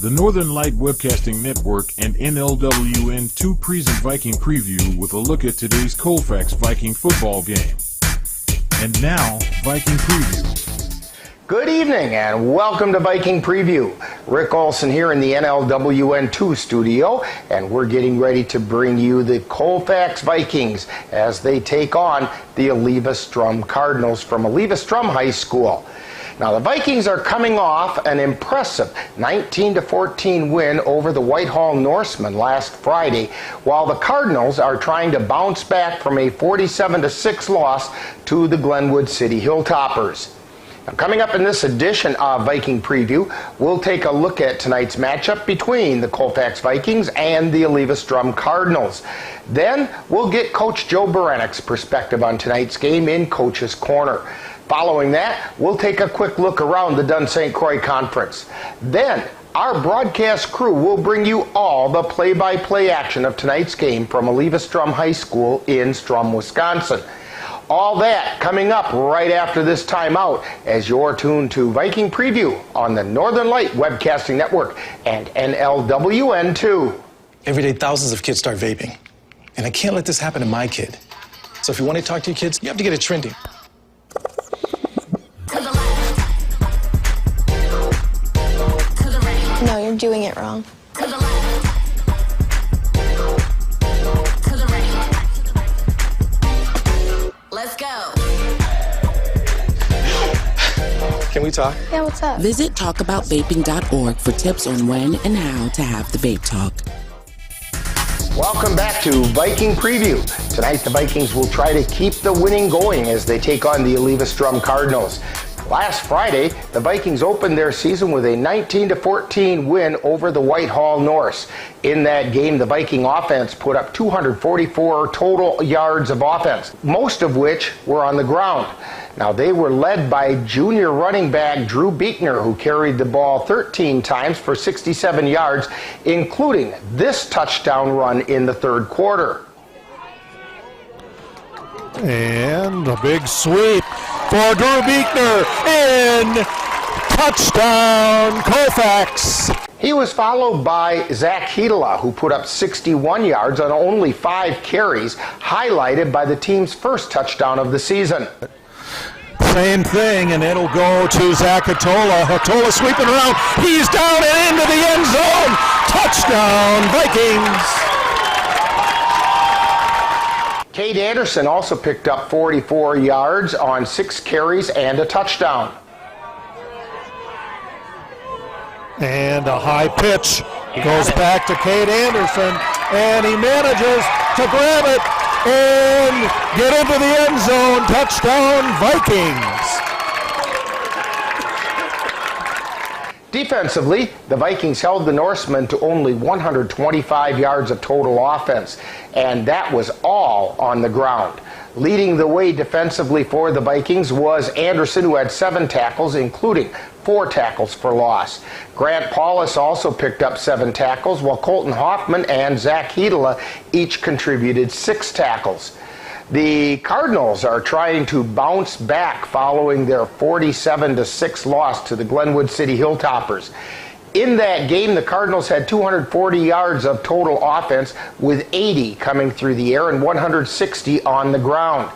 The Northern Light Webcasting Network and NLWN 2 present Viking Preview with a look at today's Colfax Viking football game. And now, Viking Preview. Good evening and welcome to Viking Preview. Rick Olson here in the NLWN 2 studio, and we're getting ready to bring you the Colfax Vikings as they take on the Eleva Strum Cardinals from Eleva Strum High School. Now, the Vikings are coming off an impressive 19-14 win over the Whitehall Norsemen last Friday, while the Cardinals are trying to bounce back from a 47-6 loss to the Glenwood City Hilltoppers. Now, coming up in this edition of Viking Preview, we'll take a look at tonight's matchup between the Colfax Vikings and the Eleva Strum Cardinals. Then, we'll get Coach Joe Berenic's perspective on tonight's game in Coach's Corner. Following that, we'll take a quick look around the Dunn St. Croix Conference. Then, our broadcast crew will bring you all the play-by-play action of tonight's game from Eleva Strum High School in Strum, Wisconsin. All that coming up right after this timeout as you're tuned to Viking Preview on the Northern Light Webcasting Network and NLWN 2. Every day, thousands of kids start vaping. And I can't let this happen to my kid. So if you want to talk to your kids, you have to get it trending. No, you're doing it wrong. To the left. To the right. Let's go. Can we talk? Yeah, what's up? Visit talkaboutvaping.org for tips on when and how to have the vape talk. Welcome back to Viking Preview. Tonight the Vikings will try to keep the winning going as they take on the Eleva Strum Cardinals. Last Friday, the Vikings opened their season with a 19-14 win over the Whitehall Norse. In that game, the Viking offense put up 244 total yards of offense, most of which were on the ground. Now, they were led by junior running back Drew Beekner, who carried the ball 13 times for 67 yards, including this touchdown run in the third quarter. And a big sweep for Drew Beekner, and touchdown Colfax. He was followed by Zach Hedela, who put up 61 yards on only 5 carries, highlighted by the team's first touchdown of the season. Same thing, and it'll go to Zach Hatola. Hatola sweeping around. He's down and into the end zone. Touchdown Vikings. Cade Anderson also picked up 44 yards on 6 carries and a touchdown. And a high pitch goes back to Cade Anderson, and he manages to grab it and get into the end zone. Touchdown Vikings. Defensively, the Vikings held the Norsemen to only 125 yards of total offense, and that was all on the ground. Leading the way defensively for the Vikings was Anderson, who had 7 tackles, including 4 tackles for loss. Grant Paulus also picked up 7 tackles, while Colton Hoffman and Zach Hedela each contributed 6 tackles. The Cardinals are trying to bounce back following their 47-6 loss to the Glenwood City Hilltoppers. In that game, the Cardinals had 240 yards of total offense, with 80 coming through the air and 160 on the ground.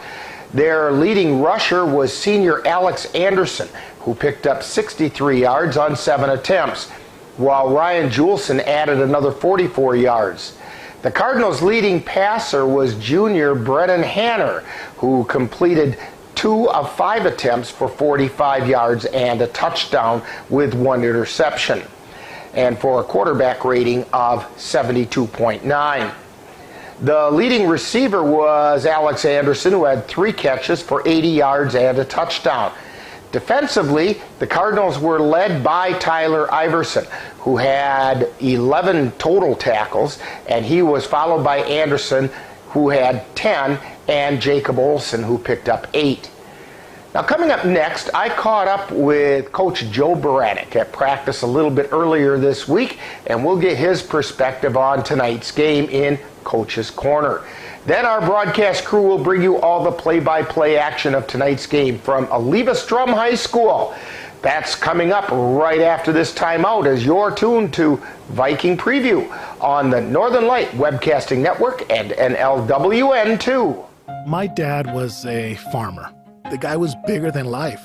Their leading rusher was senior Alex Anderson, who picked up 63 yards on 7 attempts, while Ryan Juleson added another 44 yards. The Cardinals' leading passer was junior Brennan Hanner, who completed 2 of 5 attempts for 45 yards and a touchdown with 1 interception, and for a quarterback rating of 72.9. The leading receiver was Alex Anderson, who had 3 catches for 80 yards and a touchdown. Defensively, the Cardinals were led by Tyler Iverson, who had 11 total tackles, and he was followed by Anderson, who had 10, and Jacob Olson, who picked up 8. Now, coming up next, I caught up with Coach Joe Berenic at practice a little bit earlier this week, and we'll get his perspective on tonight's game in Coach's Corner. Then our broadcast crew will bring you all the play-by-play action of tonight's game from Eleva Strum High School. That's coming up right after this timeout as you're tuned to Viking Preview on the Northern Light Webcasting Network and NLWN 2. My dad was a farmer. The guy was bigger than life.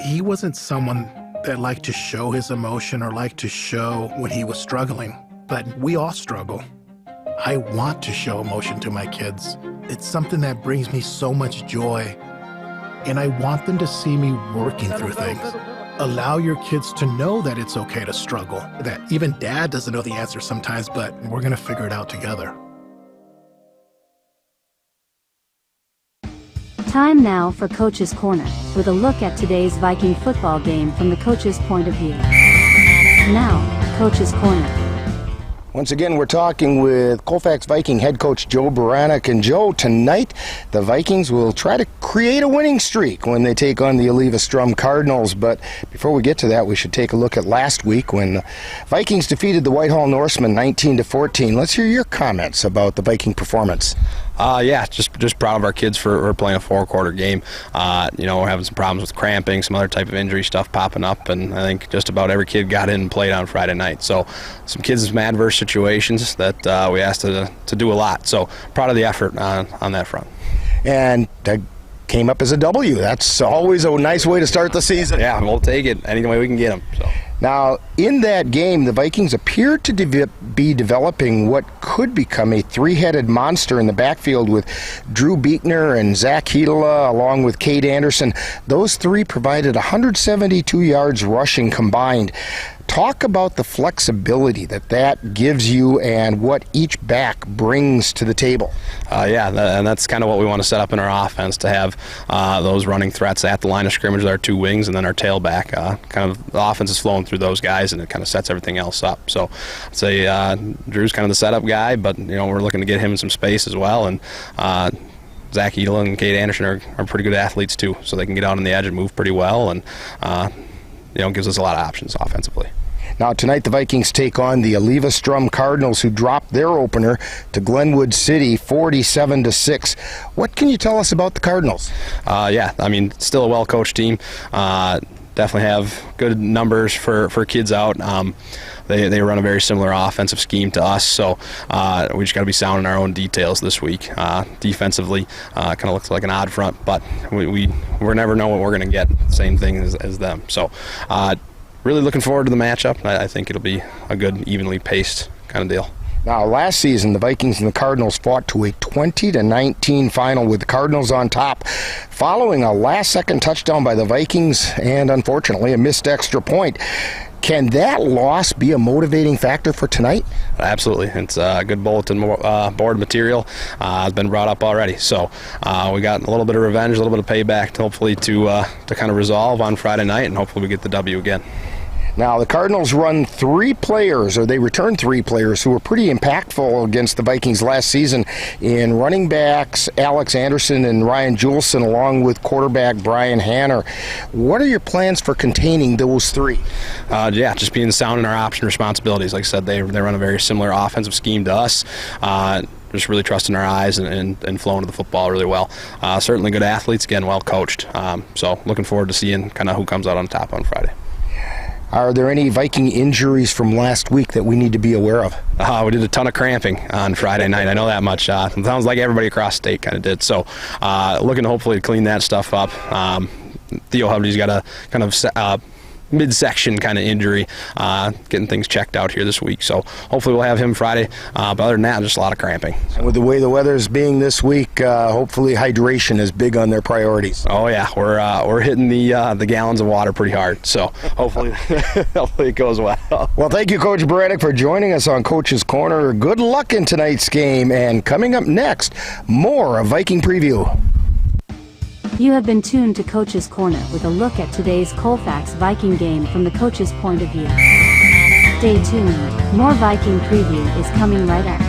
He wasn't someone that liked to show his emotion or liked to show when he was struggling, but we all struggle. I want to show emotion to my kids. It's something that brings me so much joy, and I want them to see me working through things. Allow your kids to know that it's okay to struggle, that even dad doesn't know the answer sometimes, but we're gonna figure it out together. Time now for Coach's Corner, with a look at today's Viking football game from the coach's point of view. Now, Coach's Corner. Once again, we're talking with Colfax Viking head coach Joe Baranek. And Joe, tonight the Vikings will try to create a winning streak when they take on the Eleva Strum Cardinals. But before we get to that, we should take a look at last week when the Vikings defeated the Whitehall Norsemen 19-14. Let's hear your comments about the Viking performance. Just proud of our kids for playing a four-quarter game. We're having some problems with cramping, some other type of injury stuff popping up, and I think just about every kid got in and played on Friday night. So some kids in some adverse situations that we asked to do a lot. So proud of the effort on that front. And that came up as a W. That's always a nice way to start the season. Yeah, we'll take it any way we can get them. So. Now, in that game, the Vikings appeared to be developing what could become a three-headed monster in the backfield with Drew Beekner and Zach Hedela, along with Cade Anderson. Those three provided 172 yards rushing combined. Talk about the flexibility that gives you and what each back brings to the table. And that's kind of what we want to set up in our offense, to have those running threats at the line of scrimmage with our two wings and then our tailback. Kind of the offense is flowing through those guys, and it kind of sets everything else up. So I'd say Drew's kind of the setup guy, but we're looking to get him in some space as well. And Zach Hedela and Cade Anderson are pretty good athletes too, so they can get out on the edge and move pretty well, and gives us a lot of options offensively. Now tonight the Vikings take on the Eleva Strum Cardinals, who dropped their opener to Glenwood City 47-6. What can you tell us about the Cardinals? Still a well-coached team. Definitely have good numbers for kids out. They run a very similar offensive scheme to us, so we just got to be sound in our own details this week. Defensively, kind of looks like an odd front, but we never know what we're going to get. Same thing as them. So really looking forward to the matchup. I think it'll be a good, evenly paced kind of deal. Now, last season, the Vikings and the Cardinals fought to a 20-19 final with the Cardinals on top, following a last-second touchdown by the Vikings and, unfortunately, a missed extra point. Can that loss be a motivating factor for tonight? Absolutely. It's good bulletin board material. It's been brought up already. So we got a little bit of revenge, a little bit of payback, hopefully to kind of resolve on Friday night, and hopefully we get the W again. Now, the Cardinals returned three players who were pretty impactful against the Vikings last season in running backs Alex Anderson and Ryan Juleson, along with quarterback Brian Hanner. What are your plans for containing those three? Just being sound in our option responsibilities. Like I said, they run a very similar offensive scheme to us. Just really trusting our eyes and flowing to the football really well. Certainly good athletes, again, well coached. So looking forward to seeing kind of who comes out on top on Friday. Are there any Viking injuries from last week that we need to be aware of? We did a ton of cramping on Friday night. I know that much. It sounds like everybody across state kind of did. So looking hopefully to clean that stuff up. Theo Hovey's got a kind of midsection kind of injury, getting things checked out here this week. So hopefully we'll have him Friday. But other than that, just a lot of cramping. And with the way the weather's being this week, hopefully hydration is big on their priorities. Oh yeah, we're hitting the gallons of water pretty hard. So hopefully it goes well. Well, thank you, Coach Baranek, for joining us on Coach's Corner. Good luck in tonight's game. And coming up next, more of Viking Preview. You have been tuned to Coach's Corner with a look at today's Colfax Viking game from the coach's point of view. Stay tuned. More Viking Preview is coming right up.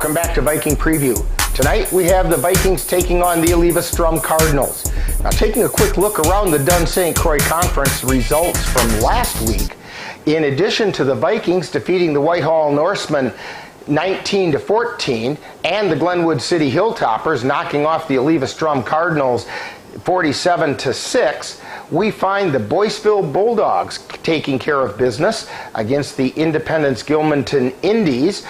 welcome back to Viking Preview. Tonight we have the Vikings taking on the Eleva Strum Cardinals. Now, taking a quick look around the Dunn St. Croix Conference results from last week, in addition to the Vikings defeating the Whitehall Norsemen 19-14 and the Glenwood City Hilltoppers knocking off the Eleva Strum Cardinals 47-6, we find the Boyceville Bulldogs taking care of business against the Independence Gilmanton Indies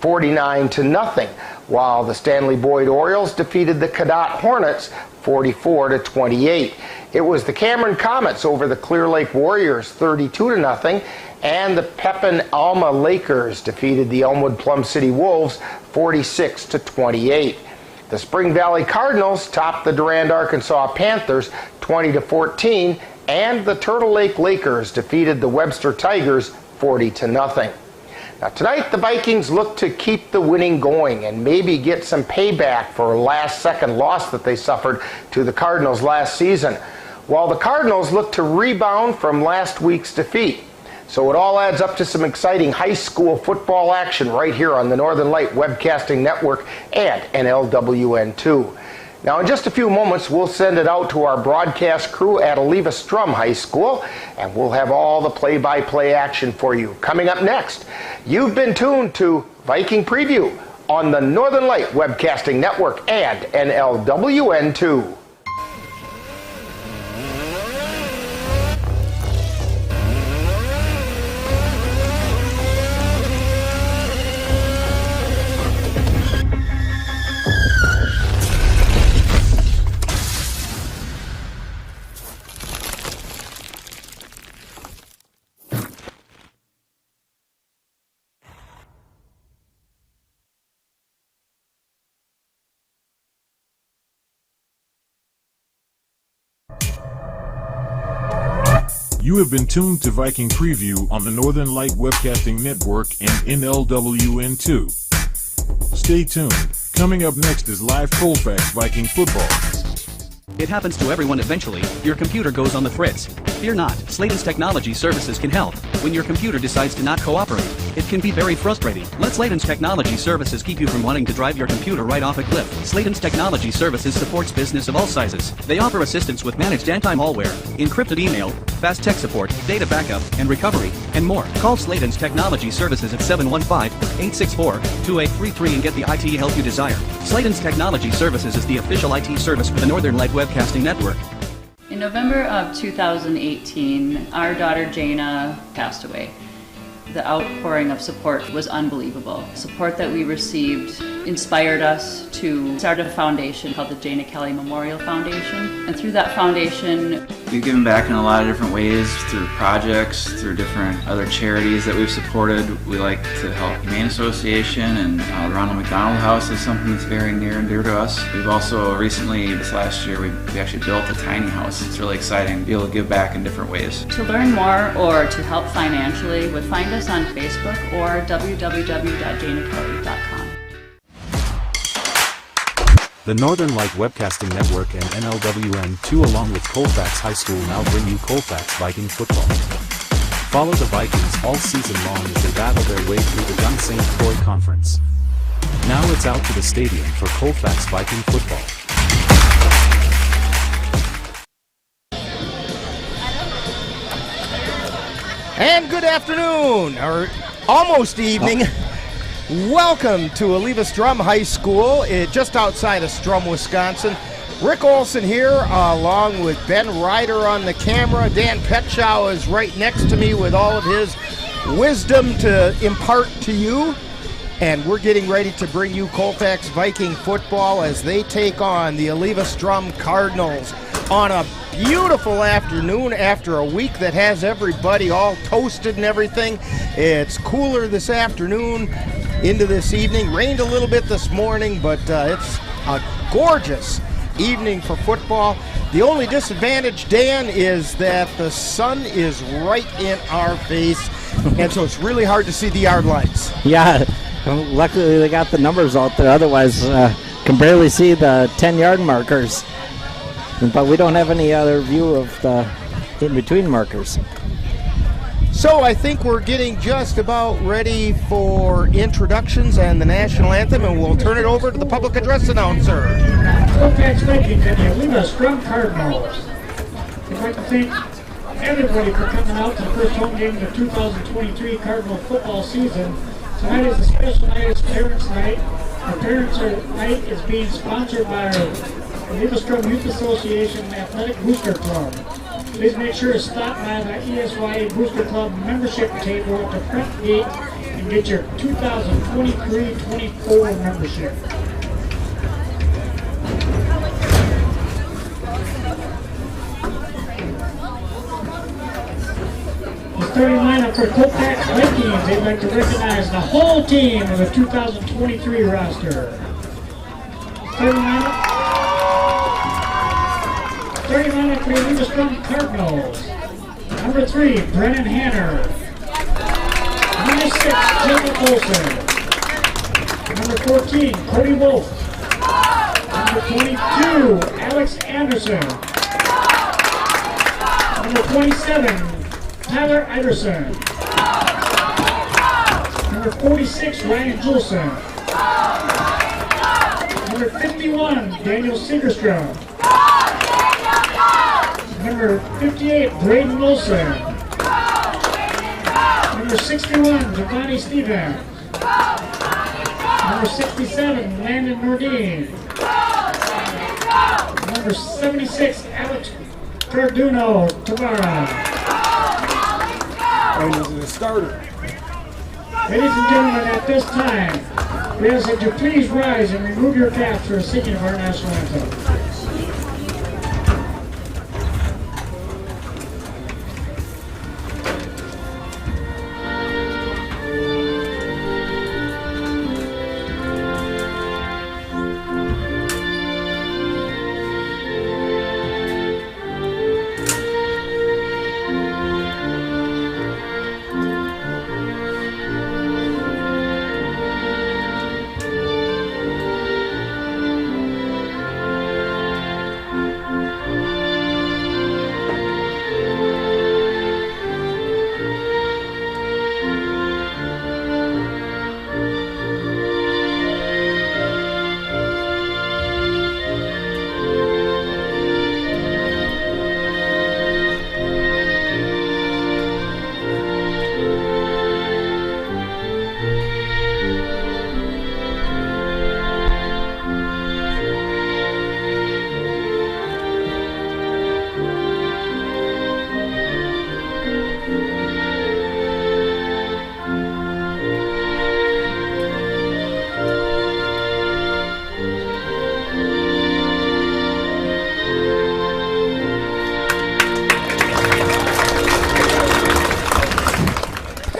49-0, while the Stanley Boyd Orioles defeated the Cadott Hornets 44-28. It was the Cameron Comets over the Clear Lake Warriors 32-0, and the Pepin Alma Lakers defeated the Elmwood Plum City Wolves 46-28. The Spring Valley Cardinals topped the Durand, Arkansas Panthers 20-14, and the Turtle Lake Lakers defeated the Webster Tigers 40-0. Now, tonight the Vikings look to keep the winning going and maybe get some payback for a last-second loss that they suffered to the Cardinals last season, while the Cardinals look to rebound from last week's defeat. So it all adds up to some exciting high school football action right here on the Northern Light Webcasting Network and NLWN2. Now, in just a few moments, we'll send it out to our broadcast crew at Eleva Strum High School, and we'll have all the play-by-play action for you. Coming up next, you've been tuned to Viking Preview on the Northern Light Webcasting Network and NLWN2. You have been tuned to Viking Preview on the Northern Light Webcasting Network and NLWN2. Stay tuned. Coming up next is live Colfax Viking Football. It happens to everyone eventually. Your computer goes on the fritz. Fear not, Slayton's Technology Services can help. When your computer decides to not cooperate, it can be very frustrating. Let Slayton's Technology Services keep you from wanting to drive your computer right off a cliff. Slayton's Technology Services supports business of all sizes. They offer assistance with managed anti-malware, encrypted email, fast tech support, data backup, and recovery, and more. Call Slayton's Technology Services at 715-864-2833 and get the IT help you desire. Slayton's Technology Services is the official IT service for the Northern Light Webcasting Network. In November of 2018, our daughter Jana passed away. The outpouring of support was unbelievable. Support that we received inspired us to start a foundation called the Jana Kelly Memorial Foundation. And through that foundation, we've given back in a lot of different ways, through projects, through different other charities that we've supported. We like to help Humane Association, and the Ronald McDonald House is something that's very near and dear to us. We've also recently, this last year, we actually built a tiny house. It's really exciting to be able to give back in different ways. To learn more or to help financially, would find us on Facebook or www.janakelly.com. The Northern Light Webcasting Network and NLWN2 along with Colfax High School now bring you Colfax Viking Football. Follow the Vikings all season long as they battle their way through the Dunn St. Croix Conference. Now it's out to the stadium for Colfax Viking Football. And good afternoon, or almost evening. Welcome to Eleva Strum High School, just outside of Strum, Wisconsin. Rick Olson here, along with Ben Ryder on the camera. Dan Petschow is right next to me with all of his wisdom to impart to you. And we're getting ready to bring you Colfax Viking Football as they take on the Eleva Strum Cardinals on a beautiful afternoon after a week that has everybody all toasted and everything. It's cooler this afternoon into this evening. Rained a little bit this morning, but it's a gorgeous evening for football. The only disadvantage, Dan, is that the sun is right in our face, and so it's really hard to see the yard lines. Yeah, luckily they got the numbers out there. Otherwise, can barely see the 10-yard markers. But we don't have any other view of the in-between markers. So I think we're getting just about ready for introductions and the national anthem, and we'll turn it over to the public address announcer. Colfax Vikings and the Eleva Strum Cardinals. We'd like to thank everybody for coming out to the first home game of the 2023 Cardinal football season. Tonight is a special night. It's Parents' Night. Our Parents' Night is being sponsored by our Eleva Strum Youth Association Athletic Booster Club. Please make sure to stop by the ESYA Booster Club membership table at the front gate and get your 2023-24 membership. The starting lineup for Colfax Vikings, they'd like to recognize the whole team of the 2023 roster. Starting lineup for the Eleva Strum Cardinals. Number 3, Brennan Hanner. Number 6, Jacob Olson. Number 14, Cody Wolf. Number 22, Alex Anderson. Number 27, Tyler Iverson. Number 46, Ryan Juleson. Number 51, Daniel Segerstrom. Number 58, Braden Wilson. Number 61, Giovanni Stevens. Number 67, Landon Nordine. Number 76, Alex Carduno Tavara. And he's the starter. Ladies and gentlemen, at this time, we ask that you please rise and remove your caps for a singing of our national anthem.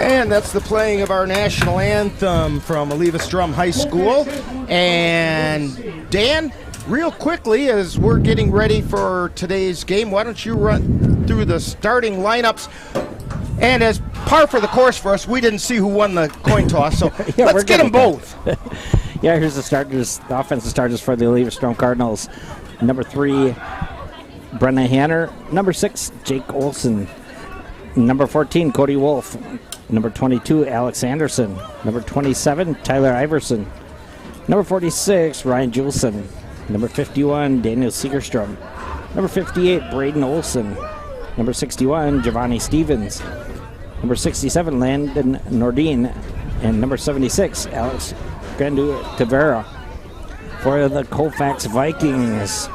And that's the playing of our national anthem from Eleva Strum High School. And Dan, real quickly, as we're getting ready for today's game, why don't you run through the starting lineups? And as par for the course for us, we didn't see who won the coin toss, so Yeah, let's get them both. Yeah, here's the starters, the offensive starters for the Eleva Strum Cardinals. Number 3, Brennan Hanner. Number 6, Jake Olson. Number 14, Cody Wolf. Number 22, Alex Anderson. Number 27, Tyler Iverson. Number 46, Ryan Juleson. Number 51, Daniel Segerstrom. Number 58, Braden Olson. Number 61, Giovanni Stevens. Number 67, Landon Nordine. And number 76, Alex Grandu Tavera. For the Colfax Vikings,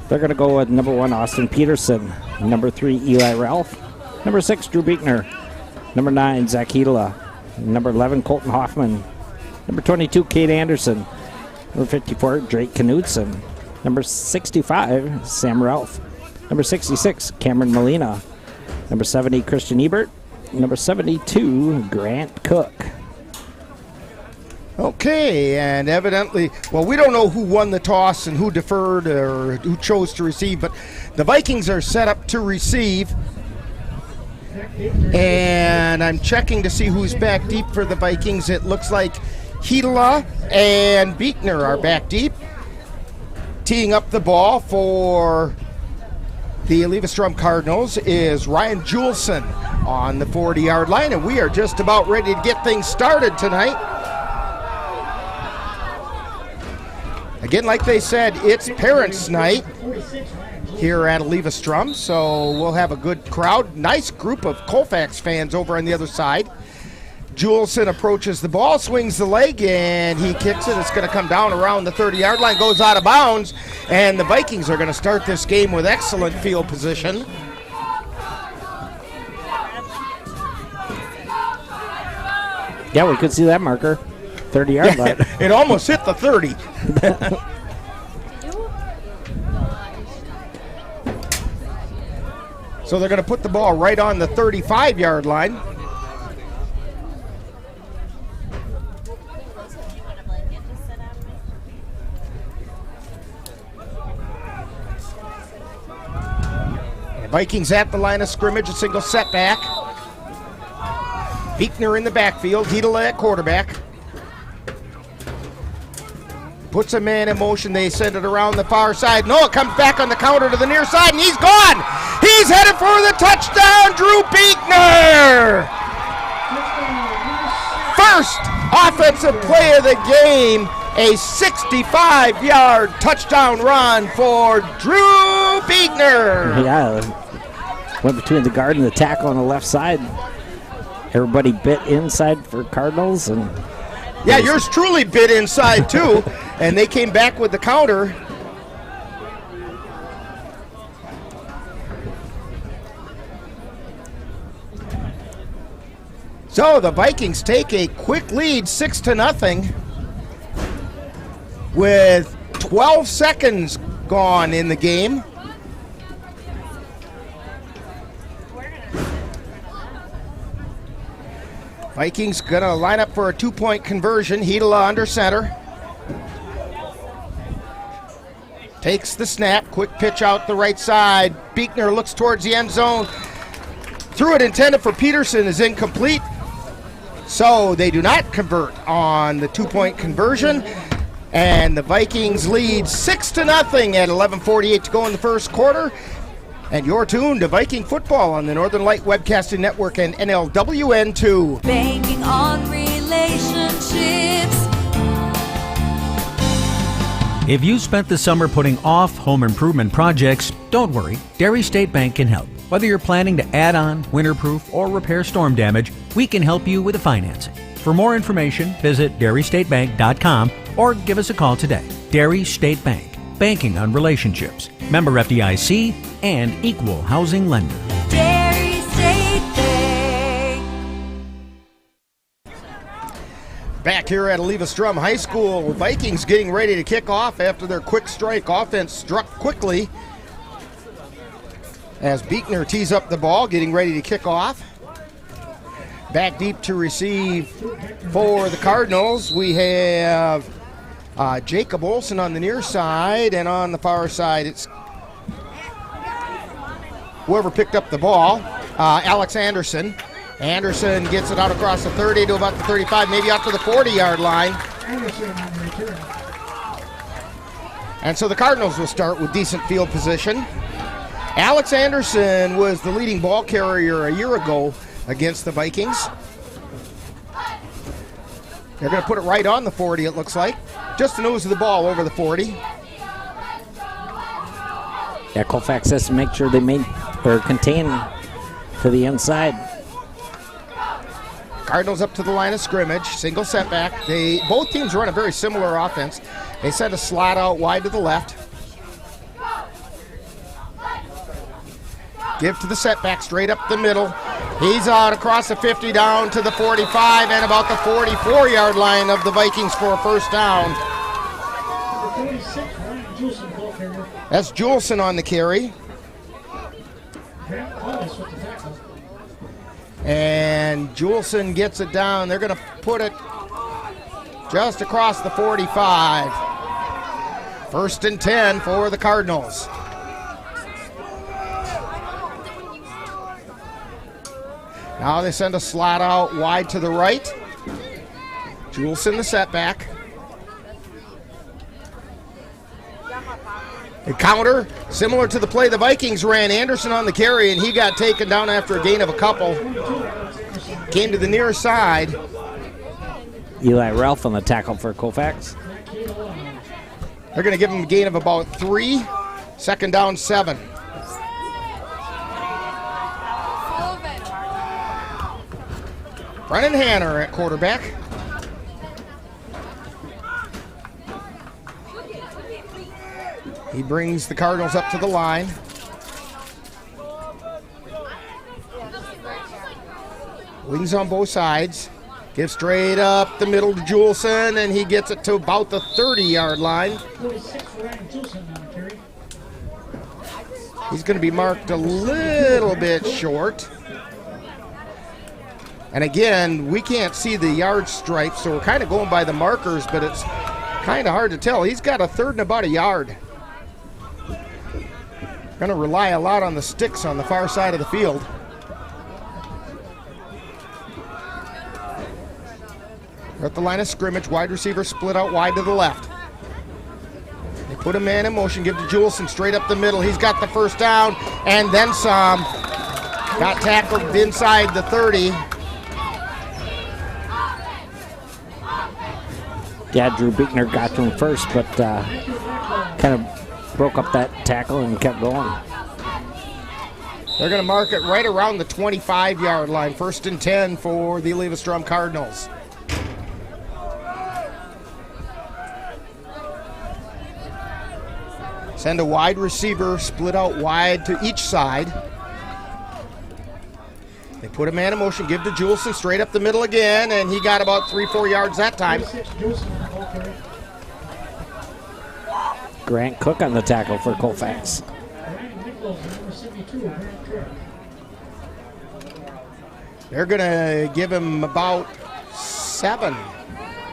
they're going to go with number 1, Austin Peterson. Number 3, Eli Ralph. Number 6, Drew Beekner. Number 9, Zach Hedela. Number 11, Colton Hoffman. Number 22, Kate Anderson. Number 54, Drake Knudsen. Number 65, Sam Ralph. Number 66, Cameron Molina. Number 70, Christian Ebert. Number 72, Grant Cook. Okay, and evidently, well, we don't know who won the toss and who deferred or who chose to receive, but the Vikings are set up to receive. And I'm checking to see who's back deep for the Vikings. It looks like Hedela and Beekner are back deep. Teeing up the ball for the Eleva Strum Cardinals is Ryan Juleson on the 40-yard line, and we are just about ready to get things started tonight. Again, like they said, it's Parents' Night here at Eleva Strum, so we'll have a good crowd. Nice group of Colfax fans over on the other side. Juleson approaches the ball, swings the leg, and he kicks it. It's going to come down around the 30-yard line, goes out of bounds, and the Vikings are going to start this game with excellent field position. Yeah, we could see that marker. 30-yard line. It almost hit the 30. So they're going to put the ball right on the 35-yard line. Vikings at the line of scrimmage, a single setback. Beekner in the backfield, Hedela at quarterback. Puts a man in motion, they send it around the far side. No, it comes back on the counter to the near side, and he's gone! He's headed for the touchdown, Drew Beekner! First offensive play of the game, a 65-yard touchdown run for Drew Beekner! Yeah, went between the guard and the tackle on the left side. Everybody bit inside for Cardinals, and yeah, yours truly bit inside too, and they came back with the counter. So the Vikings take a quick lead, 6-0, with 12 seconds gone in the game. Vikings gonna line up for a 2-point conversion. Hedela under center. Takes the snap, quick pitch out the right side. Beekner looks towards the end zone. Threw it intended for Peterson is incomplete. So they do not convert on the 2-point conversion. And the Vikings lead 6-0 at 11:48 to go in the first quarter. And you're tuned to Viking football on the Northern Light Webcasting Network and NLWN 2. Banking on relationships. If you spent the summer putting off home improvement projects, don't worry, Dairy State Bank can help. Whether you're planning to add on, winterproof, or repair storm damage, we can help you with the financing. For more information, visit dairystatebank.com or give us a call today. Dairy State Bank, banking on relationships. Member FDIC and equal housing lender. Dairy State Bank. Back here at Eleva Strum High School, Vikings getting ready to kick off after their quick strike offense struck quickly. As Beekner tees up the ball, getting ready to kick off. Back deep to receive for the Cardinals, we have Jacob Olsen on the near side, and on the far side it's whoever picked up the ball, Alex Anderson. Anderson gets it out across the 30 to about the 35, maybe out to the 40-yard line. And so the Cardinals will start with decent field position. Alex Anderson was the leading ball carrier a year ago against the Vikings. They're going to put it right on the 40, it looks like. Just the nose of the ball over the 40. yeah, Colfax has to make sure they contain to the inside. Cardinals up to the line of scrimmage, single setback. Both teams run a very similar offense. They send a slot out wide to the left. Give to the setback, straight up the middle. He's out across the 50 down to the 45 and about the 44-yard line of the Vikings for a first down. That's Juleson on the carry. And Juleson gets it down. They're going to put it just across the 45. First and 10 for the Cardinals. Now they send a slot out wide to the right. Juleson the setback. The counter, similar to the play the Vikings ran. Anderson on the carry, and he got taken down after a gain of a couple. Came to the near side. Eli Ralph on the tackle for Colfax. They're going to give him a gain of about 3. Second down, 7. Brennan Hanner at quarterback. He brings the Cardinals up to the line. Wings on both sides. Gives straight up the middle to Juleson, and he gets it to about the 30-yard line. He's going to be marked a little bit short. And again, we can't see the yard stripe, so we're kind of going by the markers, but it's kind of hard to tell. He's got a third and about a yard. Going to rely a lot on the sticks on the far side of the field. We're at the line of scrimmage. Wide receiver split out wide to the left. They put a man in motion, give to Juleson straight up the middle. He's got the first down and then some. Got tackled inside the 30. Yeah, Drew Bickner got to him first, but kind of broke up that tackle and kept going. They're going to mark it right around the 25-yard line. 1st and 10 for the Eleva Strum Cardinals. Send a wide receiver, split out wide to each side. They put a man in motion, give to Juleson straight up the middle again, and he got about 3-4 yards that time. Grant Cook on the tackle for Colfax. They're going to give him about 7.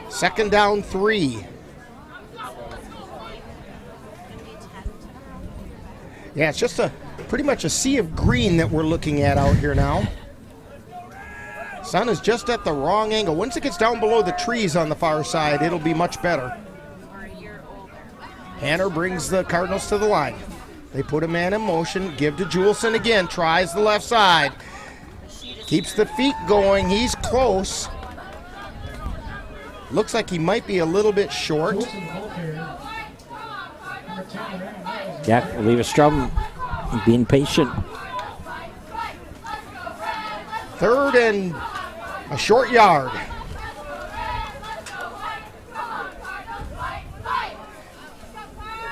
Second down, 3. Yeah, it's just pretty much a sea of green that we're looking at out here now. Sun is just at the wrong angle. Once it gets down below the trees on the far side, it'll be much better. Hanner brings the Cardinals to the line. They put a man in motion, give to Juleson again, tries the left side. Keeps the feet going, he's close. Looks like he might be a little bit short. Yeah, Eleva Strum being patient. 3rd and a short yard.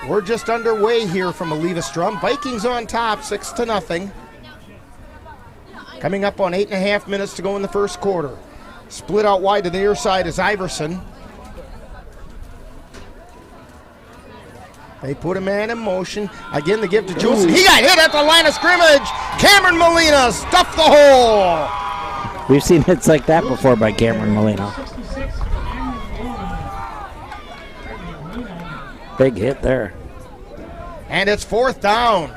We're just underway here from Eleva Strum. Vikings on top, 6-0. Coming up on 8.5 minutes to go in the first quarter. Split out wide to the near side is Iverson. They put a man in motion. Again, they give to Juleson. He got hit at the line of scrimmage. Cameron Molina stuffed the hole. We've seen hits like that before by Cameron Molina. Big hit there. And it's 4th down.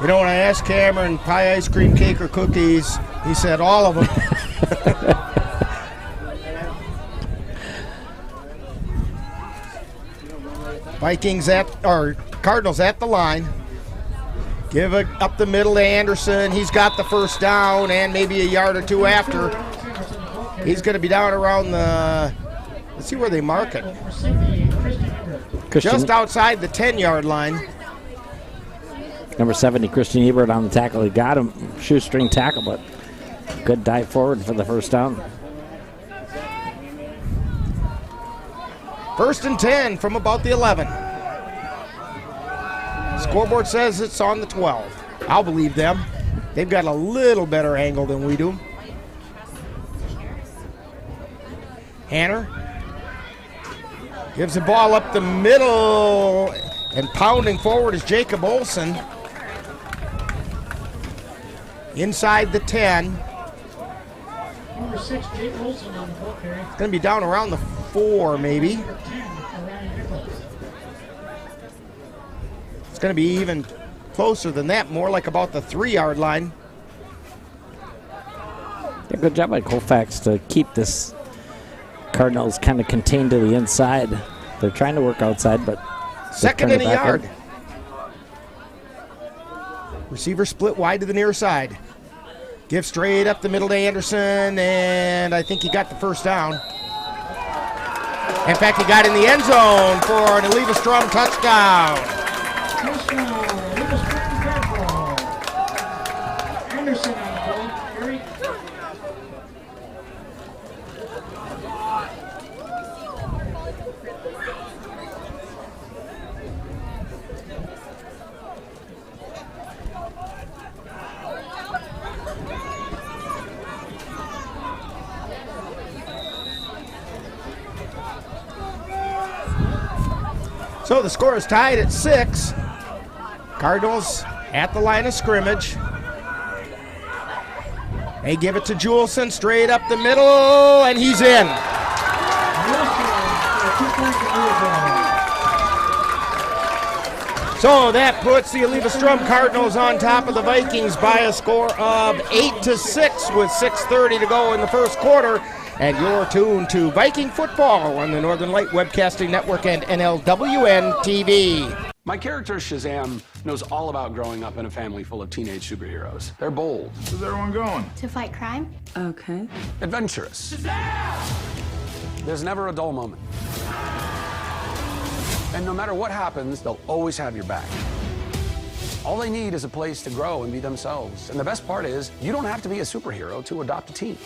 You know, when I asked Cameron, pie, ice cream, cake, or cookies, he said all of them. Cardinals at the line. Give it up the middle to Anderson. He's got the first down and maybe a yard or two after. He's going to be down around the, let's see where they mark it. Just outside the 10-yard line. Number 70, Christian Ebert on the tackle. He got him, shoestring tackle, but good dive forward for the first down. 1st and 10 from about the 11. Scoreboard says it's on the 12. I'll believe them. They've got a little better angle than we do. Hanner gives the ball up the middle, and pounding forward is Jacob Olson. Inside the 10. Number 6, Jake Olson on the ball carry. It's going to be down around the 4, maybe. It's going to be even closer than that, more like about the 3-yard line. Yeah, good job by Colfax to keep this Cardinals kind of contained to the inside. They're trying to work outside, but second and a yard. Receiver split wide to the near side. Give straight up the middle to Anderson, and I think he got the first down. In fact, he got in the end zone for an Eleva Strum touchdown. Touchdown, Eleva Strum Cardinals. Anderson on the ball. Gary. So the score is tied at 6. Cardinals at the line of scrimmage. They give it to Juleson straight up the middle, and he's in. So that puts the Eleva Strum Cardinals on top of the Vikings by a score of 8-6 with 6:30 to go in the first quarter. And you're tuned to Viking Football on the Northern Light Webcasting Network and NLWN TV. My character, Shazam, knows all about growing up in a family full of teenage superheroes. They're bold. Where's everyone going? To fight crime? Okay. Adventurous. Shazam! There's never a dull moment. And no matter what happens, they'll always have your back. All they need is a place to grow and be themselves. And the best part is, you don't have to be a superhero to adopt a teen.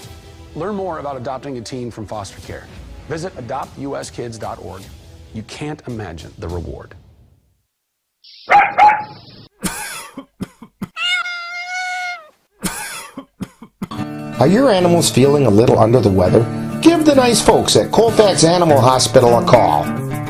Learn more about adopting a teen from foster care. Visit adoptuskids.org. You can't imagine the reward. Are your animals feeling a little under the weather? Give the nice folks at Colfax Animal Hospital a call.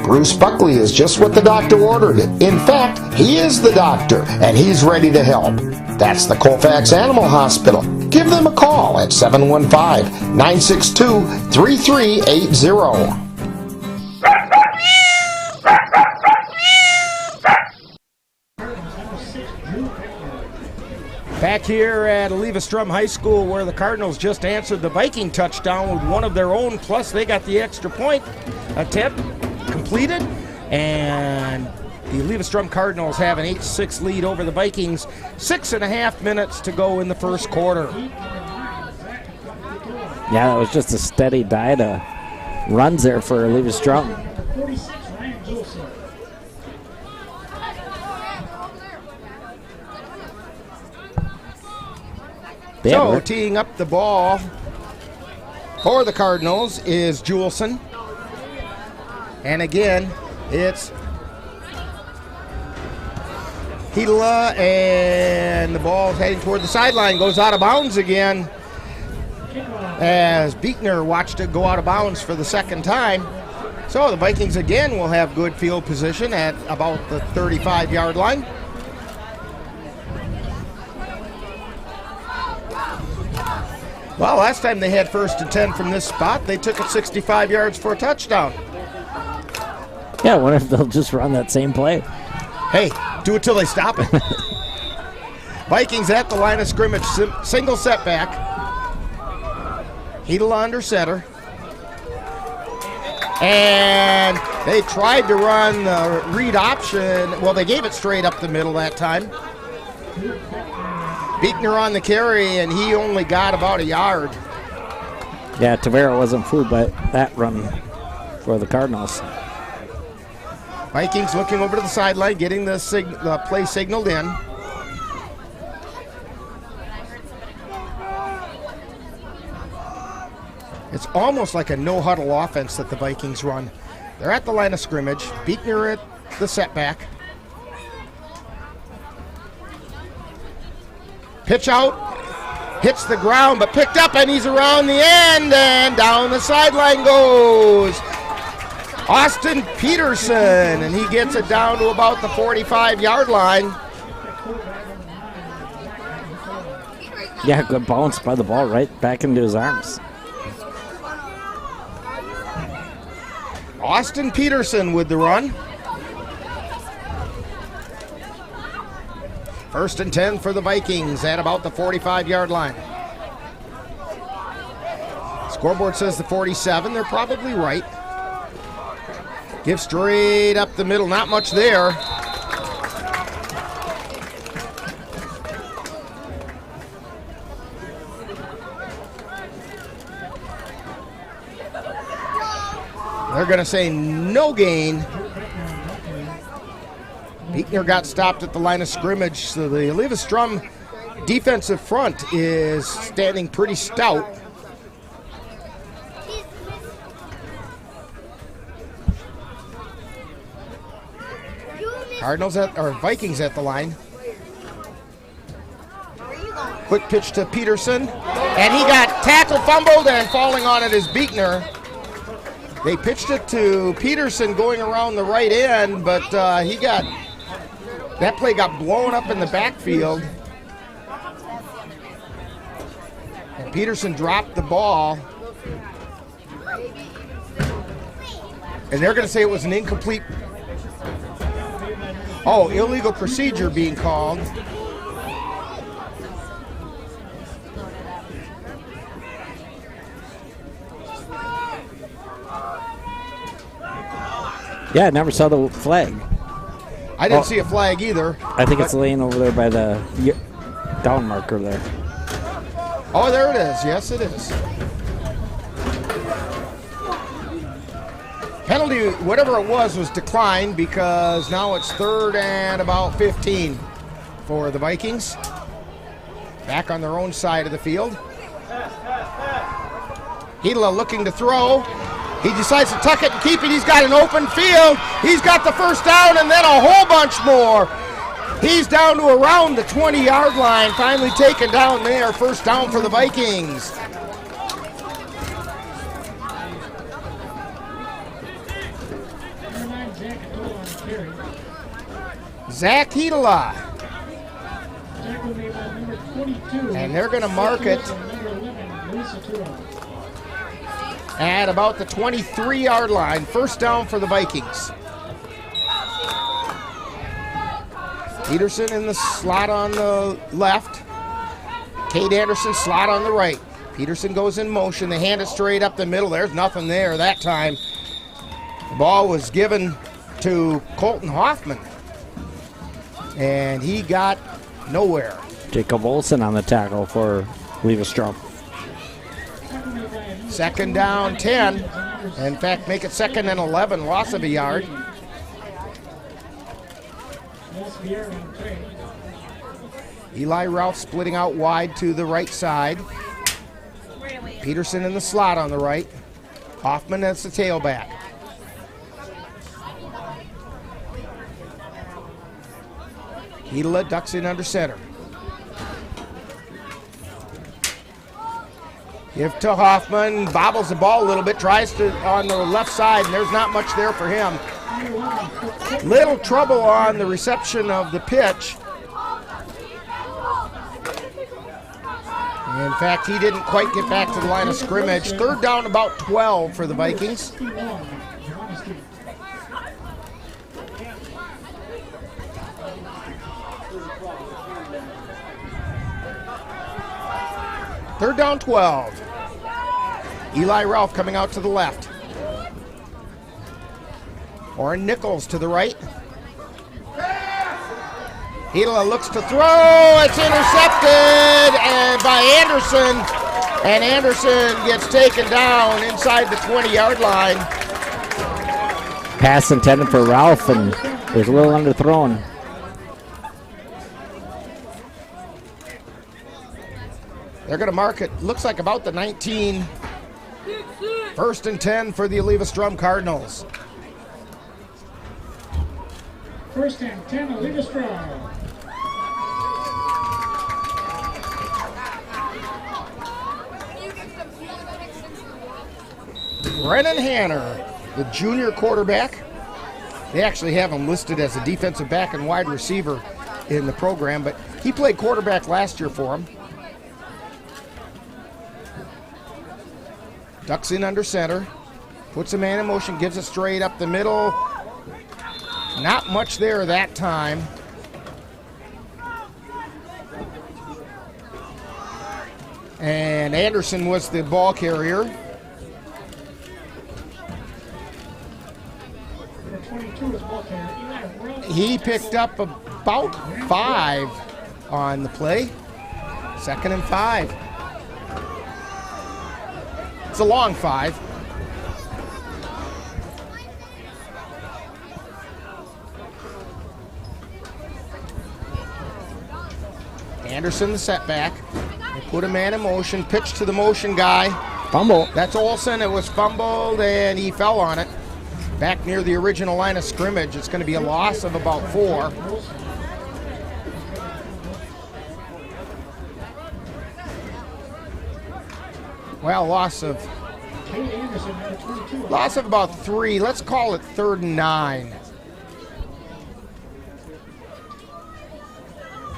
Bruce Buckley is just what the doctor ordered. In fact, he is the doctor, and he's ready to help. That's the Colfax Animal Hospital. Give them a call at 715-962-3380. Back here at Eleva Strum High School, where the Cardinals just answered the Viking touchdown with one of their own, plus they got the extra point attempt completed, and the Eleva Strum Cardinals have an 8-6 lead over the Vikings. 6.5 minutes to go in the first quarter. Yeah, that was just a steady diet of runs there for Eleva Strum. So teeing up the ball for the Cardinals is Juleson. And again, it's Hidala, and the ball is heading toward the sideline, goes out of bounds again as Beekner watched it go out of bounds for the second time. So the Vikings again will have good field position at about the 35-yard line. Well, last time they had 1st and 10 from this spot, they took it 65 yards for a touchdown. Yeah, I wonder if they'll just run that same play. Hey, do it till they stop it. Vikings at the line of scrimmage, single setback. Hidala under center. And they tried to run the read option. Well, they gave it straight up the middle that time. Beekner on the carry, and he only got about a yard. Yeah, Tavera wasn't fooled by that run for the Cardinals. Vikings looking over to the sideline, getting the play signaled in. It's almost like a no-huddle offense that the Vikings run. They're at the line of scrimmage. Beekner at the setback. Pitch out, hits the ground, but picked up, and he's around the end, and down the sideline goes Austin Peterson, and he gets it down to about the 45-yard line. Yeah, good bounce by the ball right back into his arms. Austin Peterson with the run. 1st and 10 for the Vikings at about the 45-yard line. Scoreboard says the 47. They're probably right. Give straight up the middle. Not much there. They're going to say no gain. Beekner got stopped at the line of scrimmage, so the Eleva Strum defensive front is standing pretty stout. Vikings at the line. Quick pitch to Peterson, and he got tackled, fumbled, and falling on it is Beekner. They pitched it to Peterson going around the right end, but that play got blown up in the backfield. And Peterson dropped the ball. And they're going to say it was an incomplete. Oh, illegal procedure being called. Yeah, I never saw the flag. I didn't see a flag either. I think it's laying over there by the down marker there. Oh, there it is. Yes, it is. Penalty, whatever it was declined because now it's 3rd and about 15 for the Vikings. Back on their own side of the field. Hedela looking to throw. He decides to tuck it and keep it. He's got an open field. He's got the first down and then a whole bunch more. He's down to around the 20-yard line. Finally taken down there. First down for the Vikings. Zach Hedela. And they're going to mark it at about the 23-yard line. First down for the Vikings. Peterson in the slot on the left. Cade Anderson slot on the right. Peterson goes in motion. They hand it straight up the middle. There's nothing there that time. The ball was given to Colton Hoffman, and he got nowhere. Jacob Olson on the tackle for Eleva Strum. 2nd down, 10. In fact, make it 2nd and 11, loss of a yard. Eli Ralph splitting out wide to the right side. Peterson in the slot on the right. Hoffman as the tailback. Hedela ducks in under center. Give to Hoffman, bobbles the ball a little bit, tries to on the left side, and there's not much there for him. Little trouble on the reception of the pitch. In fact, he didn't quite get back to the line of scrimmage. 3rd down, about 12 for the Vikings. Third down, 12. Eli Ralph coming out to the left. Orrin Nichols to the right. Hedela looks to throw. It's intercepted and by Anderson. And Anderson gets taken down inside the 20-yard line. Pass intended for Ralph, and it was a little underthrown. They're going to mark it, looks like about the 19. 1st and 10 for the Eleva Strum Cardinals. 1st and 10, Eleva Strum. Brennan Hanner, the junior quarterback. They actually have him listed as a defensive back and wide receiver in the program, but he played quarterback last year for him. Ducks in under center, puts a man in motion, gives it straight up the middle. Not much there that time. And Anderson was the ball carrier. He picked up about 5 on the play. 2nd and 5. It's a long 5. Anderson, the setback. They put a man in motion, pitch to the motion guy. Fumble. That's Olsen. It was fumbled, and he fell on it. Back near the original line of scrimmage. It's going to be a loss of about 4. Well, loss of about 3. Let's call it 3rd and 9.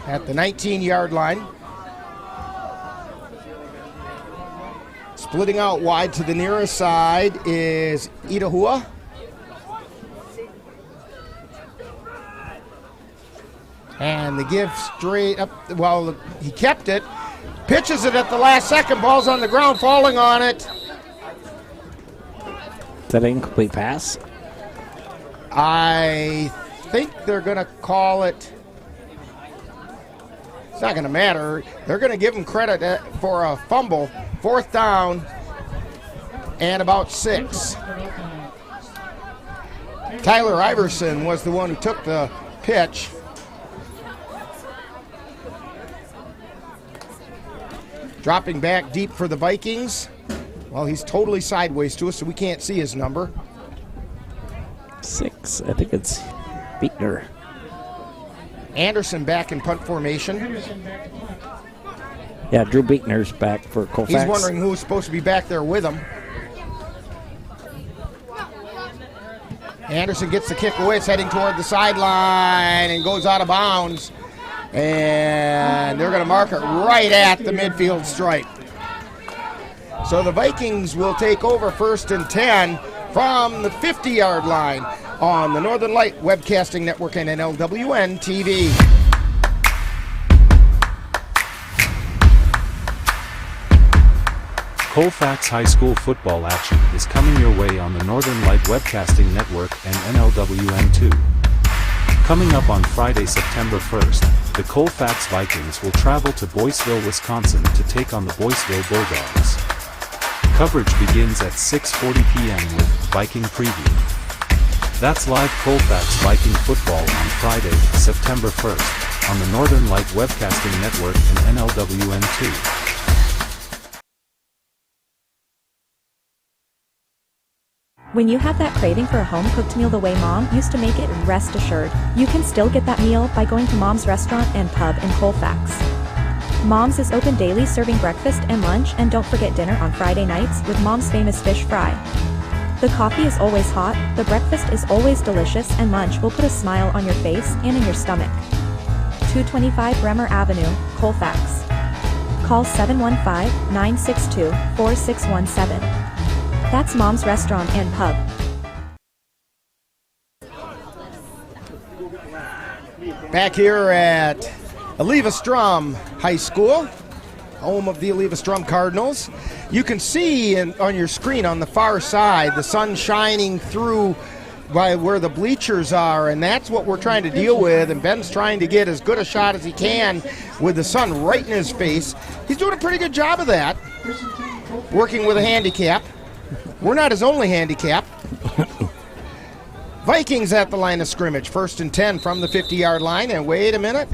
At the 19-yard line. Splitting out wide to the nearest side is Itahua. And the give straight up. Well, he kept it. Pitches it at the last second. Ball's on the ground, falling on it. Is that an incomplete pass? I think they're going to call it. It's not going to matter. They're going to give him credit for a fumble. 4th down and about 6. Tyler Iverson was the one who took the pitch. Dropping back deep for the Vikings. Well, he's totally sideways to us, so we can't see his number. 6. I think it's Beekner. Anderson back in punt formation. Yeah, Drew Beekner's back for Colfax. He's wondering who's supposed to be back there with him. Anderson gets the kick away. It's heading toward the sideline and goes out of bounds. And they're going to mark it right at the midfield stripe. So the Vikings will take over 1st and 10 from the 50-yard line on the Northern Light Webcasting Network and NLWN TV. Colfax High School football action is coming your way on the Northern Light Webcasting Network and NLWN2. Coming up on Friday, September 1st, the Colfax Vikings will travel to Boyceville, Wisconsin to take on the Boyceville Bulldogs. Coverage begins at 6:40 p.m. with Viking Preview. That's live Colfax Viking Football on Friday, September 1st, on the Northern Light Webcasting Network and NLWN2. When you have that craving for a home-cooked meal the way Mom used to make it, rest assured, you can still get that meal by going to Mom's Restaurant and Pub in Colfax. Mom's is open daily, serving breakfast and lunch, and don't forget dinner on Friday nights with Mom's famous fish fry. The coffee is always hot, the breakfast is always delicious, and lunch will put a smile on your face and in your stomach. 225 Bremer Avenue, Colfax. Call 715-962-4617. That's Mom's Restaurant and Pub. Back here at Eleva Strum High School, home of the Eleva Strum Cardinals. You can see on your screen on the far side the sun shining through by where the bleachers are, and that's what we're trying to deal with, and Ben's trying to get as good a shot as he can with the sun right in his face. He's doing a pretty good job of that, working with a handicap. We're not his only handicap. Vikings at the line of scrimmage, 1st and 10 from the 50-yard line, and wait a minute.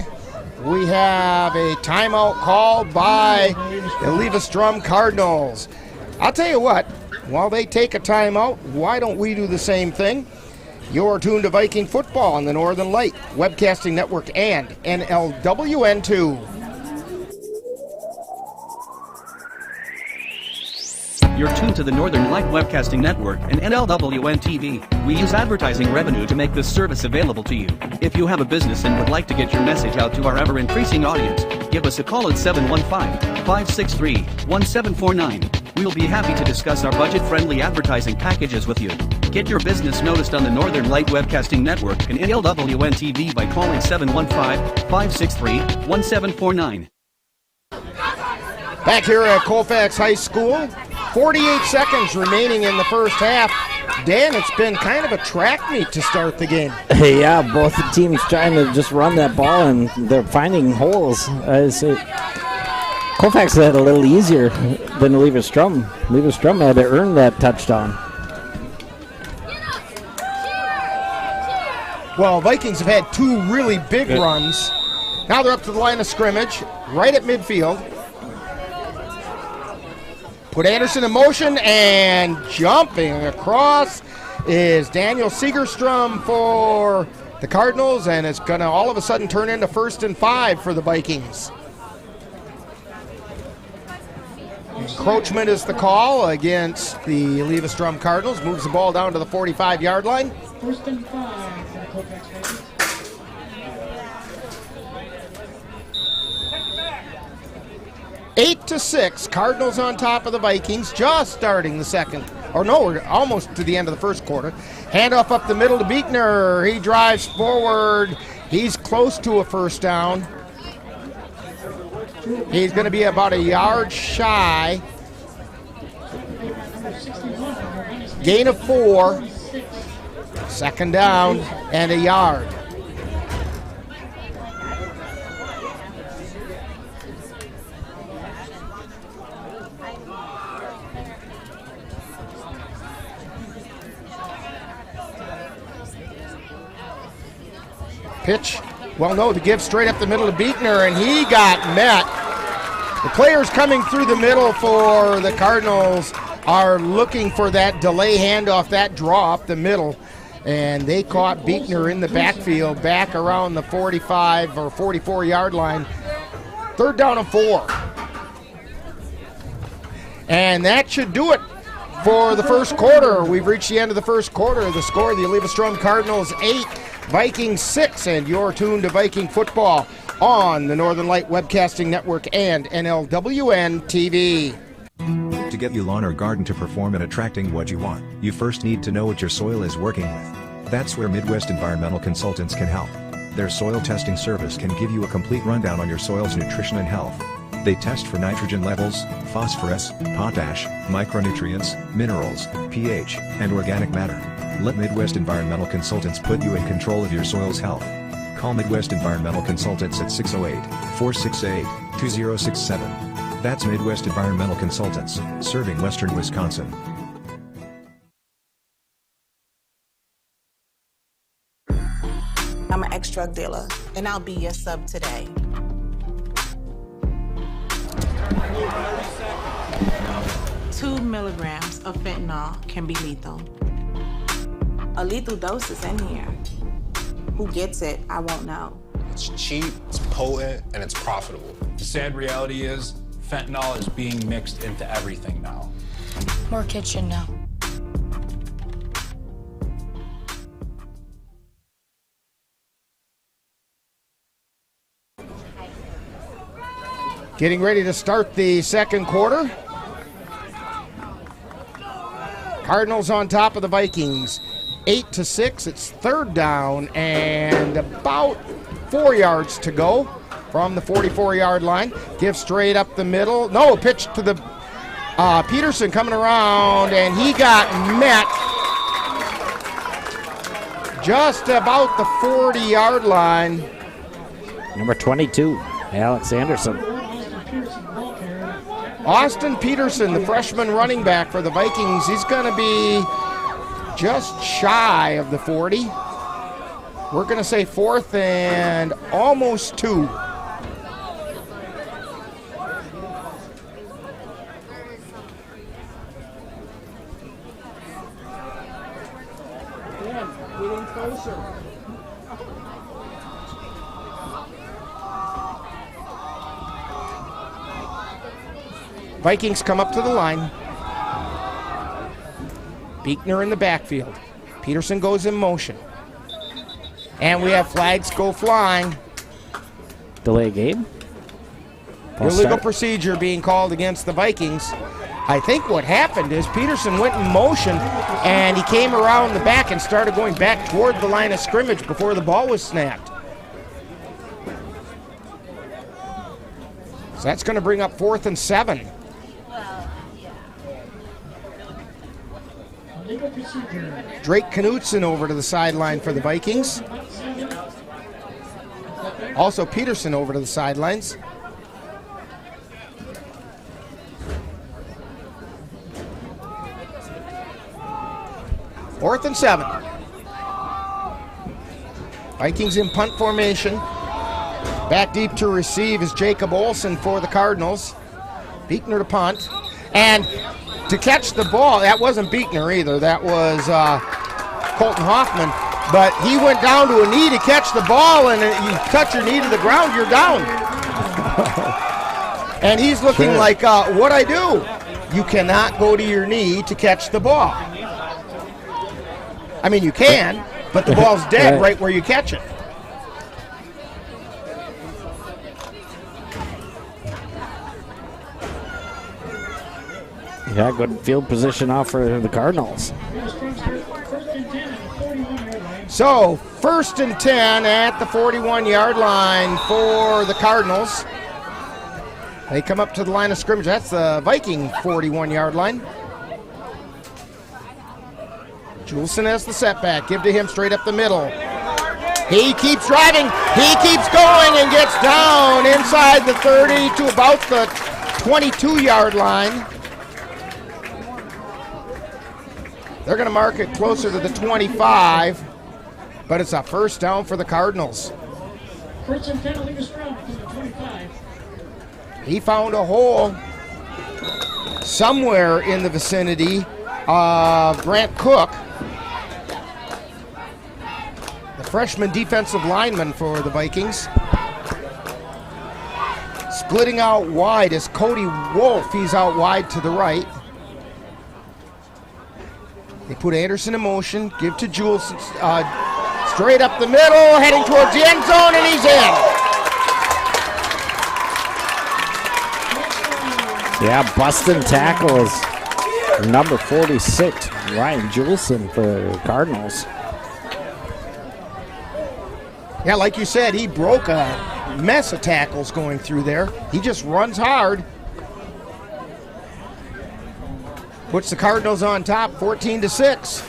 We have a timeout called by the Eleva Strum Cardinals. I'll tell you what, while they take a timeout, why don't we do the same thing? You're tuned to Viking Football on the Northern Light Webcasting Network and NLWN2. You're tuned to the Northern Light Webcasting Network and NLWN TV. We use advertising revenue to make this service available to you. If you have a business and would like to get your message out to our ever-increasing audience, give us a call at 715-563-1749. We'll be happy to discuss our budget-friendly advertising packages with you. Get your business noticed on the Northern Light Webcasting Network and NLWN TV by calling 715-563-1749. Back here at Colfax High School, 48 seconds remaining in the first half. Dan, it's been kind of a track meet to start the game. Yeah, both the teams trying to just run that ball, and they're finding holes. Colfax had it a little easier than Eleva Strum. Eleva Strum had to earn that touchdown. Well, Vikings have had two really big runs. Now they're up to the line of scrimmage, right at midfield. Put Anderson in motion, and jumping across is Daniel Segerstrom for the Cardinals, and it's going to all of a sudden turn into 1st and 5 for the Vikings. Encroachment is the call against the Eleva Strum Cardinals. Moves the ball down to the 45-yard line. 1st and 5 for the Colfax Vikings. 8-6, Cardinals on top of the Vikings, just starting the second. Or no, we're almost to the end of the first quarter. Handoff up the middle to Beekner. He drives forward. He's close to a first down. He's going to be about a yard shy. Gain of 4. 2nd down and a yard. Pitch, well, no, the give straight up the middle to Beekner, and he got met. The players coming through the middle for the Cardinals are looking for that delay handoff, that draw up the middle, and they caught Beekner in the backfield, back around the 45 or 44-yard line. 3rd down and 4. And that should do it for the first quarter. We've reached the end of the first quarter. The score, the Eleva Strum Cardinals 8, Vikings 6, and you're tuned to Viking football on the Northern Light Webcasting Network and NLWN TV. To get your lawn or garden to perform at attracting what you want, you first need to know what your soil is working with. That's where Midwest Environmental Consultants can help. Their soil testing service can give you a complete rundown on your soil's nutrition and health. They test for nitrogen levels, phosphorus, potash, micronutrients, minerals, pH, and organic matter. Let Midwest Environmental Consultants put you in control of your soil's health. Call Midwest Environmental Consultants at 608-468-2067. That's Midwest Environmental Consultants, serving Western Wisconsin. I'm an ex-drug dealer, and I'll be your sub today. Two milligrams of fentanyl can be lethal. A lethal dose is in here. Who gets it, I won't know. It's cheap, it's potent, and it's profitable. The sad reality is, fentanyl is being mixed into everything now. More kids should know. Getting ready to start the second quarter. Cardinals on top of the Vikings. 8-6, it's 3rd down and about 4 yards to go from the 44-yard line. Give straight up the middle. No, pitch to the Peterson coming around, and he got met just about the 40-yard line. Number 22, Alex Anderson. Austin Peterson, the freshman running back for the Vikings, he's going to be just shy of the 40. We're going to say 4th and almost 2. Getting closer. Vikings come up to the line. Beekner in the backfield. Peterson goes in motion. And we have flags go flying. Delay game. Illegal procedure being called against the Vikings. I think what happened is Peterson went in motion and he came around the back and started going back toward the line of scrimmage before the ball was snapped. So that's going to bring up 4th and 7. Legal Drake Knutson over to the sideline for the Vikings. Also Peterson over to the sidelines. Fourth and 7. Vikings in punt formation. Back deep to receive is Jacob Olsen for the Cardinals. Beekner to punt. And to catch the ball, that wasn't Beekner either. That was Colton Hoffman. But he went down to a knee to catch the ball, and you touch your knee to the ground, you're down. And he's looking like, what I do? You cannot go to your knee to catch the ball. I mean, you can, but the ball's dead right where you catch it. Yeah, good field position off for the Cardinals. So, 1st and 10 at the 41-yard line for the Cardinals. They come up to the line of scrimmage. That's the Viking 41-yard line. Juleson has the setback. Give to him straight up the middle. He keeps driving. He keeps going and gets down inside the 30 to about the 22-yard line. They're going to mark it closer to the 25, but it's a first down for the Cardinals. First and 10, Eleva Strum from the 25. He found a hole somewhere in the vicinity of Grant Cook, the freshman defensive lineman for the Vikings. Splitting out wide is Cody Wolf. He's out wide to the right. They put Anderson in motion, give to Jules, straight up the middle, heading towards the end zone, and he's in. Yeah, busting tackles. Number 46, Ryan Juleson for Cardinals. Yeah, like you said, he broke a mess of tackles going through there. He just runs hard. Puts the Cardinals on top, 14-6.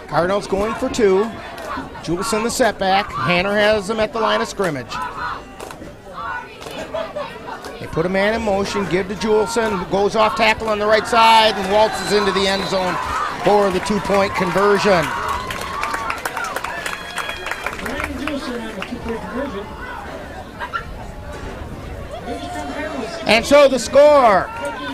Cardinals going for 2. Juleson the setback. Hanner has them at the line of scrimmage. They put a man in motion, give to Juleson, goes off tackle on the right side and waltzes into the end zone for the 2-point conversion. And so the score,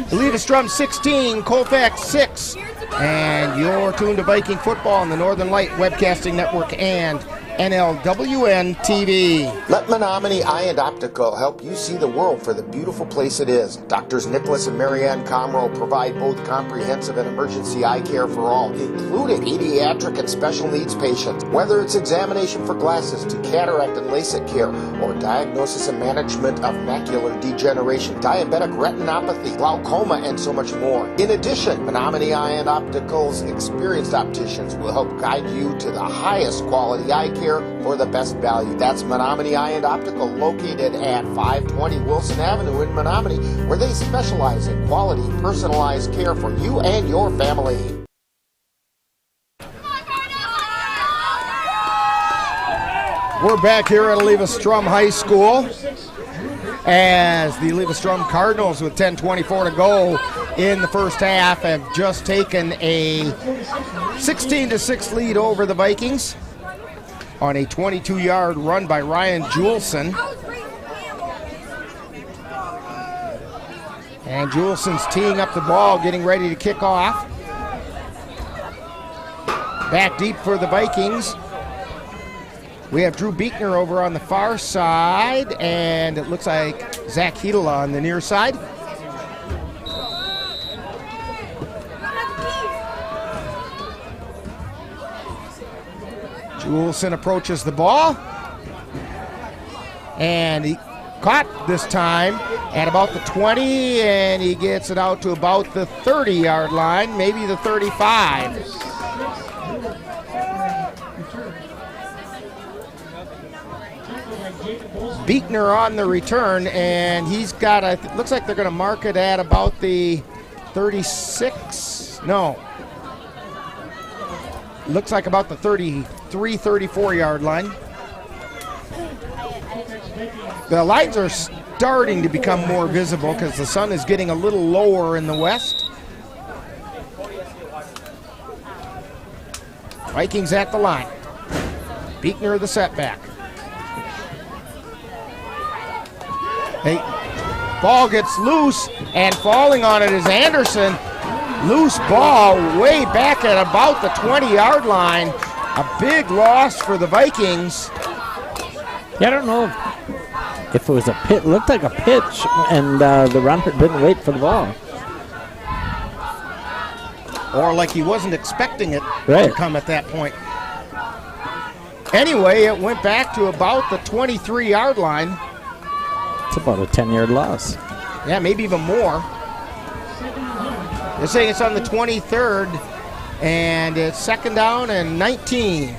Eleva Strum 16, Colfax 6. And you're tuned to Viking football on the Northern Light Webcasting Network and NLWN TV. Let Menominee Eye and Optical help you see the world for the beautiful place it is. Doctors Nicholas and Marianne Comroe provide both comprehensive and emergency eye care for all, including pediatric and special needs patients. Whether it's examination for glasses to cataract and LASIK care, or diagnosis and management of macular degeneration, diabetic retinopathy, glaucoma, and so much more. In addition, Menominee Eye and Optical's experienced opticians will help guide you to the highest quality eye care for the best value. That's Menominee Eye and Optical, located at 520 Wilson Avenue in Menominee, where they specialize in quality, personalized care for you and your family. We're back here at Eleva Strum High School as the Eleva Strum Cardinals, with 10:24 to go in the first half, have just taken a 16-6 lead over the Vikings on a 22-yard run by Ryan Juleson. And Juleson's teeing up the ball, getting ready to kick off. Back deep for the Vikings. We have Drew Beekner over on the far side, and it looks like Zach Hedel on the near side. Juleson approaches the ball, and he caught this time at about the 20, and he gets it out to about the 30-yard line, maybe the 35. Beekner on the return, and he's got, looks like they're going to mark it at about the 36. No. Looks like about the 33, 34 yard line. The lights are starting to become more visible because the sun is getting a little lower in the west. Vikings at the line. Beekner the setback. Hey, ball gets loose, and falling on it is Anderson. Loose ball way back at about the 20-yard line. A big loss for the Vikings. Yeah, I don't know if it was a pitch. It looked like a pitch, and the runner didn't wait for the ball. Or like he wasn't expecting it Right. to come at that point. Anyway, it went back to about the 23-yard line. It's about a 10-yard loss. Yeah, maybe even more. They're saying it's on the 23rd, and it's second down and 19.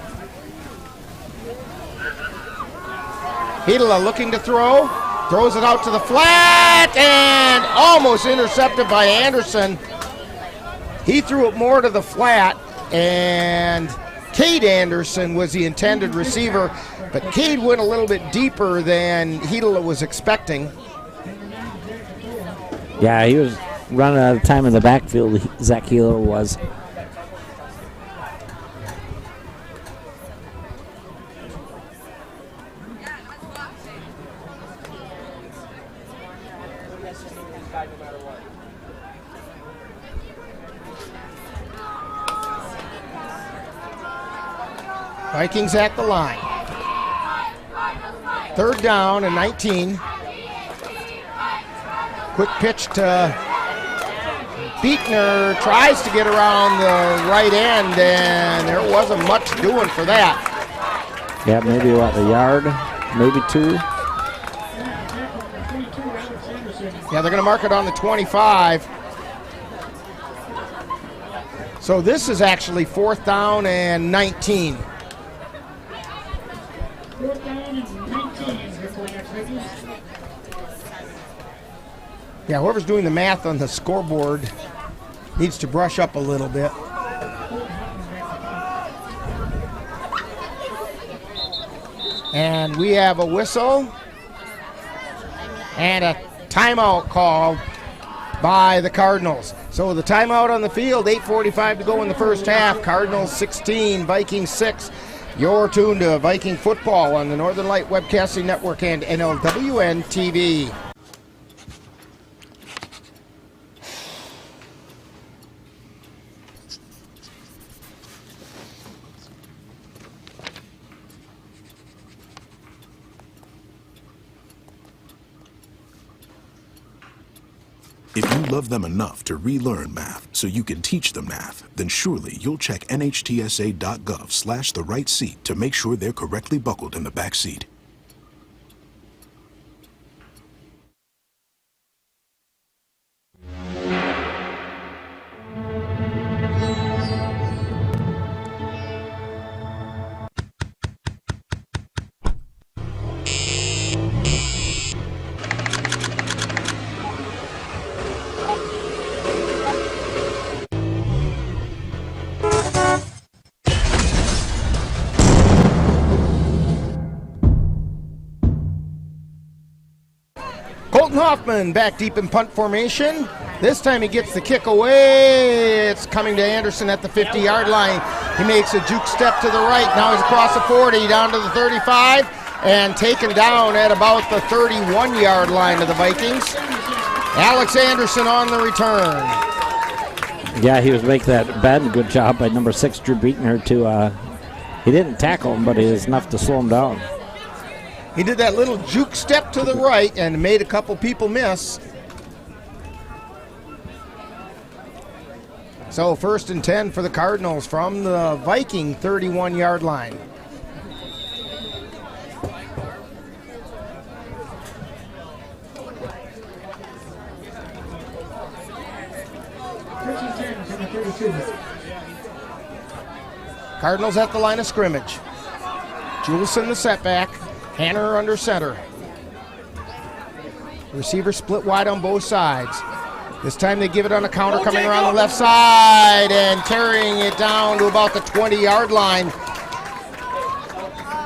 Hidela looking to throw, throws it out to the flat, and almost intercepted by Anderson. He threw it more to the flat, and Cade Anderson was the intended receiver, but Cade went a little bit deeper than Hidela was expecting. Yeah, he was running out of time in the backfield, Zach Hilo was. Vikings at the line. Third down and 19. Quick pitch to Beekner, tries to get around the right end, and there wasn't much doing for that. Yeah, maybe what, a yard, maybe two. Yeah, they're going to mark it on the 25. So this is actually fourth down and 19. Fourth down and 19 for Colfax Vikings. Yeah, whoever's doing the math on the scoreboard needs to brush up a little bit. And we have a whistle and a timeout called by the Cardinals. So the timeout on the field, 8:45 to go in the first half. Cardinals 16, Vikings 6. You're tuned to Viking football on the Northern Light Webcasting Network and NLWN TV. If you love them enough to relearn math so you can teach them math, then surely you'll check nhtsa.gov/the-right-seat to make sure they're correctly buckled in the back seat. Hoffman back deep in punt formation. This time he gets the kick away. It's coming to Anderson at the 50-yard line. He makes a juke step to the right. Now he's across the 40, down to the 35, and taken down at about the 31-yard line of the Vikings. Alex Anderson on the return. Yeah, he was making that bend. Good job by number 6, Drew Beekner, to he didn't tackle him, but it was enough to slow him down. He did that little juke step to the right and made a couple people miss. So 1st and 10 for the Cardinals from the Viking 31-yard line. Cardinals at the line of scrimmage. Juleson the setback. Hanner under center. Receiver split wide on both sides. This time they give it on a counter coming around the left side and carrying it down to about the 20-yard line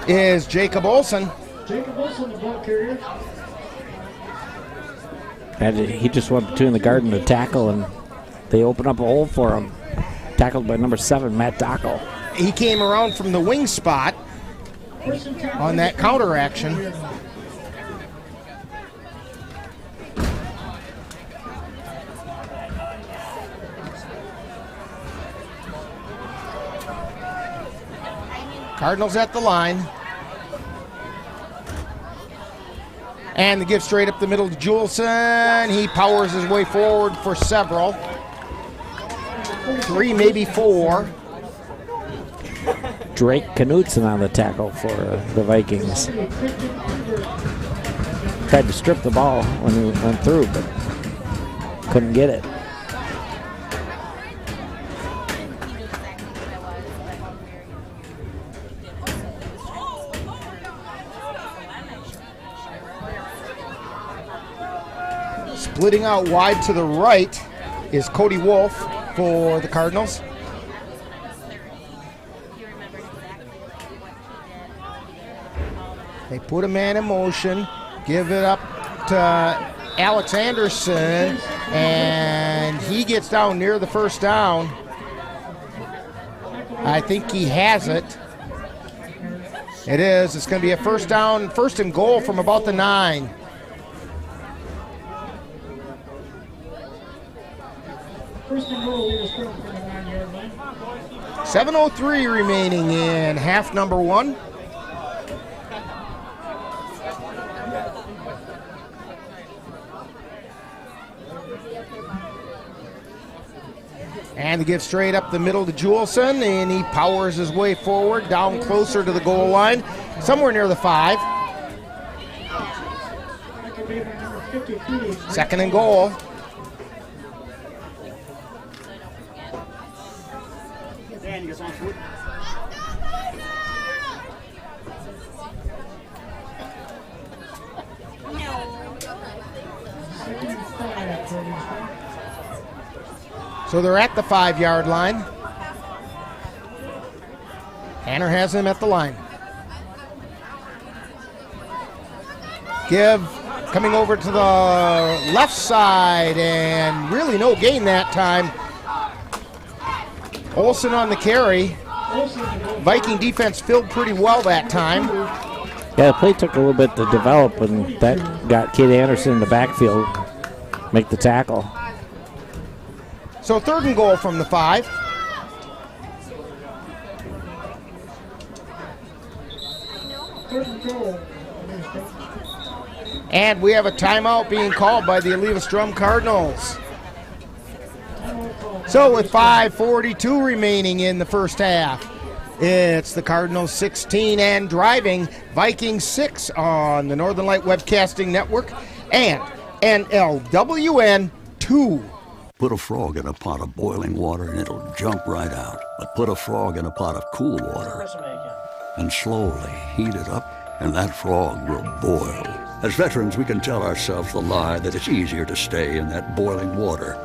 is Jacob Olson. Jacob Olson, the ball carrier. And he just went between the guard and the tackle, and they open up a hole for him. Tackled by number 7, Matt Dockel. He came around from the wing spot on that counter action. Cardinals at the line. And the give straight up the middle to Juleson. He powers his way forward for several. 3, maybe 4. Drake Knutson on the tackle for the Vikings. Tried to strip the ball when he went through, but couldn't get it. Splitting out wide to the right is Cody Wolf for the Cardinals. They put a man in motion, give it up to Alex Anderson, and he gets down near the first down. I think he has it. It is. It's going to be a first down, first and goal from about the 9. First and goal, lead us from the 9-yard line. 7:03 remaining in half number 1. And they give straight up the middle to Juleson, and he powers his way forward, down closer to the goal line, somewhere near the 5. Second and goal. So they're at the 5-yard line. Hanner has him at the line. Give coming over to the left side, and really no gain that time. Olson on the carry. Viking defense filled pretty well that time. Yeah, the play took a little bit to develop, and that got Kid Anderson in the backfield make the tackle. So third and goal from the 5. And we have a timeout being called by the Eleva Strum Cardinals. So with 5:42 remaining in the first half, it's the Cardinals 16 and driving Vikings 6 on the Northern Light Webcasting Network and NLWN 2. Put a frog in a pot of boiling water and it'll jump right out. But put a frog in a pot of cool water and slowly heat it up, and that frog will boil. As veterans, we can tell ourselves the lie that it's easier to stay in that boiling water,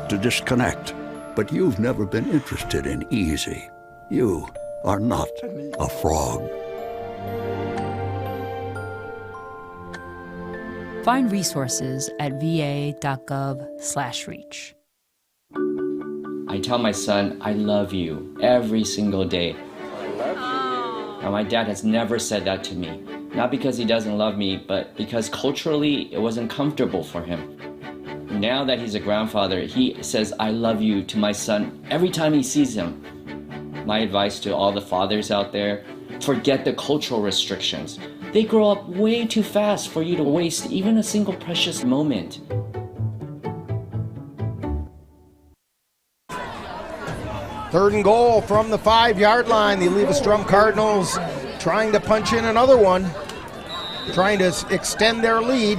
to disconnect. But you've never been interested in easy. You are not a frog. Find resources at va.gov/reach. I tell my son, I love you every single day. Now, my dad has never said that to me. Not because he doesn't love me, but because culturally it wasn't comfortable for him. Now that he's a grandfather, he says, I love you to my son every time he sees him. My advice to all the fathers out there, forget the cultural restrictions. They grow up way too fast for you to waste even a single precious moment. Third and goal from the 5-yard line. The Eleva Strum Cardinals trying to punch in another one, trying to extend their lead.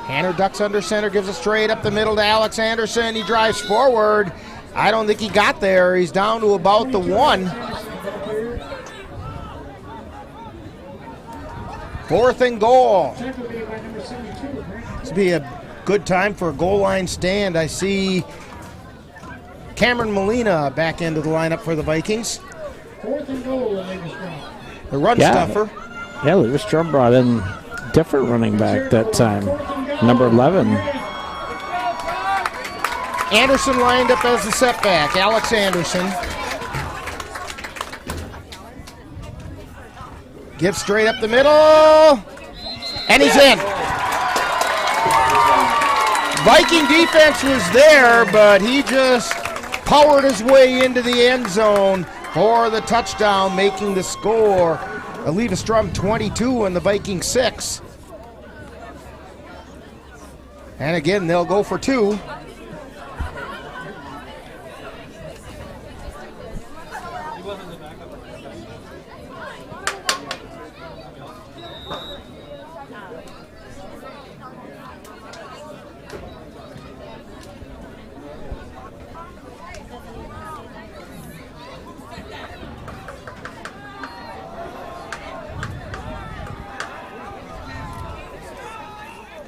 Hanner ducks under center, gives it straight up the middle to Alex Anderson. He drives forward. I don't think he got there. He's down to about the 1. 4th and goal. Tackle made by number 72. This will be a good time for a goal line stand. I see Cameron Molina back into the lineup for the Vikings. 4th and goal in Eleva Strum. The run stuffer. Yeah, Eleva Strum brought in different running back that time. Number 11. Anderson lined up as the setback. Alex Anderson. Gives straight up the middle. And he's in. Viking defense was there, but he just powered his way into the end zone for the touchdown, making the score Eleva Strum 22 and the Vikings 6. And again, they'll go for 2.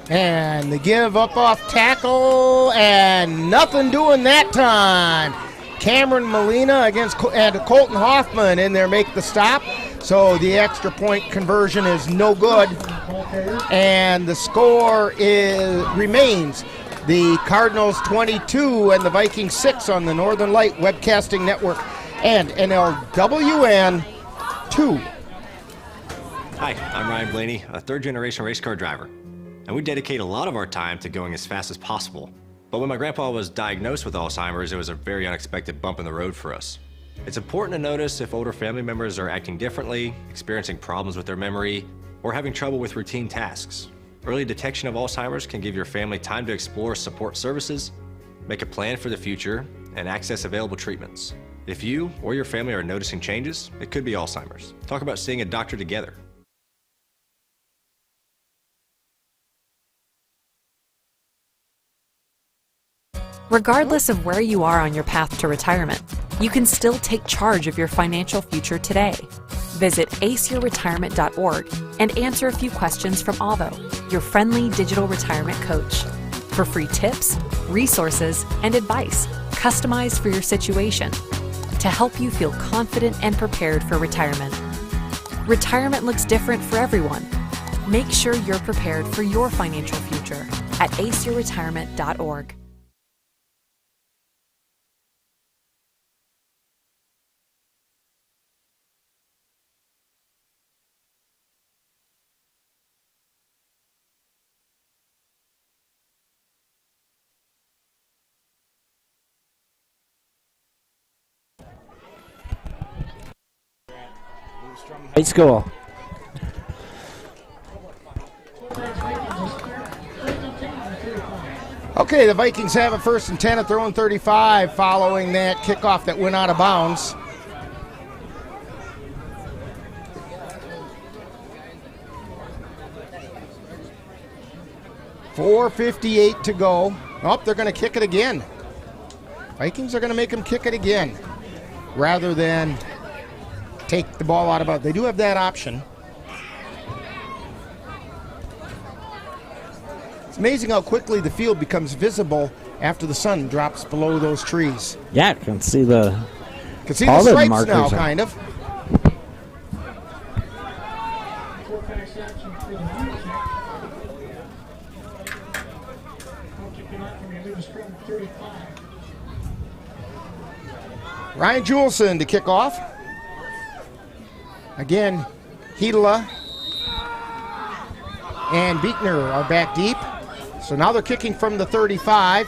And the give up off tackle, and nothing doing that time. Cameron Molina against Colton Hoffman in there make the stop. So the extra point conversion is no good. And the score remains the Cardinals 22 and the Vikings 6 on the Northern Light Webcasting Network and NLWN 2. Hi, I'm Ryan Blaney, a third-generation race car driver. And we dedicate a lot of our time to going as fast as possible. But when my grandpa was diagnosed with Alzheimer's, it was a very unexpected bump in the road for us. It's important to notice if older family members are acting differently, experiencing problems with their memory, or having trouble with routine tasks. Early detection of Alzheimer's can give your family time to explore support services, make a plan for the future, and access available treatments. If you or your family are noticing changes, it could be Alzheimer's. Talk about seeing a doctor together. Regardless of where you are on your path to retirement, you can still take charge of your financial future today. Visit aceyourretirement.org and answer a few questions from Avo, your friendly digital retirement coach, for free tips, resources, and advice customized for your situation to help you feel confident and prepared for retirement. Retirement looks different for everyone. Make sure you're prepared for your financial future at aceyourretirement.org. High school. Okay, the Vikings have a 1st and 10 at their own 35 following that kickoff that went out of bounds. .458 to go. Oh, they're going to kick it again. Vikings are going to make them kick it again rather than take the ball out of bounds. They do have that option. It's amazing how quickly the field becomes visible after the sun drops below those trees. Yeah, I can see the stripes markers now, kind of. Ryan Juleson to kick off. Again, Hedela and Beekner are back deep. So now they're kicking from the 35.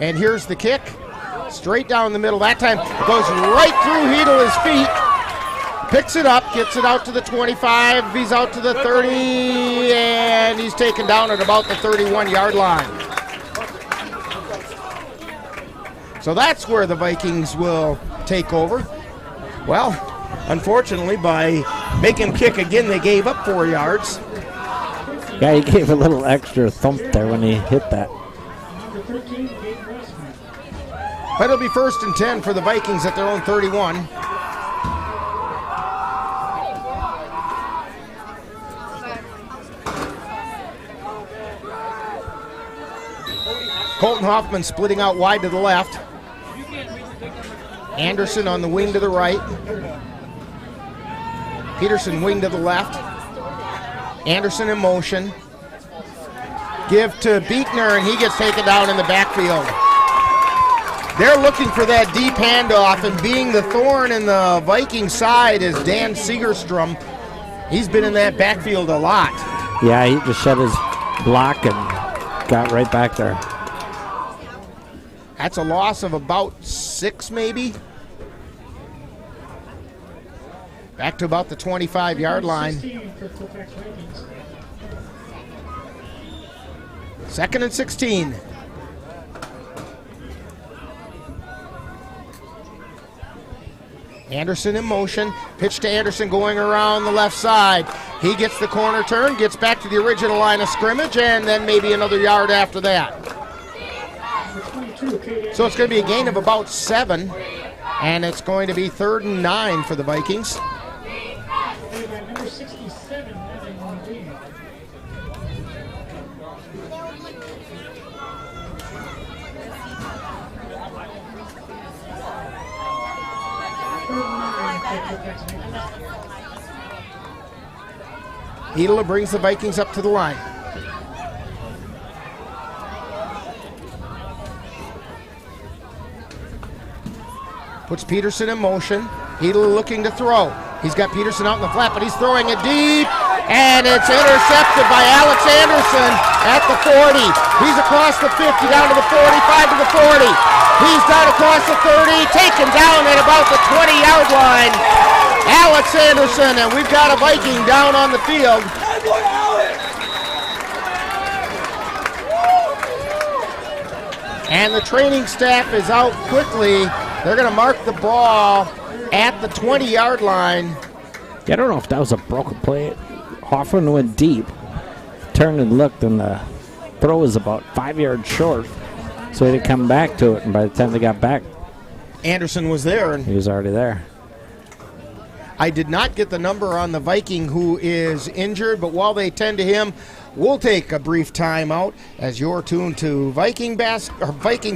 And here's the kick. Straight down the middle. That time it goes right through Hedela's feet. Picks it up, gets it out to the 25. He's out to the 30. And he's taken down at about the 31-yard line. So that's where the Vikings will take over. Well, unfortunately, by making him kick again, they gave up 4 yards. Yeah, he gave a little extra thump there when he hit that. But it'll be 1st and 10 for the Vikings at their own 31. Colton Hoffman splitting out wide to the left. Anderson on the wing to the right. Peterson wing to the left. Anderson in motion. Give to Beekner, and he gets taken down in the backfield. They're looking for that deep handoff, and being the thorn in the Viking side is Dan Segerstrom. He's been in that backfield a lot. Yeah, he just shut his block and got right back there. That's a loss of about 6, maybe. Back to about the 25-yard line. 2nd and 16. Anderson in motion. Pitch to Anderson going around the left side. He gets the corner turn, gets back to the original line of scrimmage, and then maybe another yard after that. So it's going to be a gain of about 7, and it's going to be 3rd and 9 for the Vikings. Number 67, Heedler brings the Vikings up to the line. Puts Peterson in motion. Heedler looking to throw. He's got Peterson out in the flat, but he's throwing it deep, and it's intercepted by Alex Anderson at the 40. He's across the 50, down to the 45 to the 40. He's down across the 30, taken down at about the 20-yard line. Alex Anderson, and we've got a Viking down on the field. And the training staff is out quickly. They're going to mark the ball at the 20-yard line. Yeah, I don't know if that was a broken play. Hoffman went deep, turned and looked, and the throw was about 5 yards short. So he had to come back to it, and by the time they got back, Anderson was there. And he was already there. I did not get the number on the Viking who is injured, but while they tend to him, we'll take a brief timeout as you're tuned to Viking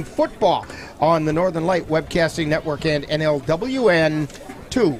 football on the Northern Light Webcasting Network and NLWN 2.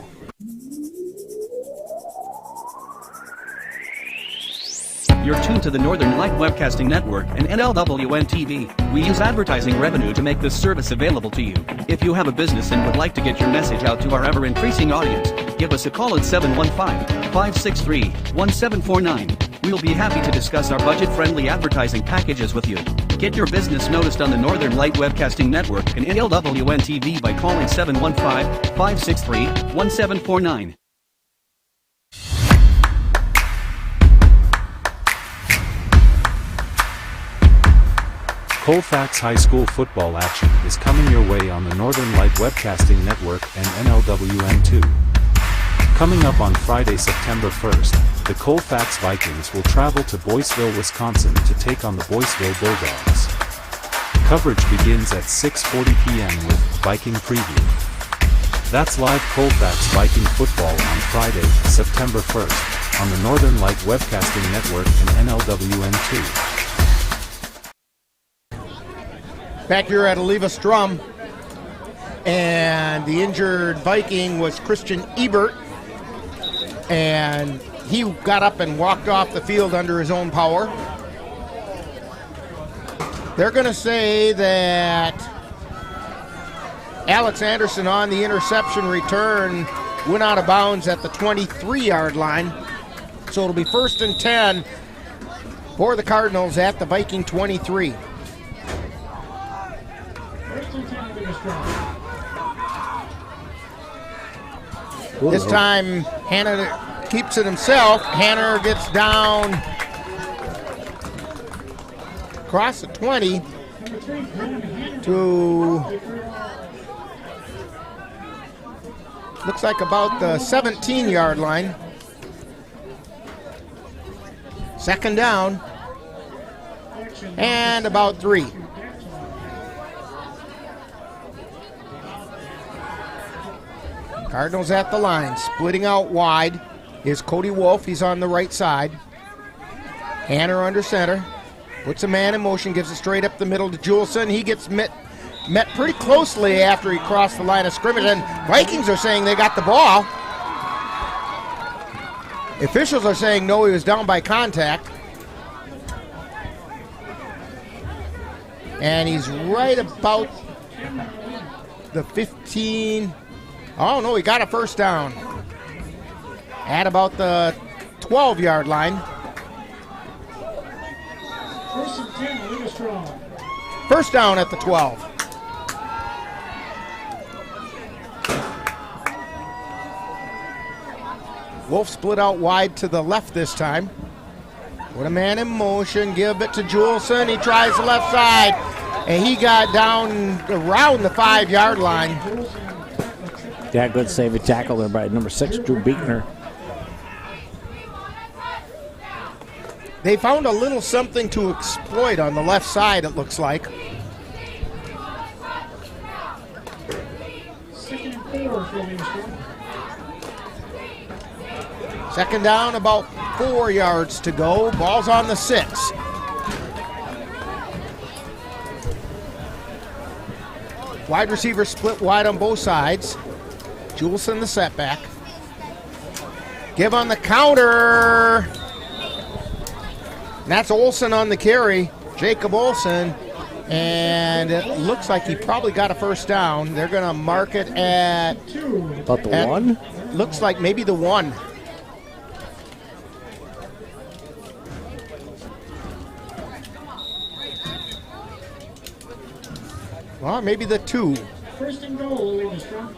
You're tuned to the Northern Light Webcasting Network and NLWN TV. We use advertising revenue to make this service available to you. If you have a business and would like to get your message out to our ever-increasing audience, give us a call at 715-563-1749. We'll be happy to discuss our budget-friendly advertising packages with you. Get your business noticed on the Northern Light Webcasting Network and NLWN TV by calling 715-563-1749. Colfax High School football action is coming your way on the Northern Light Webcasting Network and NLWN2. Coming up on Friday, September 1st, the Colfax Vikings will travel to Boyceville, Wisconsin to take on the Boyceville Bulldogs. Coverage begins at 6:40 p.m. with Viking Preview. That's live Colfax Viking Football on Friday, September 1st, on the Northern Light Webcasting Network and NLWN2. Back here at Eleva Strum, and the injured Viking was Christian Ebert, and he got up and walked off the field under his own power. They're going to say that Alex Anderson on the interception return went out of bounds at the 23-yard line, so it'll be 1st and 10 for the Cardinals at the Viking 23. This time, Hanna keeps it himself. Hanna gets down across the 20 to, looks like about the 17-yard line. 2nd down, and about 3. Cardinals at the line, splitting out wide is Cody Wolf. He's on the right side. Hanner under center. Puts a man in motion, gives it straight up the middle to Juleson. He gets met pretty closely after he crossed the line of scrimmage, and Vikings are saying they got the ball. Officials are saying no, he was down by contact. And he's right about the 15. Oh, no, he got a first down at about the 12-yard line. First and 10, Eleva Strum. First down at the 12. Wolf split out wide to the left this time. Put a man in motion, give it to Juleson. He tries the left side, and he got down around the 5-yard line. Yeah, good saving tackle there by number 6, Drew Beekner. They found a little something to exploit on the left side, it looks like. Second and 4 for Eleva Strum. Second down, about 4 yards to go. Ball's on the 6. Wide receiver split wide on both sides. Juleson the setback. Give on the counter. And that's Olsen on the carry. Jacob Olsen. And it looks like he probably got a first down. They're going to mark it at... About the 1? Looks like maybe the 1. Well, maybe the 2. First and goal, Eleva Strum.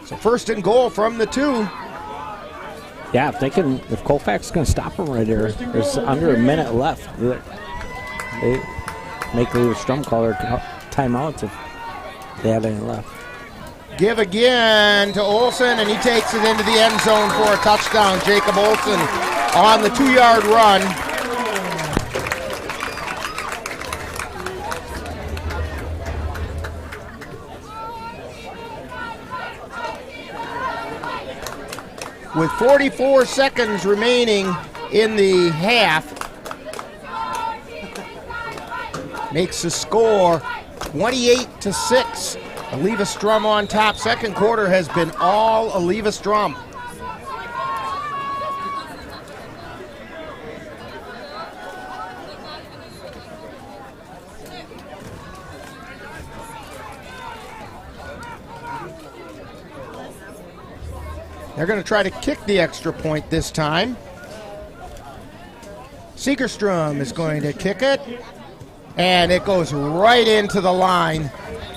So first and goal from the 2. Yeah, if Colfax can stop him right there, there's under a minute left. They make Eleva Strum call their timeouts if they have any left. Give again to Olsen, and he takes it into the end zone for a touchdown. Jacob Olsen on the 2-yard run. With 44 seconds remaining in the half, makes the score 28-6. Eleva Strum on top. Second quarter has been all Eleva Strum. They're going to try to kick the extra point this time. Segerstrom is going to kick it, and it goes right into the line.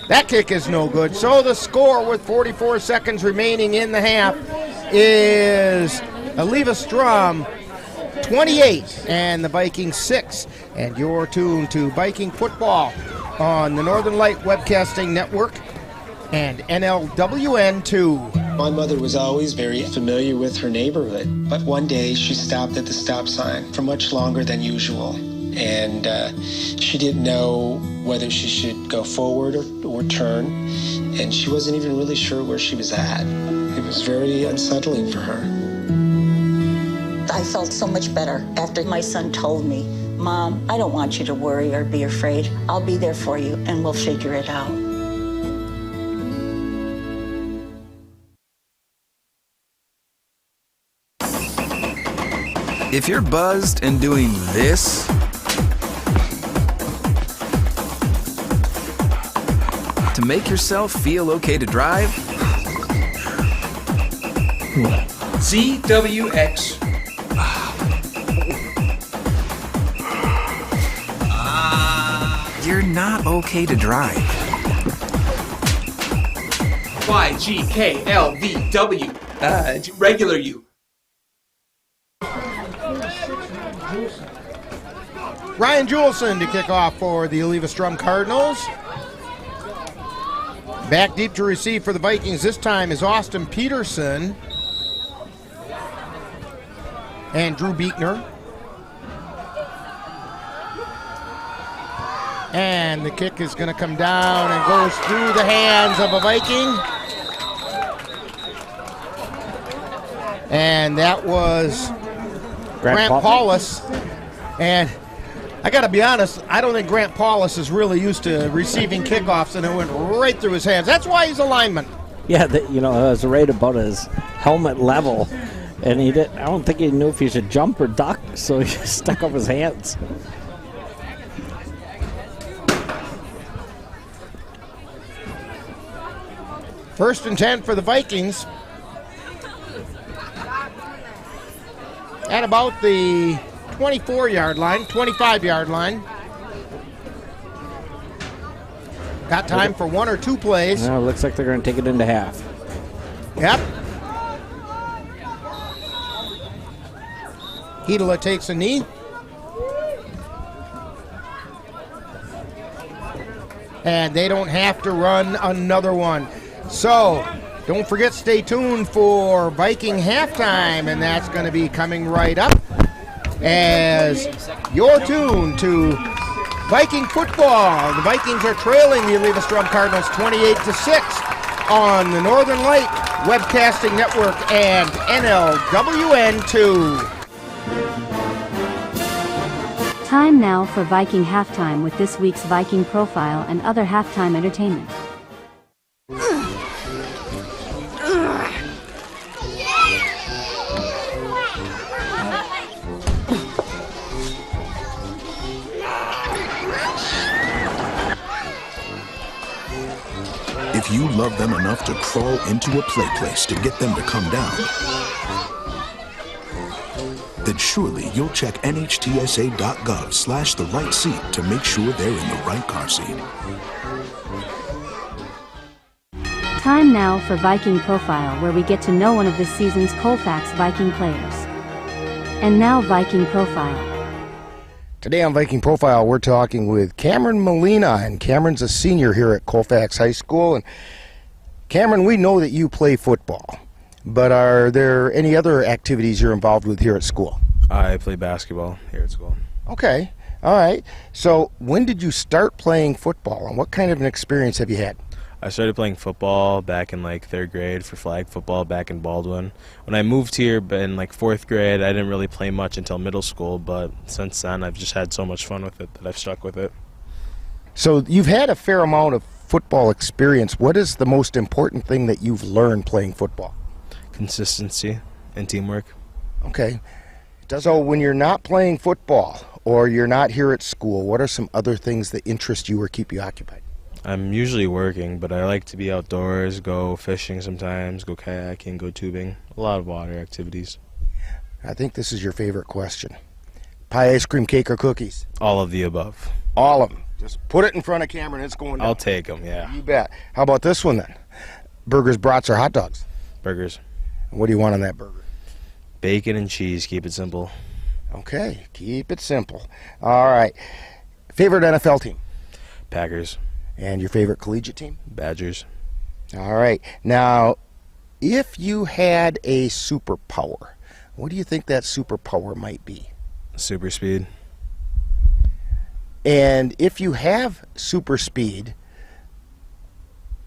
That kick is no good. So the score with 44 seconds remaining in the half is Eleva Strum 28 and the Vikings 6. And you're tuned to Viking Football on the Northern Light Webcasting Network and NLWN 2. My mother was always very familiar with her neighborhood, but one day she stopped at the stop sign for much longer than usual. And she didn't know whether she should go forward or turn, and she wasn't even really sure where she was at. It was very unsettling for her. I felt so much better after my son told me, "Mom, I don't want you to worry or be afraid. I'll be there for you, and we'll figure it out." If you're buzzed and doing this, to make yourself feel okay to drive, CWX. you're not okay to drive. YGKLVW. Regular you. Ryan Juleson to kick off for the Eleva Strum Cardinals. Back deep to receive for the Vikings this time is Austin Peterson and Drew Beekner. And the kick is going to come down and goes through the hands of a Viking. And that was Grant Paulus. And I got to be honest, I don't think Grant Paulus is really used to receiving kickoffs, and it went right through his hands. That's why he's a lineman. Yeah, it was right about his helmet level. And I don't think he knew if he should jump or duck, so he stuck up his hands. First and 10 for the Vikings. At about the 24-yard line, 25-yard line. Got time for one or two plays. No, looks like they're going to take it into half. Yep. Heedler takes a knee. And they don't have to run another one. So, don't forget, stay tuned for Viking halftime, and that's going to be coming right up as you're tuned to Viking football. The Vikings are trailing the Eleva Strum Cardinals 28-6 on the Northern Light Webcasting Network and NLWN 2. Time now for Viking halftime with this week's Viking profile and other halftime entertainment. If you love them enough to crawl into a play place to get them to come down, then surely you'll check nhtsa.gov/the right seat to make sure they're in the right car seat. Time now for Viking Profile, where we get to know one of this season's Colfax Viking players. And now Viking Profile. Today on Viking Profile, we're talking with Cameron Molina, and Cameron's a senior here at Colfax High School. And Cameron, we know that you play football, but are there any other activities you're involved with here at school? I play basketball here at school. Okay, all right. So when did you start playing football, and what kind of an experience have you had? I started playing football back in like 3rd grade for flag football back in Baldwin. When I moved here in like 4th grade, I didn't really play much until middle school, but since then I've just had so much fun with it that I've stuck with it. So you've had a fair amount of football experience. What is the most important thing that you've learned playing football? Consistency and teamwork. Okay. So when you're not playing football or you're not here at school, what are some other things that interest you or keep you occupied? I'm usually working, but I like to be outdoors, go fishing sometimes, go kayaking, go tubing, a lot of water activities. I think this is your favorite question. Pie, ice cream, cake, or cookies? All of the above. All of them. Just put it in front of camera and it's going down. I'll take them, yeah. You bet. How about this one then? Burgers, brats, or hot dogs? Burgers. What do you want on that burger? Bacon and cheese, keep it simple. Okay, keep it simple. All right. Favorite NFL team? Packers. And your favorite collegiate team? Badgers. All right. Now, if you had a superpower, what do you think that superpower might be? Super speed. And if you have super speed,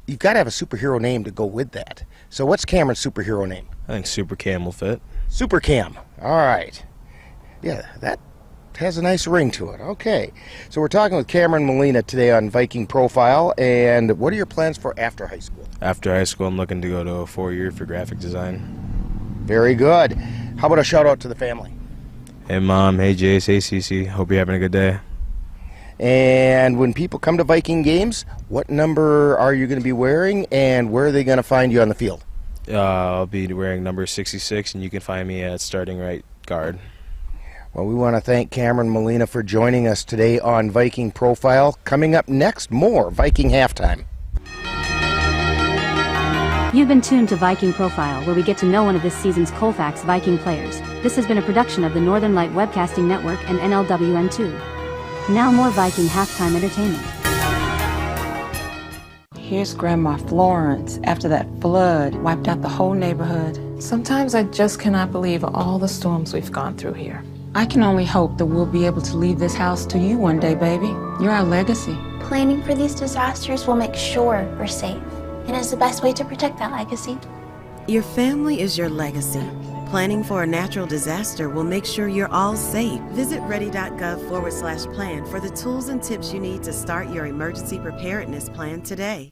you've got to have a superhero name to go with that. So what's Cameron's superhero name? I think Super Cam will fit. Super Cam. All right. Yeah, that has a nice ring to it. Okay. So we're talking with Cameron Molina today on Viking Profile. And what are your plans for after high school? After high school, I'm looking to go to a 4-year for graphic design. Very good. How about a shout out to the family? Hey, Mom. Hey, Jace. Hey, Cece. Hope you're having a good day. And when people come to Viking games, what number are you going to be wearing, and where are they going to find you on the field? I'll be wearing number 66, and you can find me at starting right guard. Well, we want to thank Cameron Molina for joining us today on Viking Profile. Coming up next, more Viking Halftime. You've been tuned to Viking Profile, where we get to know one of this season's Colfax Viking players. This has been a production of the Northern Light Webcasting Network and NLWN 2. Now more Viking halftime entertainment. Here's Grandma Florence after that flood wiped out the whole neighborhood. Sometimes I just cannot believe all the storms we've gone through here. I can only hope that we'll be able to leave this house to you one day, baby. You're our legacy. Planning for these disasters will make sure we're safe, and is the best way to protect that legacy. Your family is your legacy. Planning for a natural disaster will make sure you're all safe. Visit ready.gov/plan for the tools and tips you need to start your emergency preparedness plan today.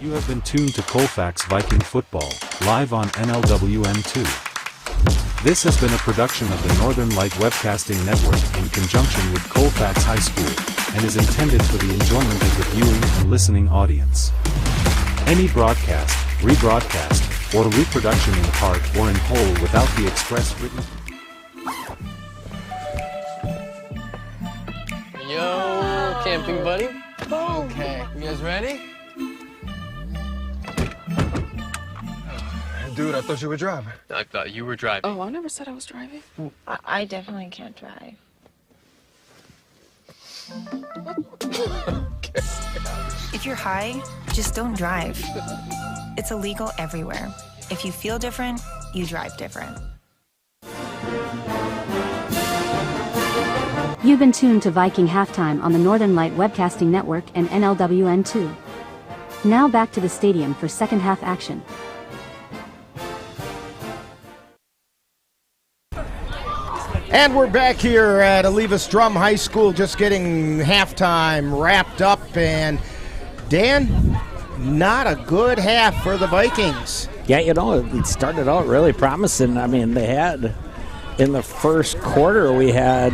You have been tuned to Colfax Viking Football, live on NLWN2. This has been a production of the Northern Light Webcasting Network in conjunction with Colfax High School, and is intended for the enjoyment of the viewing and listening audience. Any broadcast, rebroadcast, or reproduction in part or in whole without the express written... Yo, camping buddy. Okay, you guys ready? Dude, I thought you were driving. I thought you were driving. Oh, I never said I was driving. I definitely can't drive. If you're high, just don't drive. It's illegal everywhere. If you feel different, you drive different. You've been tuned to Viking Halftime on the Northern Light Webcasting Network and NLWN2. Now back to the stadium for second half action. And we're back here at Eleva Strum High School, just getting halftime wrapped up. And Dan, not a good half for the Vikings. Yeah, you know, it started out really promising. I mean, they had, in the first quarter, we had,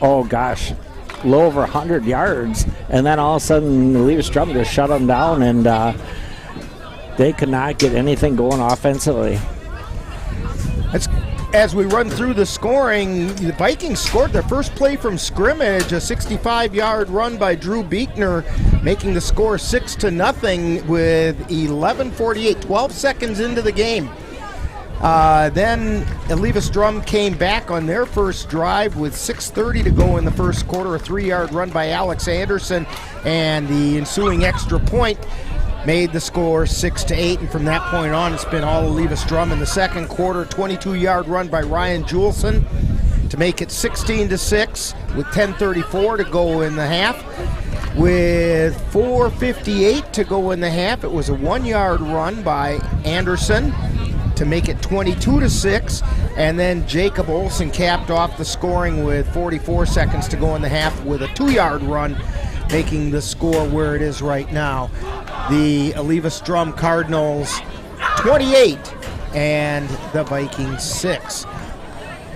oh gosh, a little over 100 yards. And then all of a sudden, Eleva Strum just shut them down, and they could not get anything going offensively. As we run through the scoring, the Vikings scored their first play from scrimmage, a 65-yard run by Drew Beekner, making the score 6-0 with 11:48, 12 seconds into the game. Then Eleva Strum came back on their first drive with 6:30 to go in the first quarter, a 3-yard run by Alex Anderson, and the ensuing extra point made the score 6-8, and from that point on, it's been all Eleva Strum. In the second quarter, 22-yard run by Ryan Juleson to make it 16-6 with 10:34 to go in the half. With 4:58 to go in the half, it was a 1-yard run by Anderson to make it 22-6, and then Jacob Olsen capped off the scoring with 44 seconds to go in the half with a 2-yard run, making the score where it is right now. The Eleva Strum Cardinals 28 and the Vikings 6.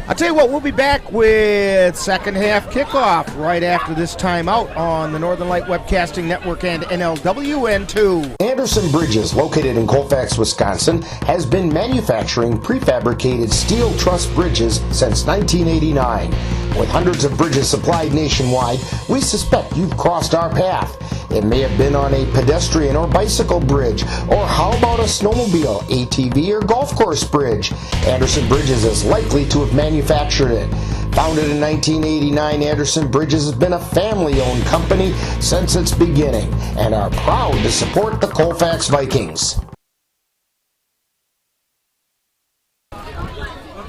I'll tell you what, we'll be back with second half kickoff right after this timeout on the Northern Light Webcasting Network and NLWN2. Anderson Bridges, located in Colfax, Wisconsin, has been manufacturing prefabricated steel truss bridges since 1989. With hundreds of bridges supplied nationwide, we suspect you've crossed our path. It may have been on a pedestrian or bicycle bridge, or how about a snowmobile, ATV, or golf course bridge? Anderson Bridges is likely to have manufactured it. Founded in 1989, Anderson Bridges has been a family-owned company since its beginning and are proud to support the Colfax Vikings.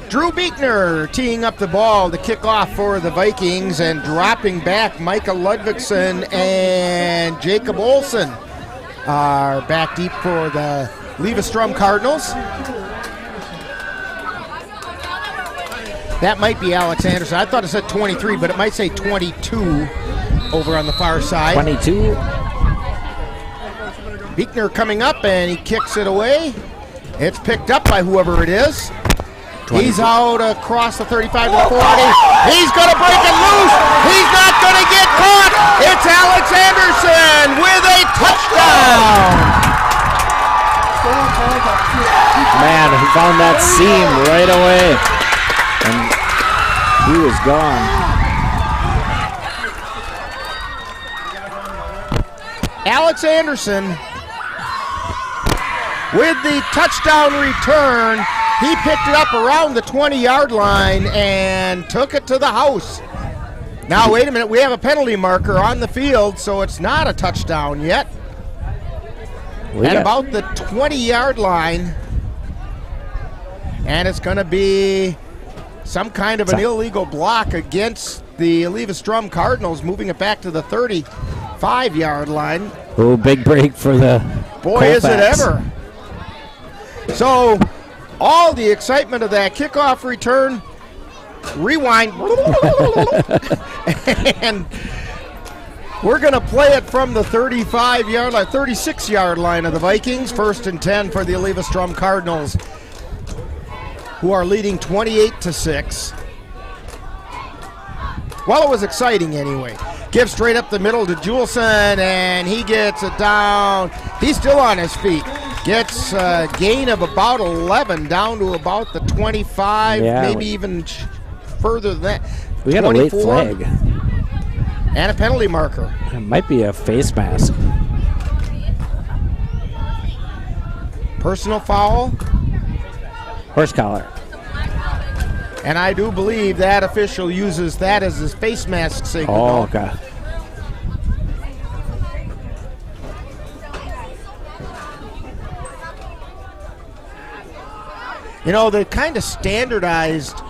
Drew Beekner teeing up the ball to kick off for the Vikings, and dropping back Micah Ludvigsen and Jacob Olsen are back deep for the Eleva Strum Cardinals. That might be Alex Anderson. I thought it said 23, but it might say 22 over on the far side. 22. Beekner coming up, and he kicks it away. It's picked up by whoever it is. 22. He's out across the 35 to the 40. He's going to break it loose. He's not going to get caught. It's Alex Anderson with a touchdown. Man, he found that seam right away. And he was gone. Alex Anderson with the touchdown return. He picked it up around the 20-yard line and took it to the house. Now, wait a minute. We have a penalty marker on the field, so it's not a touchdown yet. At about the 20-yard line. And it's going to be some kind of an illegal block against the Eleva Strum Cardinals, moving it back to the 35-yard line. Oh, big break for the Boy, Colfax. Is it ever. So, all the excitement of that kickoff return, rewind, and we're going to play it from the 35-yard line, 36-yard line of the Vikings. 1st and 10 for the Eleva Strum Cardinals, who are leading 28-6. Well, it was exciting anyway. Give straight up the middle to Juleson, and he gets it down. He's still on his feet. Gets a gain of about 11 down to about the 25, maybe even further than that. We got a late flag. And a penalty marker. It might be a face mask. Personal foul. Horse collar. And I do believe that official uses that as his face mask signal. Oh, okay. You know, they kind of standardized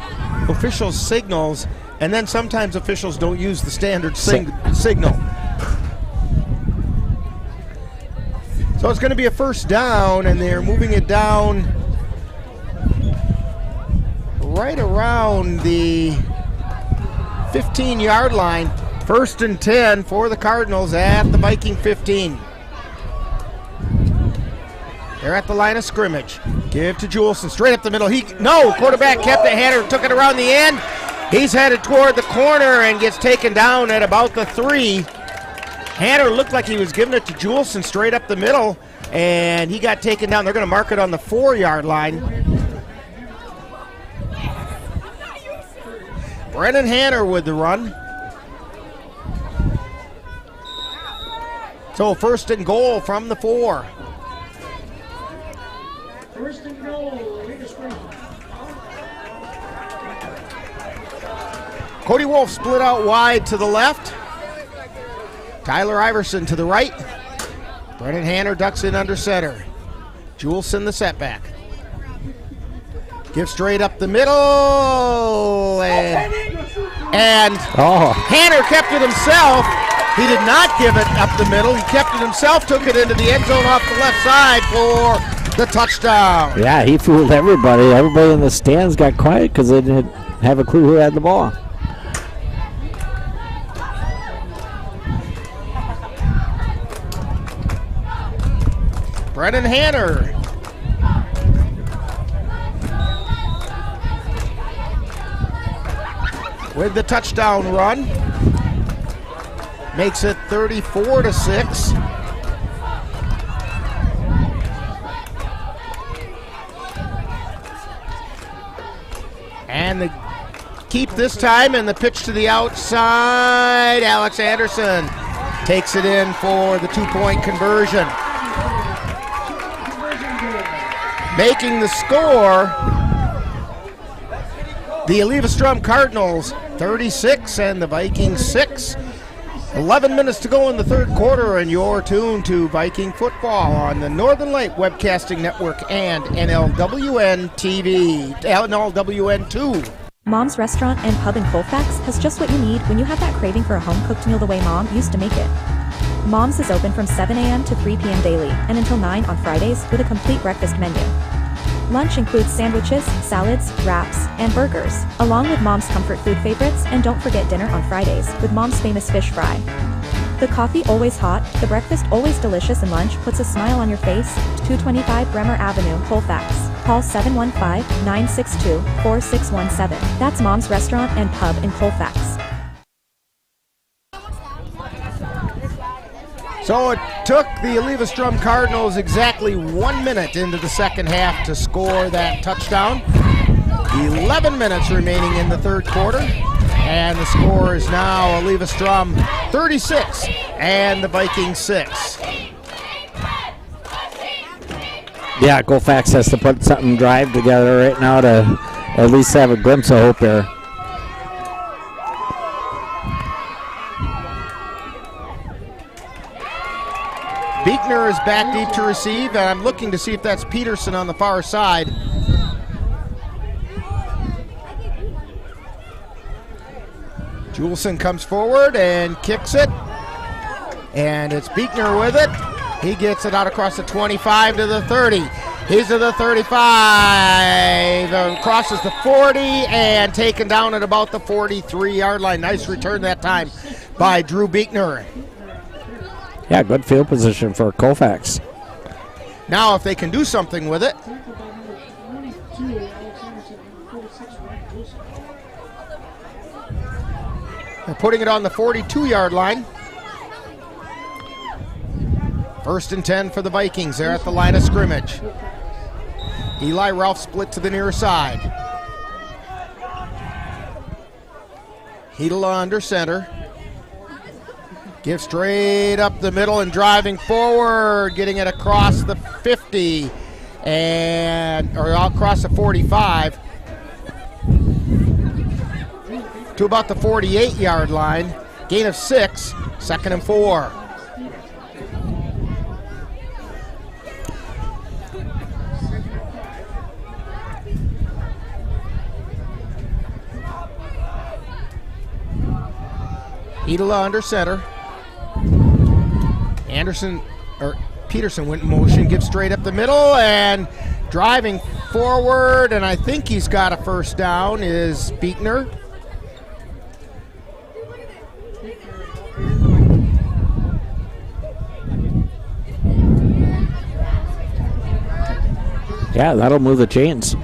official signals, and then sometimes officials don't use the standard signal. So it's going to be a first down, and they're moving it down right around the 15-yard line. 1st and 10 for the Cardinals at the Viking 15. They're at the line of scrimmage. Give to Juleson, straight up the middle. Quarterback kept it. Hanner took it around the end. He's headed toward the corner and gets taken down at about the 3. Hanner looked like he was giving it to Juleson straight up the middle, and he got taken down. They're going to mark it on the 4-yard line. Brennan Hanner with the run. So 1st and goal from the 4. 1st and goal. Cody Wolf split out wide to the left. Tyler Iverson to the right. Brennan Hanner ducks in under center. Juleson the setback. Give straight up the middle. And Hanner kept it himself. He did not give it up the middle. He kept it himself, took it into the end zone off the left side for the touchdown. Yeah, he fooled everybody. Everybody in the stands got quiet because they didn't have a clue who had the ball. Brennan Hanner. with the touchdown run. Makes it 34-6. And the keep this time, and the pitch to the outside. Alex Anderson takes it in for the 2-point conversion. Making the score, the Eleva Strum Cardinals 36 and the Vikings 6. 11 minutes to go in the third quarter, and you're tuned to Viking football on the Northern Light Webcasting Network and NLWN TV, NLWN 2. Mom's Restaurant and Pub in Colfax has just what you need when you have that craving for a home-cooked meal the way Mom used to make it. Mom's is open from 7 a.m. to 3 p.m. daily and until 9 on Fridays with a complete breakfast menu. Lunch includes sandwiches, salads, wraps, and burgers, along with Mom's comfort food favorites, and don't forget dinner on Fridays with Mom's famous fish fry. The coffee always hot, the breakfast always delicious, and lunch puts a smile on your face. 225 Bremer Avenue, Colfax. Call 715-962-4617. That's Mom's Restaurant and Pub in Colfax. So it took the Eleva Strum Cardinals exactly 1 minute into the second half to score that touchdown. 11 minutes remaining in the third quarter, and the score is now Eleva Strum 36 and the Vikings 6. Yeah, Colfax has to put something drive together right now to at least have a glimpse of hope here. Beekner is back deep to receive, and I'm looking to see if that's Peterson on the far side. Juleson comes forward and kicks it, and it's Beekner with it. He gets it out across the 25 to the 30. He's to the 35, crosses the 40, and taken down at about the 43-yard line. Nice return that time by Drew Beekner. Yeah, good field position for Colfax. Now if they can do something with it. They're putting it on the 42-yard line. 1st and 10 for the Vikings. They're at the line of scrimmage. Eli Ralph split to the near side. Hedela under center. Gives straight up the middle and driving forward, getting it across the 50 or across the 45 to about the 48-yard line. Gain of 6, 2nd and 4. Hedela under center. Peterson went in motion, gives straight up the middle, and driving forward, and I think he's got a first down, is Beekner. Yeah, that'll move the chains.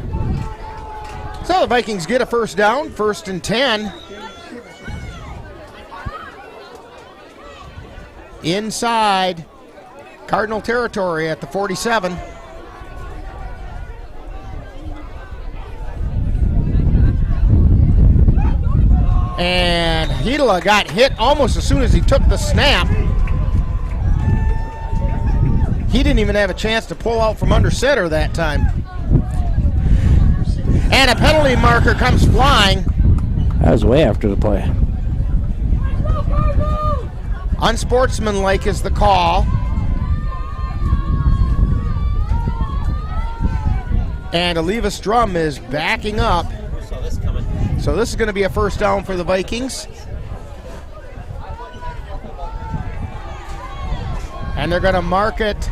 So the Vikings get a first down, 1st and 10. Inside Cardinal territory at the 47. And Hedela got hit almost as soon as he took the snap. He didn't even have a chance to pull out from under center that time. And a penalty marker comes flying. That was way after the play. Unsportsmanlike is the call. And Eleva Strum is backing up. So this is going to be a first down for the Vikings. And they're going to mark it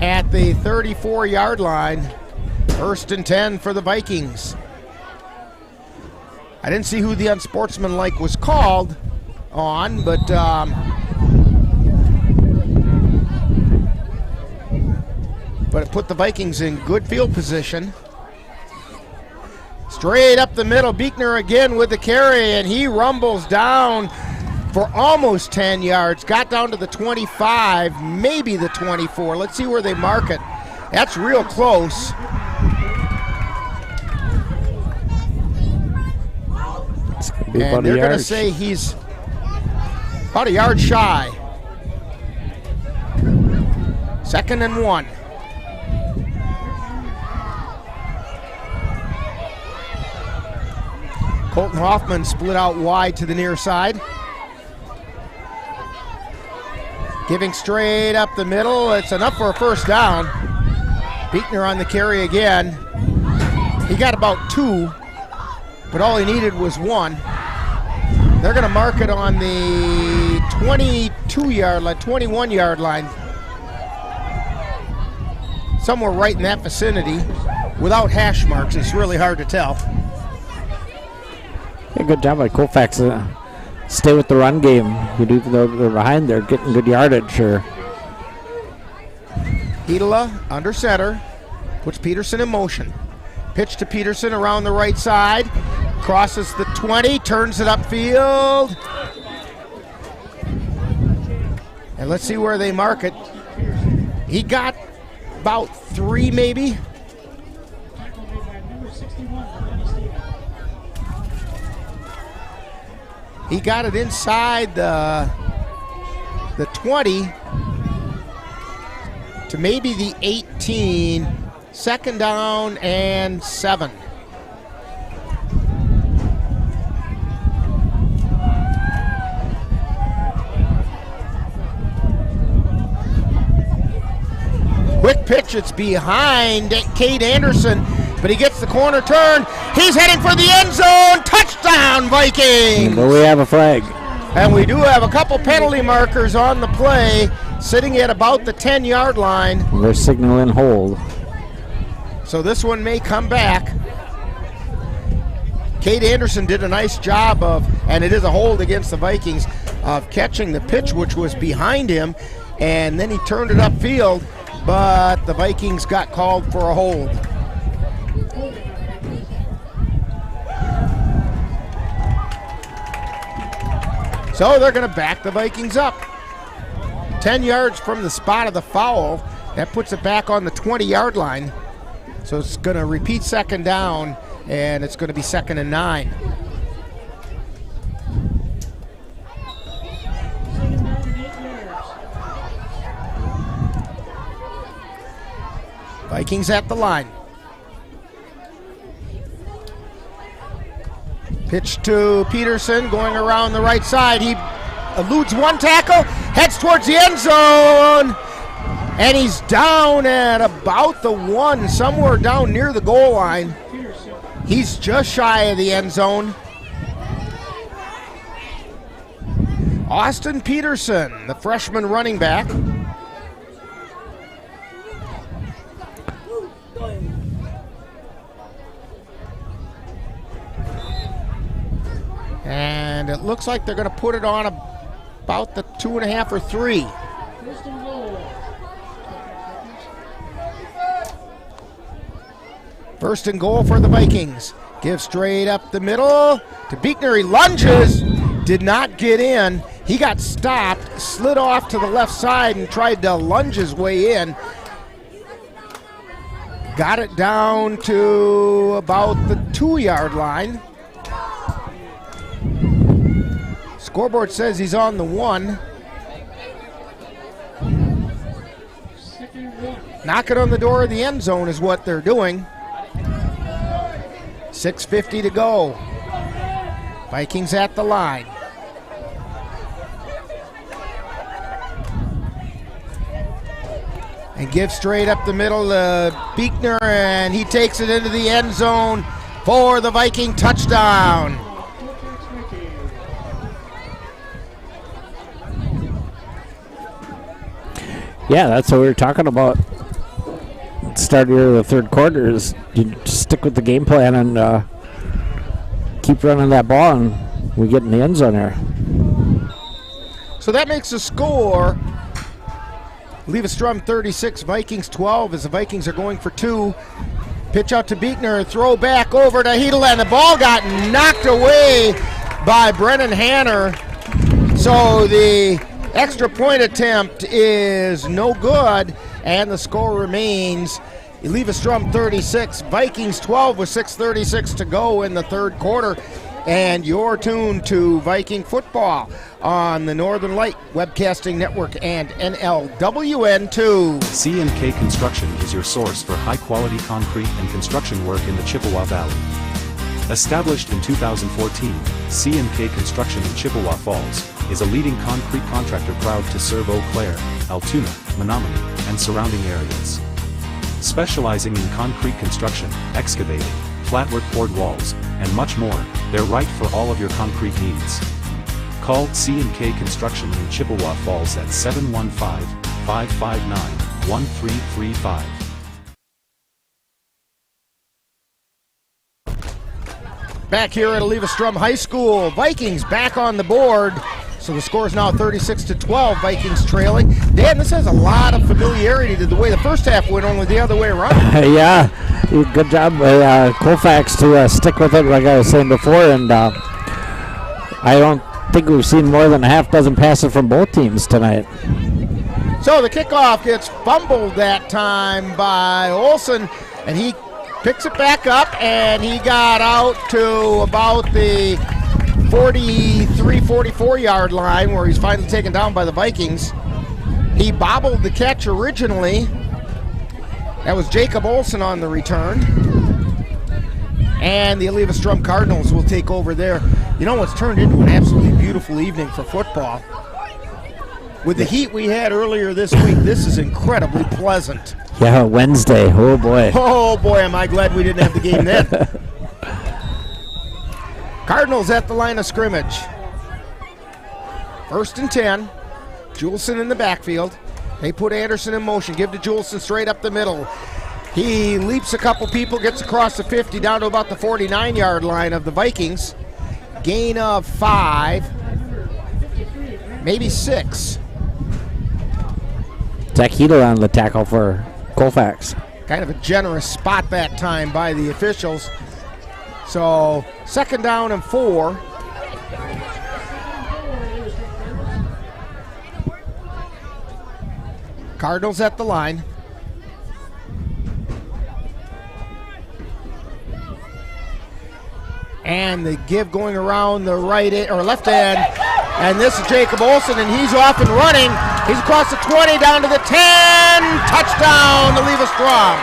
at the 34-yard line. 1st and 10 for the Vikings. I didn't see who the unsportsmanlike was called on, but it put the Vikings in good field position. Straight up the middle, Buechner again with the carry, and he rumbles down for almost 10 yards. Got down to the 25, maybe the 24. Let's see where they mark it. That's real close. And they're going to say he's about a yard shy. 2nd and 1. Colton Hoffman split out wide to the near side. Giving straight up the middle. It's enough for a first down. Buechner on the carry again. He got about 2, but all he needed was 1. They're going to mark it on the 22-yard line, 21-yard line. Somewhere right in that vicinity. Without hash marks, it's really hard to tell. Yeah, good job by Colfax. Stay with the run game. Even though they're behind, they're getting good yardage. Hidela under center. Puts Peterson in motion. Pitch to Peterson around the right side. Crosses the 20, turns it upfield. And let's see where they mark it. He got about 3 maybe. He got it inside the 20 to maybe the 18. 2nd down and 7. Quick pitch, it's behind Cade Anderson, but he gets the corner turn. He's heading for the end zone. Touchdown, Vikings! But we have a flag. And we do have a couple penalty markers on the play, sitting at about the 10-yard line. They're signaling hold. So this one may come back. Cade Anderson did a nice job of, and it is a hold against the Vikings, of catching the pitch which was behind him, and then he turned it upfield, but the Vikings got called for a hold. So they're going to back the Vikings up. 10 yards from the spot of the foul. That puts it back on the 20-yard line. So it's going to repeat 2nd down, and it's going to be 2nd and 9. Vikings at the line. Pitch to Peterson, going around the right side. He eludes one tackle, heads towards the end zone, and he's down at about the 1, somewhere down near the goal line. He's just shy of the end zone. Austin Peterson, the freshman running back. And it looks like they're going to put it on about the 2.5 or 3. First and goal for the Vikings. Give straight up the middle to Buechner. He lunges, did not get in. He got stopped, slid off to the left side and tried to lunge his way in. Got it down to about the 2-yard line. Scoreboard says he's on the 1. Knocking on the door of the end zone is what they're doing. 6:50 to go. Vikings at the line. And give straight up the middle to Buechner, and he takes it into the end zone for the Viking touchdown. Yeah, that's what we were talking about. Start of the third quarter is you stick with the game plan and keep running that ball, and we get in the end zone there. So that makes the score Eleva Strum 36, Vikings 12, as the Vikings are going for 2. Pitch out to Beekner, throw back over to Hedel, and the ball got knocked away by Brennan Hanner. So the extra point attempt is no good, and the score remains Eleva Strum 36, Vikings 12 with 6:36 to go in the third quarter. And you're tuned to Viking football on the Northern Light Webcasting Network and NLWN2. C&K Construction is your source for high-quality concrete and construction work in the Chippewa Valley. Established in 2014, C&K Construction in Chippewa Falls is a leading concrete contractor proud to serve Eau Claire, Altoona, Menominee, and surrounding areas. Specializing in concrete construction, excavating, flatwork poured walls, and much more, they're right for all of your concrete needs. Call C&K Construction in Chippewa Falls at 715-559-1335. Back here at Eleva Strum High School, Vikings back on the board. So the score is now 36-12, Vikings trailing. Dan, this has a lot of familiarity to the way the first half went, only the other way around. Yeah, good job by Colfax to stick with it, like I was saying before, and I don't think we've seen more than a half dozen passes from both teams tonight. So the kickoff gets fumbled that time by Olson, and he picks it back up, and he got out to about the 44-yard line where he's finally taken down by the Vikings. He bobbled the catch originally. That was Jacob Olson on the return. And the Eleva Strum Cardinals will take over there. You know what's turned into an absolutely beautiful evening for football? With the heat we had earlier this week, this is incredibly pleasant. Yeah, Wednesday. Oh, boy. Oh, boy, am I glad we didn't have the game then. Cardinals at the line of scrimmage. 1st and 10. Juleson in the backfield. They put Anderson in motion. Give to Juleson straight up the middle. He leaps a couple people, gets across the 50 down to about the 49-yard line of the Vikings. Gain of 5, maybe 6. Zach Hedel on the tackle for Colfax. Kind of a generous spot that time by the officials. So 2nd down and 4. Cardinals at the line. And the give going around the right or left end. And this is Jacob Olson, and he's off and running. He's across the 20 down to the 10. Touchdown, Eleva Strum.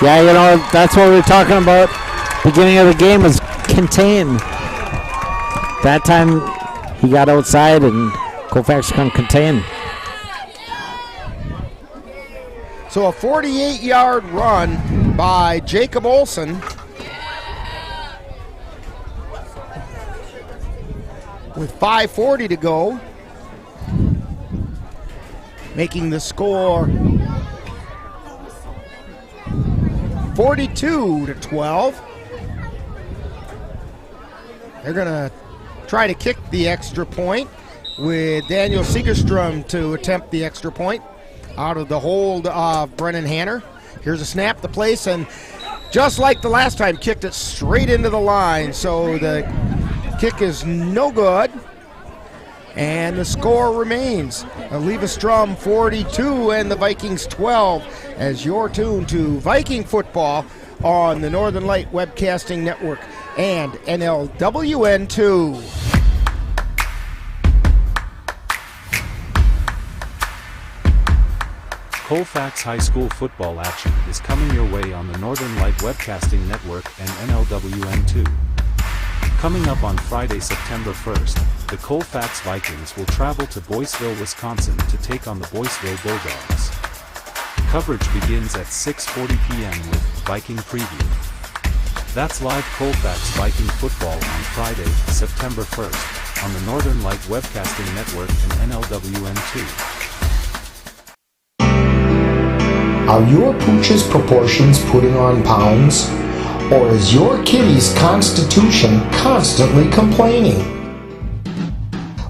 Yeah, you know, that's what we were talking about. Beginning of the game was contain. That time he got outside and Colfax couldn't contain. So a 48-yard run by Jacob Olson. With 5:40 to go. Making the score 42-12. They're going to try to kick the extra point with Daniel Segerstrom to attempt the extra point out of the hold of Brennan Hanner. Here's a snap, the place, and just like the last time, kicked it straight into the line. So the kick is no good. And the score remains Eleva Strum 42 and the Vikings 12 as you're tuned to Viking football on the Northern Light Webcasting Network and NLWN2. Colfax High School football action is coming your way on the Northern Light Webcasting Network and NLWN2. Coming up on Friday, September 1st, the Colfax Vikings will travel to Boyceville, Wisconsin to take on the Boyceville Bulldogs. Coverage begins at 6:40 p.m. with Viking Preview. That's live Colfax Viking football on Friday, September 1st, on the Northern Light Webcasting Network and NLWN2. Are your pooch's proportions putting on pounds? Or is your kitty's constitution constantly complaining?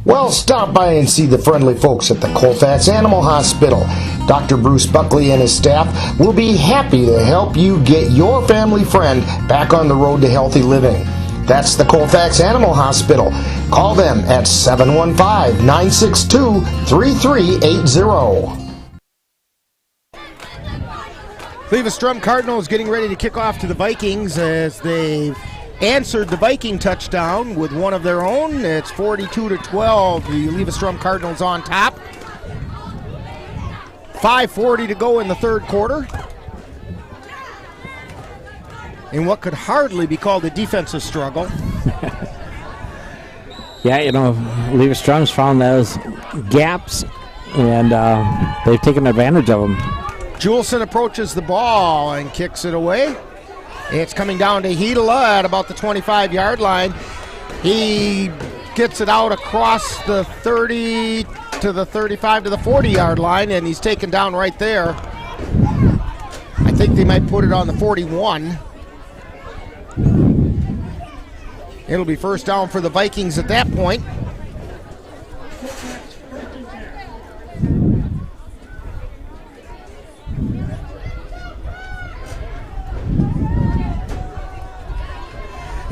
Well, stop by and see the friendly folks at the Colfax Animal Hospital. Dr. Bruce Buckley and his staff will be happy to help you get your family friend back on the road to healthy living. That's the Colfax Animal Hospital. Call them at 715-962-3380. Eleva Strum Cardinals getting ready to kick off to the Vikings as they've answered the Viking touchdown with one of their own. It's 42-12. The Eleva Strum Cardinals on top. 5:40 to go in the third quarter. In what could hardly be called a defensive struggle. Yeah, Eleva Strum's found those gaps, and they've taken advantage of them. Juleson approaches the ball and kicks it away. It's coming down to Hedela at about the 25-yard line. He gets it out across the 30 to the 35 to the 40-yard line, and he's taken down right there. I think they might put it on the 41. It'll be first down for the Vikings at that point.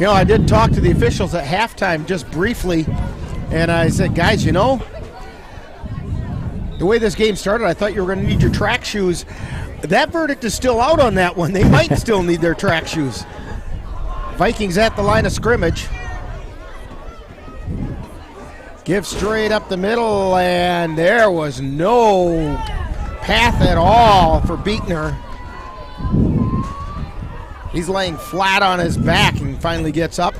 I did talk to the officials at halftime just briefly, and I said, guys, the way this game started, I thought you were going to need your track shoes. That verdict is still out on that one. They might still need their track shoes. Vikings at the line of scrimmage. Give straight up the middle, and there was no path at all for Beekner. He's laying flat on his back and finally gets up.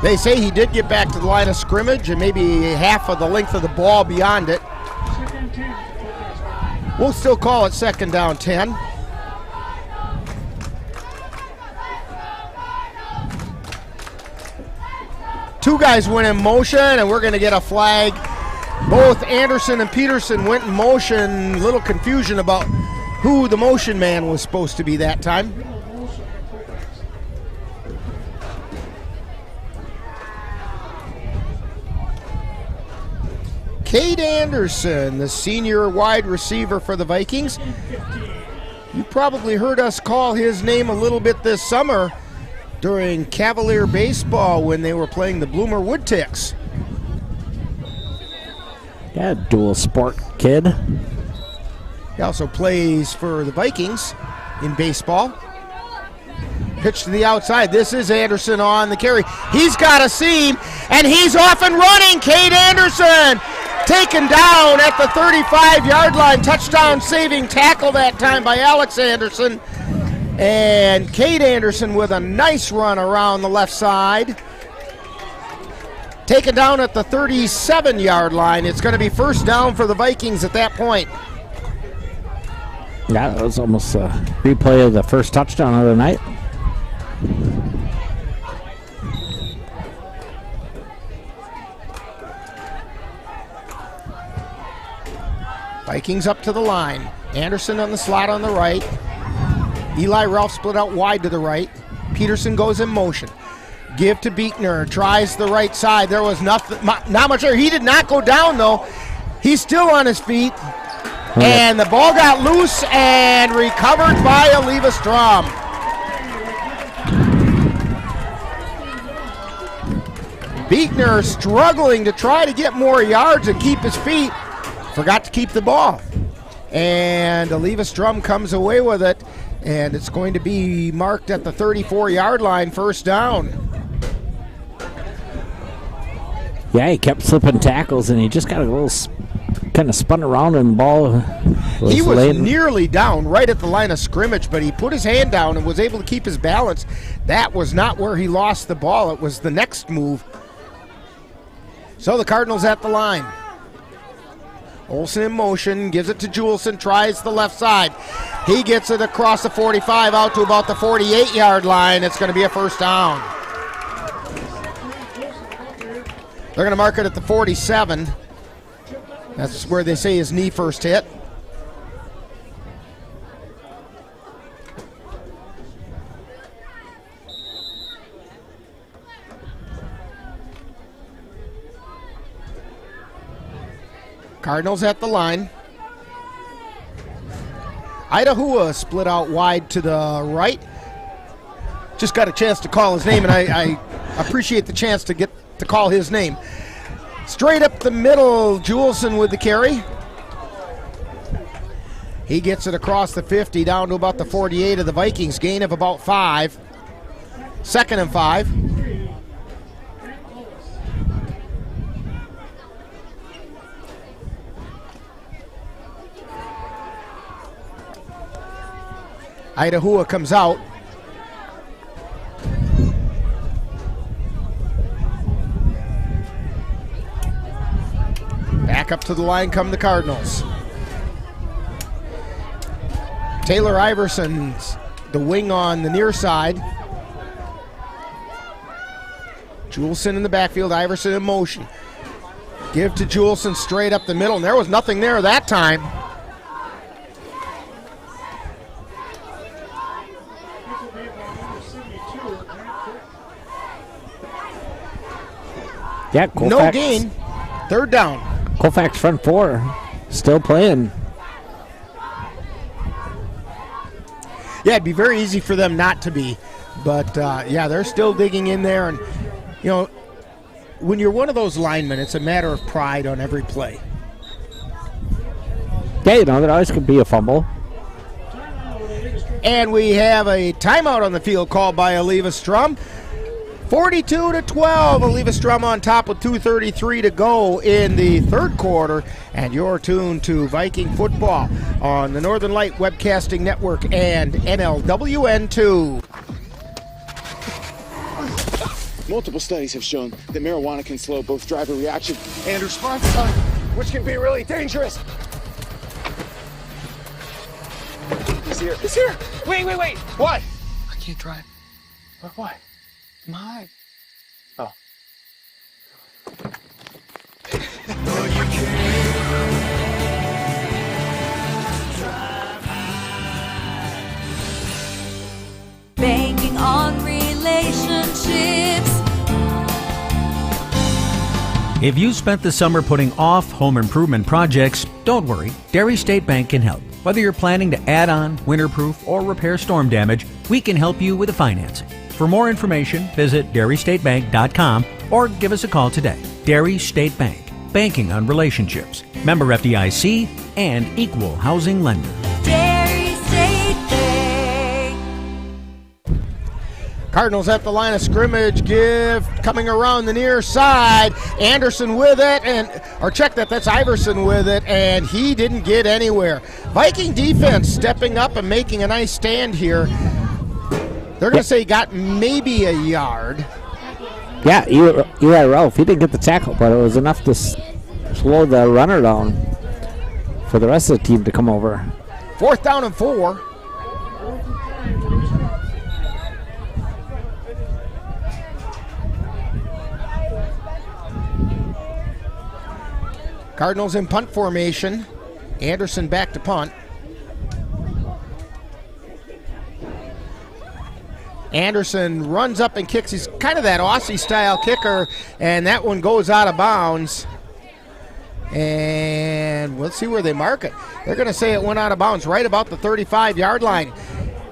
They say he did get back to the line of scrimmage and maybe half of the length of the ball beyond it. We'll still call it second down 10. Two guys went in motion, and we're going to get a flag. Both Anderson and Peterson went in motion. Little confusion about who the motion man was supposed to be that time. Cade Anderson, the senior wide receiver for the Vikings. You probably heard us call his name a little bit this summer during Cavalier baseball when they were playing the Bloomer Woodticks. Yeah, dual sport kid. He also plays for the Vikings in baseball. Pitch to the outside. This is Anderson on the carry. He's got a seam, and he's off and running. Cade Anderson taken down at the 35-yard line. Touchdown saving tackle that time by Alex Anderson. And Cade Anderson with a nice run around the left side. Taken down at the 37-yard line. It's going to be first down for the Vikings at that point. Yeah, that was almost a replay of the first touchdown of the night. Vikings up to the line. Anderson on the slot on the right. Eli Ralph split out wide to the right. Peterson goes in motion. Give to Beekner, tries the right side. There was not much there. He did not go down, though. He's still on his feet. And the ball got loose and recovered by Eleva Strum. Beekner struggling to try to get more yards and keep his feet. Forgot to keep the ball. And Eleva Strum comes away with it. And it's going to be marked at the 34-yard line, first down. Yeah, he kept slipping tackles, and he just got a little kind of spun around, and the ball was He was laid. nearly down right at the line of scrimmage, but he put his hand down and was able to keep his balance. That was not where he lost the ball. It was the next move. So the Cardinals at the line. Olsen in motion, gives it to Juleson, tries the left side. He gets it across the 45 out to about the 48-yard line. It's going to be a first down. They're going to mark it at the 47. That's where they say his knee first hit. Cardinals at the line. Idaho split out wide to the right. Just got a chance to call his name, and I appreciate the chance to get to call his name. Straight up the middle, Juleson with the carry. He gets it across the 50 down to about the 48 of the Vikings. Gain of about 5. 2nd and 5. Idaho comes out. Back up to the line come the Cardinals. Taylor Iverson's the wing on the near side. Juleson in the backfield, Iverson in motion. Give to Juleson straight up the middle, and there was nothing there that time. Yeah, Colfax. No gain. 3rd down. Colfax front 4. Still playing. Yeah, it'd be very easy for them not to be. But, yeah, they're still digging in there. And, you know, when you're one of those linemen, it's a matter of pride on every play. Yeah, you know, there always could be a fumble. And we have a timeout on the field called by Eleva Strum. 42-12, Eleva Strum on top with 2:33 to go in the 3rd quarter. And you're tuned to Viking football on the Northern Light Webcasting Network and NLWN2. Multiple studies have shown that marijuana can slow both driver reaction and response time, which can be really dangerous. He's here. He's here. Wait. What? I can't drive. Why? My. Oh. Banking on relationships. If you spent the summer putting off home improvement projects, don't worry, Dairy State Bank can help. Whether you're planning to add on, winterproof, or repair storm damage, we can help you with the financing. For more information, visit dairystatebank.com or give us a call today. Dairy State Bank, banking on relationships. Member FDIC and equal housing lender. Dairy State Bank. Cardinals at the line of scrimmage, give coming around the near side. Anderson with it, that's Iverson with it, and he didn't get anywhere. Viking defense stepping up and making a nice stand here. They're going to say he got maybe a yard. Yeah, Eli Ralph, he didn't get the tackle, but it was enough to slow the runner down for the rest of the team to come over. 4th down and 4. Cardinals in punt formation. Anderson back to punt. Anderson runs up and kicks. He's kind of that Aussie-style kicker, and that one goes out of bounds. And let's see where they mark it. They're going to say it went out of bounds right about the 35-yard line.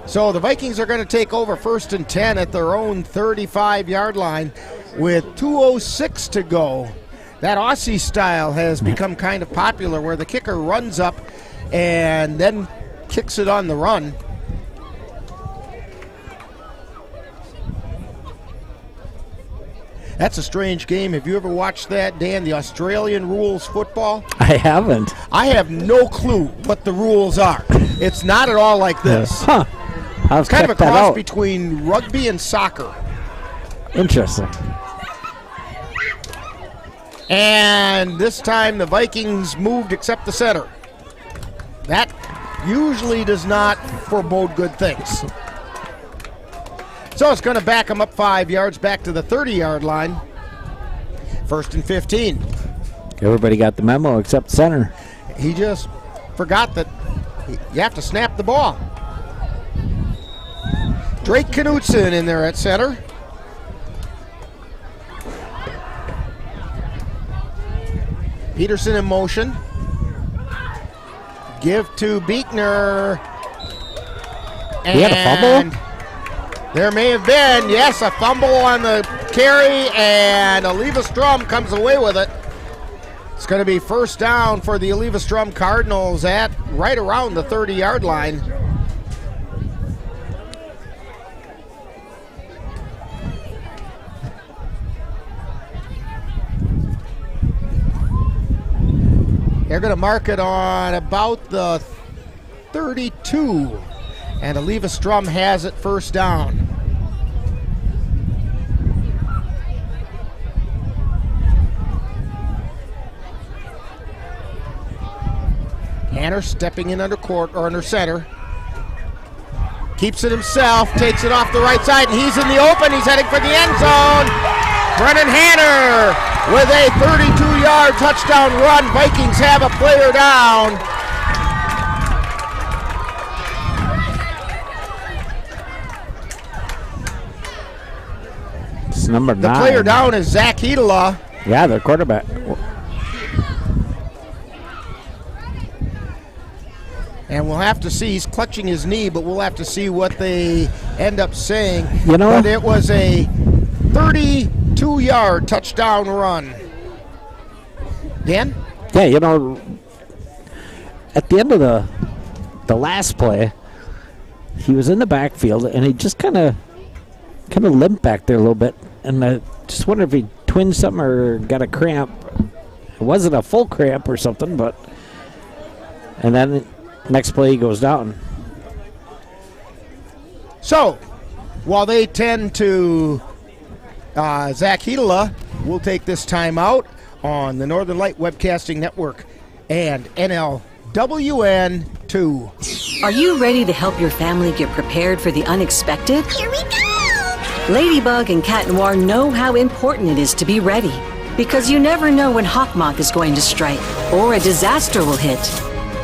So the Vikings are going to take over 1st and 10 at their own 35-yard line with 2:06 to go. That Aussie style has become kind of popular where the kicker runs up and then kicks it on the run. That's a strange game. Have you ever watched that, Dan, the Australian rules football? I haven't. I have no clue what the rules are. It's not at all like this. Huh. It's kind of a cross between rugby and soccer. Interesting. And this time the Vikings moved except the center. That usually does not forebode good things. So it's going to back them up 5 yards back to the 30-yard line. 1st and 15. Everybody got the memo except center. He just forgot that you have to snap the ball. Drake Knutson in there at center. Peterson in motion. Give to Beekner. He had a fumble? There may have been, yes, a fumble on the carry, and Eleva Strum comes away with it. It's going to be first down for the Eleva Strum Cardinals at right around the 30-yard line. They're going to mark it on about the 32. And Eleva Strum has it first down. Hanner stepping in under court or under center. Keeps it himself, takes it off the right side, and he's in the open. He's heading for the end zone. Brennan Hanner with a 32-yard touchdown run. Vikings have a player down. It's number 9. The player down is Zach Hedela. Yeah, the quarterback. And we'll have to see. He's clutching his knee, but we'll have to see what they end up saying. You know, but it was a 32-yard touchdown run. Dan? Yeah, you know, at the end of the last play, he was in the backfield, and he just kind of limped back there a little bit. And I just wonder if he twinged something or got a cramp. It wasn't a full cramp or something, but... And then next play he goes down. So, while they tend to Zach Hedela, we'll take this time out on the Northern Light Webcasting Network and NLWN 2. Are you ready to help your family get prepared for the unexpected? Here we go! Ladybug and Cat Noir know how important it is to be ready, because you never know when Hawkmoth is going to strike or a disaster will hit.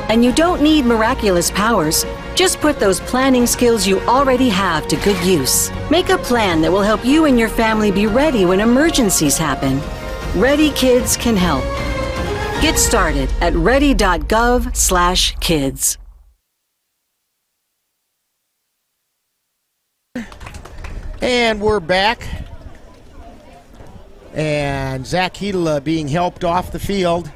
And you don't need miraculous powers. Just put those planning skills you already have to good use. Make a plan that will help you and your family be ready when emergencies happen. Ready Kids can help. Get started at ready.gov/kids. And we're back. And Zach Hedela being helped off the field.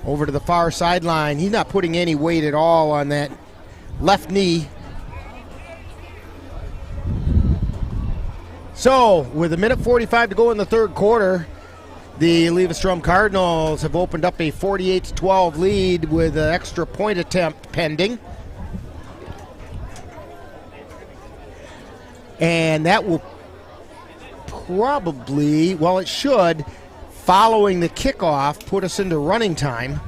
Over to the far sideline. He's not putting any weight at all on that left knee. So, with 1:45 to go in the third quarter, the Eleva Strum Cardinals have opened up a 48-12 lead with an extra point attempt pending. And that will probably, well, it should, following the kickoff, put us into running time.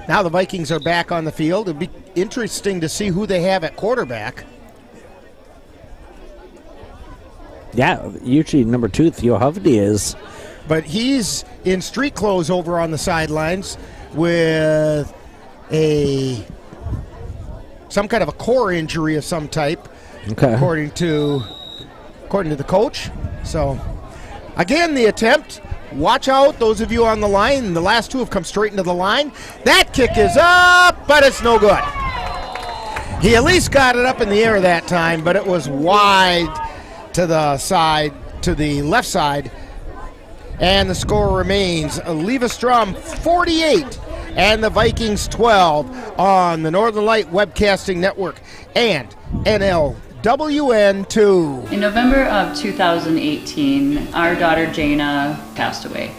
Now the Vikings are back on the field. It'd be interesting to see who they have at quarterback. Yeah, usually number 2, Theo Hovde is. But he's in street clothes over on the sidelines with some kind of a core injury of some type, okay, according to the coach. So, again, the attempt. Watch out, those of you on the line. The last two have come straight into the line. That kick is up, but it's no good. He at least got it up in the air that time, but it was wide to the side, to the left side. And the score remains Eleva Strum 48 and the Vikings 12 on the Northern Light Webcasting Network and NLWN 2. In November of 2018, our daughter Jana passed away.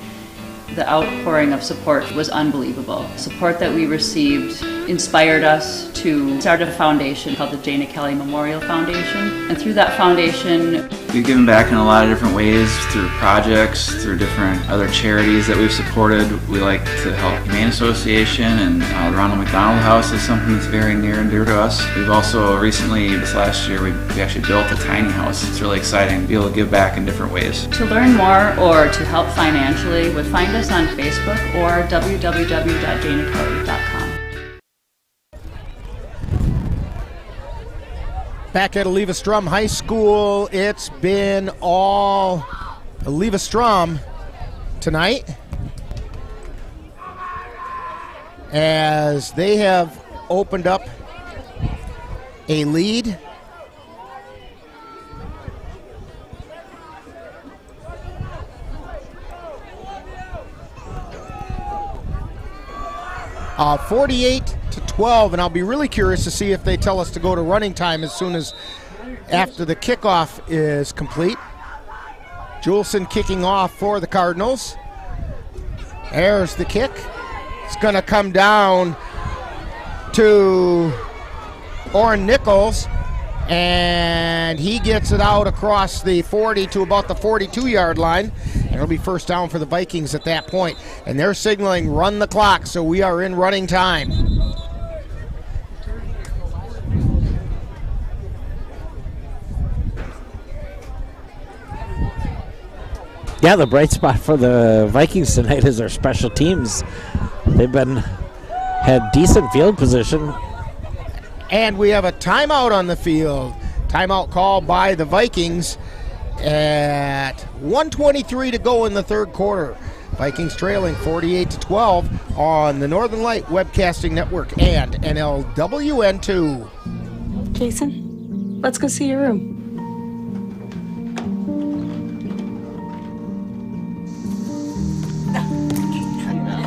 The outpouring of support was unbelievable. Support that we received inspired us to start a foundation called the Jana Kelly Memorial Foundation. And through that foundation, we've given back in a lot of different ways, through projects, through different other charities that we've supported. We like to help Humane Association, and the Ronald McDonald House is something that's very near and dear to us. We've also recently, this last year, we actually built a tiny house. It's really exciting to be able to give back in different ways. To learn more or to help financially, find us on Facebook or www.janakelly.com. Back at Eleva Strum High School, it's been all Eleva Strum tonight as they have opened up a lead. Uh, 48-12, and I'll be really curious to see if they tell us to go to running time as soon as after the kickoff is complete. Juleson kicking off for the Cardinals. There's the kick. It's going to come down to Orrin Nichols, and he gets it out across the 40 to about the 42-yard line. And it'll be first down for the Vikings at that point. And they're signaling run the clock, so we are in running time. Yeah, the bright spot for the Vikings tonight is their special teams. They've had decent field position. And we have a timeout on the field. Timeout called by the Vikings at 1:23 to go in the third quarter. Vikings trailing 48-12 on the Northern Light Webcasting Network and NLWN2. Jason, let's go see your room.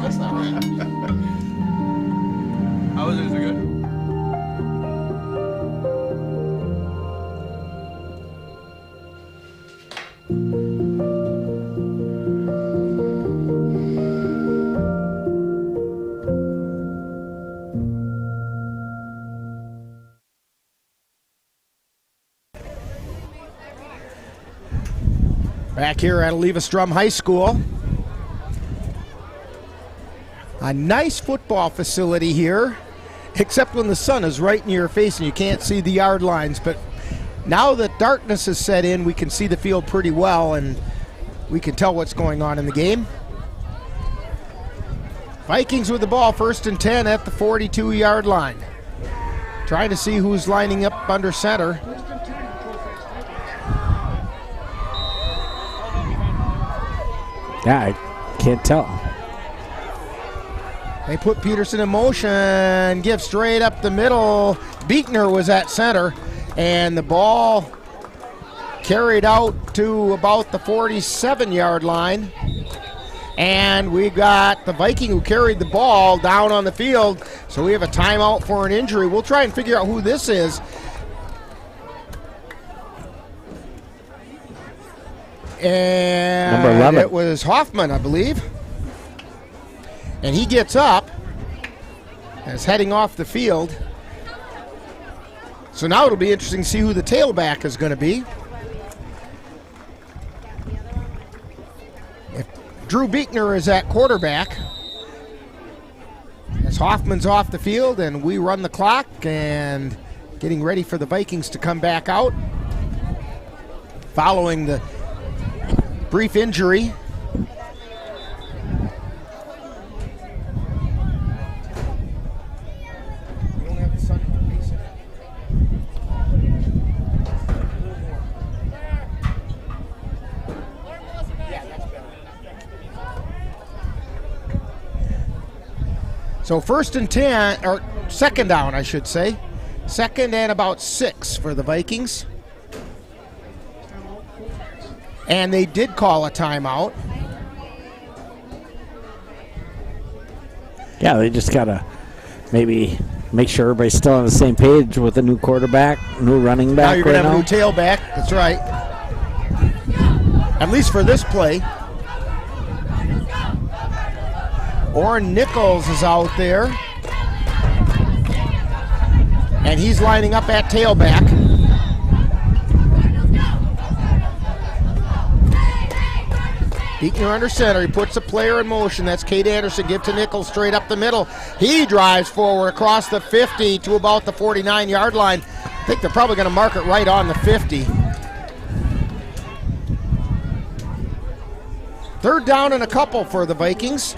That's not right. How was it? Is it good? Back here at Eleva Strum High School. A nice football facility here, except when the sun is right in your face and you can't see the yard lines. But now that darkness has set in, we can see the field pretty well and we can tell what's going on in the game. Vikings with the ball, 1st and 10 at the 42-yard line. Trying to see who's lining up under center. Yeah, I can't tell. They put Peterson in motion, give straight up the middle. Beekner was at center, and the ball carried out to about the 47-yard line. And we got the Viking who carried the ball down on the field, so we have a timeout for an injury. We'll try and figure out who this is. And number 11. It was Hoffman, I believe. And he gets up and is heading off the field. So now it'll be interesting to see who the tailback is going to be. If Drew Beekner is at quarterback, as Hoffman's off the field and we run the clock and getting ready for the Vikings to come back out following the brief injury. So 1st and 10, or 2nd down, I should say. 2nd and about 6 for the Vikings. And they did call a timeout. Yeah, they just got to maybe make sure everybody's still on the same page with a new quarterback, new running back. Now you're going to have a new tailback. That's right. At least for this play. Orrin Nichols is out there. And he's lining up at tailback. Beekner under center. He puts a player in motion. That's Cade Anderson. Give to Nichols straight up the middle. He drives forward across the 50 to about the 49-yard line. I think they're probably going to mark it right on the 50. 3rd down and a couple for the Vikings.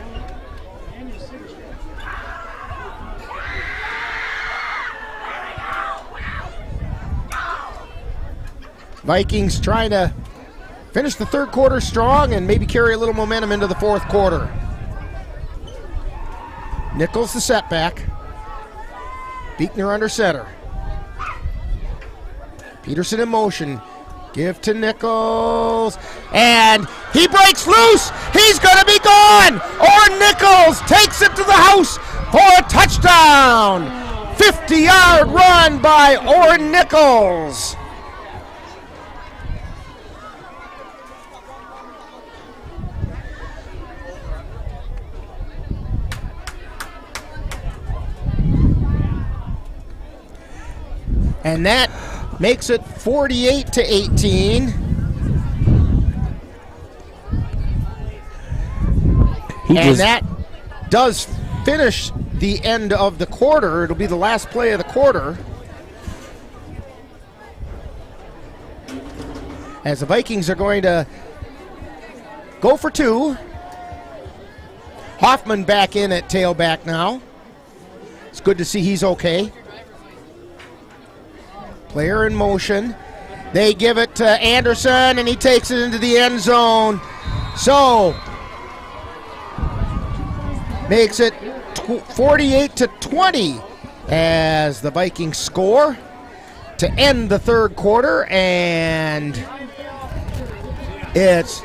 Vikings trying to finish the third quarter strong and maybe carry a little momentum into the fourth quarter. Nichols the setback. Beekner under center. Peterson in motion. Give to Nichols. And he breaks loose. He's going to be gone. Or Nichols takes it to the house for a touchdown. 50-yard run by Orrin Nichols. And that makes it 48-18. And that does finish the end of the quarter. It'll be the last play of the quarter. As the Vikings are going to go for two. Hoffman back in at tailback now. It's good to see he's okay. Player in motion. They give it to Anderson, and he takes it into the end zone. So, makes it 48-20 as the Vikings score to end the third quarter, and it's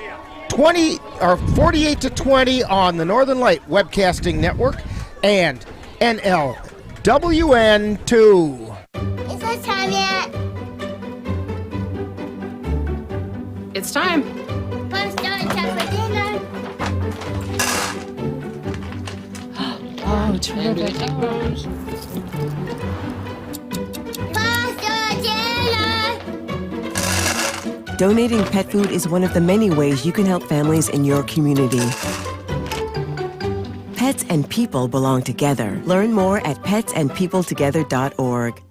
48-20 on the Northern Light Webcasting Network and NLWN 2. Is it time yet? It's time. Let's start time for dinner. Oh, terrific. Donating pet food is one of the many ways you can help families in your community. Pets and people belong together. Learn more at petsandpeopletogether.org.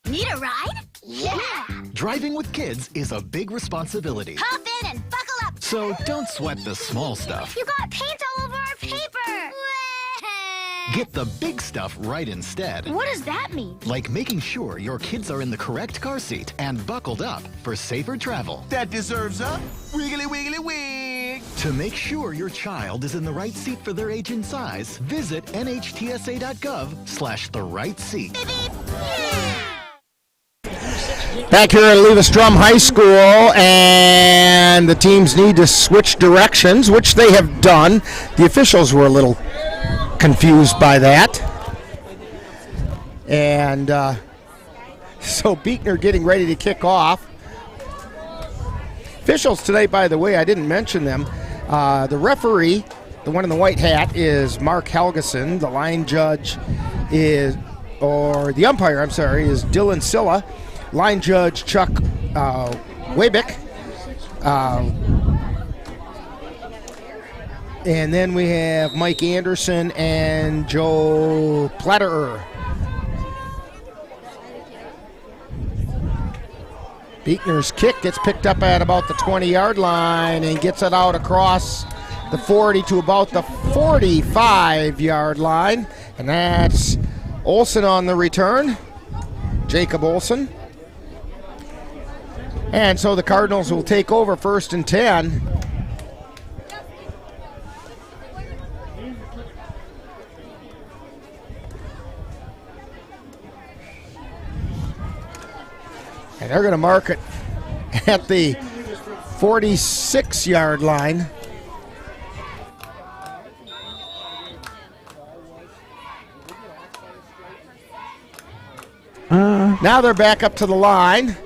Need a ride? Yeah! Driving with kids is a big responsibility. Hop in and buckle up! So don't sweat the small stuff. You got paint all over our paper! Get the big stuff right instead. What does that mean? Like making sure your kids are in the correct car seat and buckled up for safer travel. That deserves a wiggly wiggly wig. To make sure your child is in the right seat for their age and size, visit nhtsa.gov/the right seat. Back here at Eleva Strum High School, and the teams need to switch directions, which they have done. The officials were a little confused by that. And so Beekner getting ready to kick off. Officials tonight, by the way, I didn't mention them. The referee, the one in the white hat, is Mark Helgeson. The line judge is, or the umpire, I'm sorry, is Dylan Silla. Line judge Chuck Wabick. And then we have Mike Anderson and Joe Platterer. Beekner's kick gets picked up at about the 20-yard line and gets it out across the 40 to about the 45-yard line. And that's Olsen on the return, Jacob Olsen. And so the Cardinals will take over 1st and 10. And they're going to mark it at the 46-yard line. Now they're back up to the line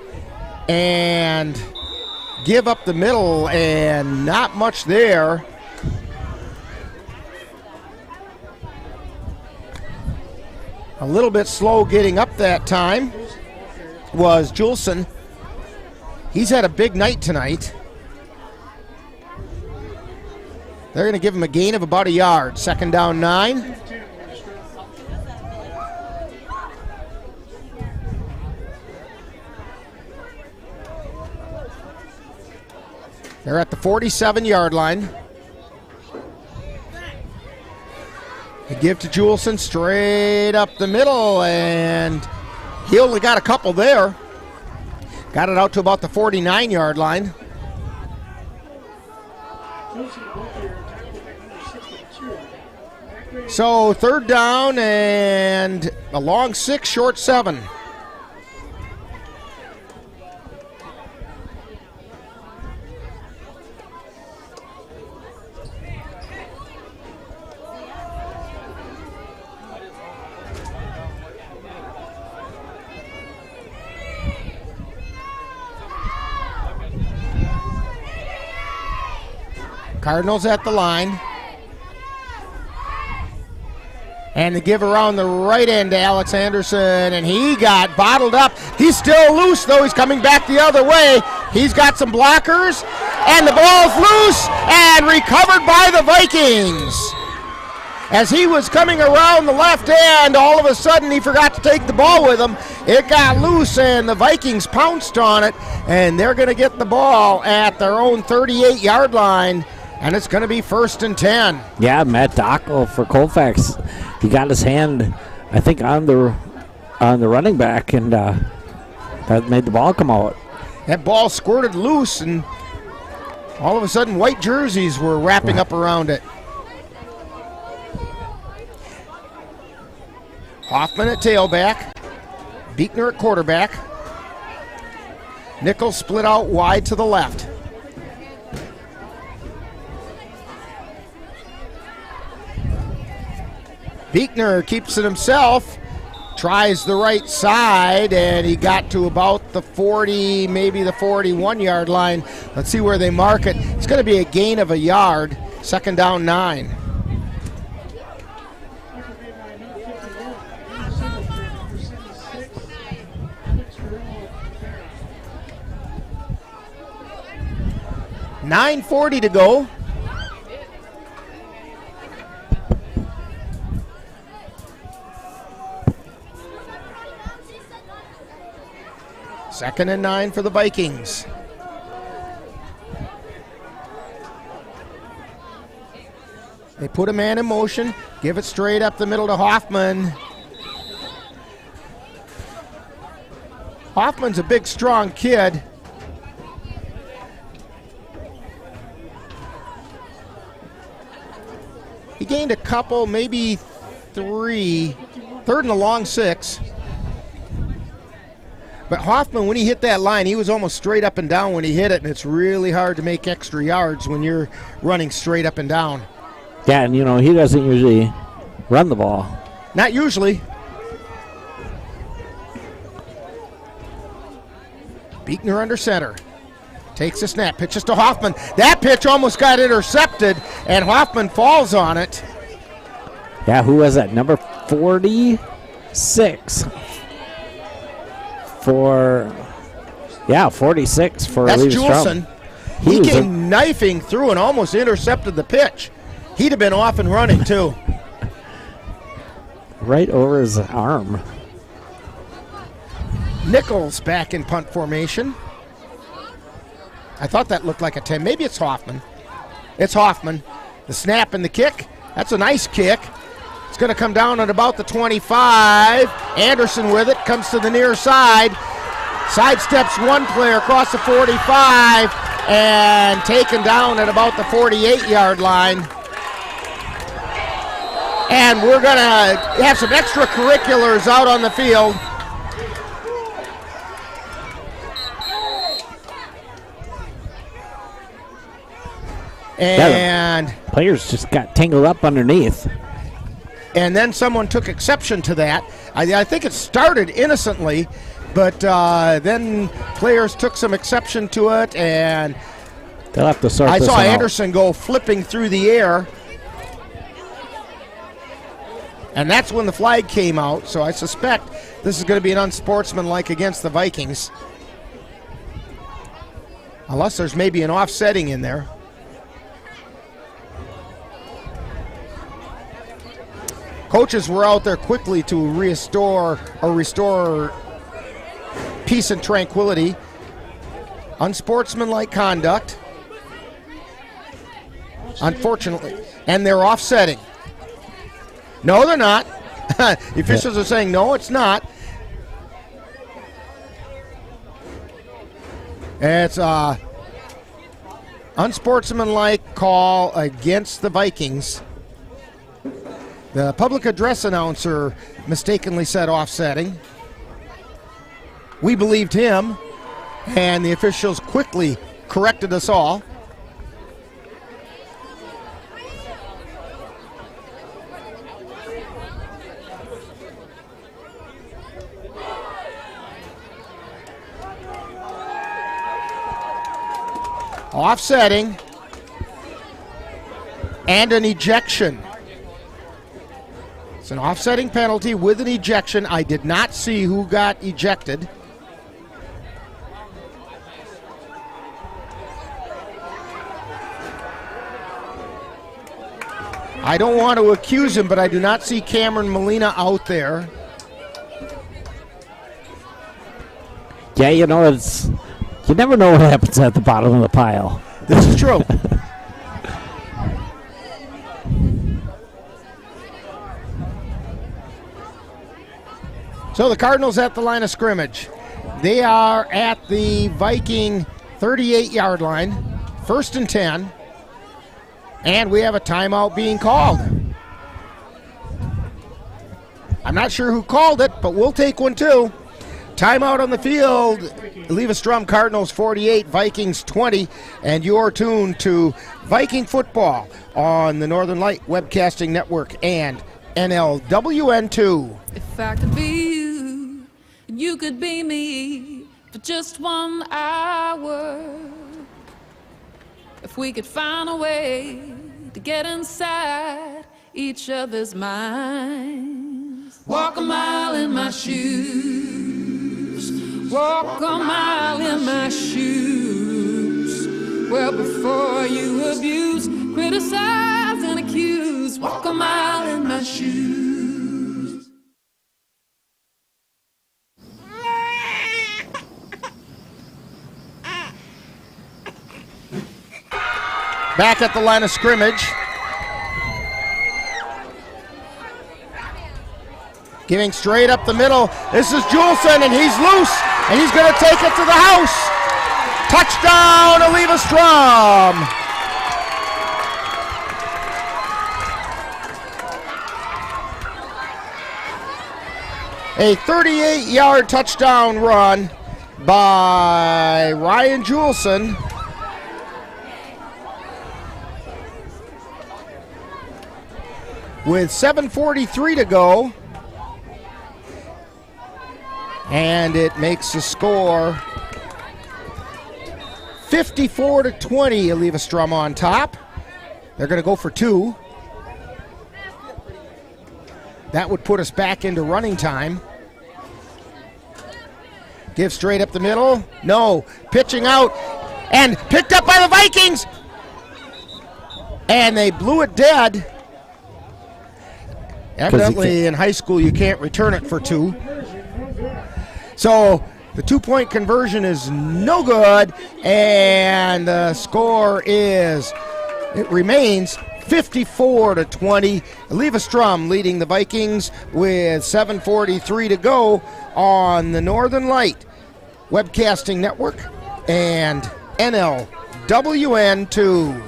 and give up the middle, and not much there. A little bit slow getting up that time was Julson. He's had a big night tonight. They're going to give him a gain of about a yard. 2nd down 9. They're at the 47-yard line. They give to Juleson straight up the middle, and he only got a couple there. Got it out to about the 49-yard line. So 3rd down and a long 6, short 7. Cardinals at the line. And the give around the right end to Alex Anderson, and he got bottled up. He's still loose, though. He's coming back the other way. He's got some blockers, and the ball's loose and recovered by the Vikings. As he was coming around the left end, all of a sudden he forgot to take the ball with him. It got loose, and the Vikings pounced on it, and they're going to get the ball at their own 38-yard line. And it's going to be 1st and 10. Yeah, Matt Dockel for Colfax. He got his hand, I think, on the running back, and that made the ball come out. That ball squirted loose, and all of a sudden white jerseys were wrapping up around it. Hoffman at tailback. Beekner at quarterback. Nichols split out wide to the left. Beekner keeps it himself, tries the right side, and he got to about the 40, maybe the 41-yard line. Let's see where they mark it. It's going to be a gain of a yard, 2nd down 9. $9:40 to go. Second and 9 for the Vikings. They put a man in motion, give it straight up the middle to Hoffman. Hoffman's a big, strong kid. He gained a couple, maybe 3. 3rd and a long 6. But Hoffman, when he hit that line, he was almost straight up and down when he hit it, and it's really hard to make extra yards when you're running straight up and down. Yeah, and he doesn't usually run the ball. Not usually. Beekner under center. Takes a snap, pitches to Hoffman. That pitch almost got intercepted, and Hoffman falls on it. Yeah, who was that? Number 46. 46 for That's Eleva Juleson. Strum. He came knifing through and almost intercepted the pitch. He'd have been off and running, too. Right over his arm. Nichols back in punt formation. I thought that looked like a 10. Maybe it's Hoffman. It's Hoffman. The snap and the kick. That's a nice kick. It's going to come down at about the 25. Anderson with it. Comes to the near side. Sidesteps one player across the 45. And taken down at about the 48-yard line. And we're going to have some extracurriculars out on the field. And players just got tangled up underneath. And then someone took exception to that. I think it started innocently, but then players took some exception to it, and they'll have to sort I this saw out. Anderson go flipping through the air. And that's when the flag came out, so I suspect this is going to be an unsportsmanlike against the Vikings. Unless there's maybe an offsetting in there. Coaches were out there quickly to restore peace and tranquility. Unsportsmanlike conduct. Unfortunately. And they're offsetting. No, they're not. The officials are saying, no, it's not. It's a unsportsmanlike call against the Vikings. The public address announcer mistakenly said offsetting. We believed him, and the officials quickly corrected us all. Offsetting and an ejection. It's an offsetting penalty with an ejection. I did not see who got ejected. I don't want to accuse him, but I do not see Cameron Molina out there. Yeah, you know, you never know what happens at the bottom of the pile. This is true. So the Cardinals at the line of scrimmage. They are at the Viking 38-yard line, 1st and 10. And we have a timeout being called. I'm not sure who called it, but we'll take one too. Timeout on the field. Eleva Strum Cardinals 48, Vikings 20, and you're tuned to Viking Football on the Northern Light Webcasting Network and NLWN 2. If I could be you, and you could be me for just 1 hour. If we could find a way to get inside each other's minds. Walk a mile in my shoes. Walk a mile in my shoes. Well, before you abuse, criticize, and accuse. Walk a mile in my shoes. Back at the line of scrimmage. Giving straight up the middle. This is Juleson, and he's loose, and he's going to take it to the house. Touchdown, Eleva Strum. A 38-yard touchdown run by Ryan Juleson. With 7:43 to go. And it makes the score 54-20, Eleva Strum on top. They're going to go for 2. That would put us back into running time. Give straight up the middle. No. Pitching out. And picked up by the Vikings. And they blew it dead. Evidently, in high school, you can't return it for 2. So the 2-point conversion is no good, and the score remains 54-20. Eleva Strum leading the Vikings with 7:43 to go on the Northern Light Webcasting Network and NLWN 2.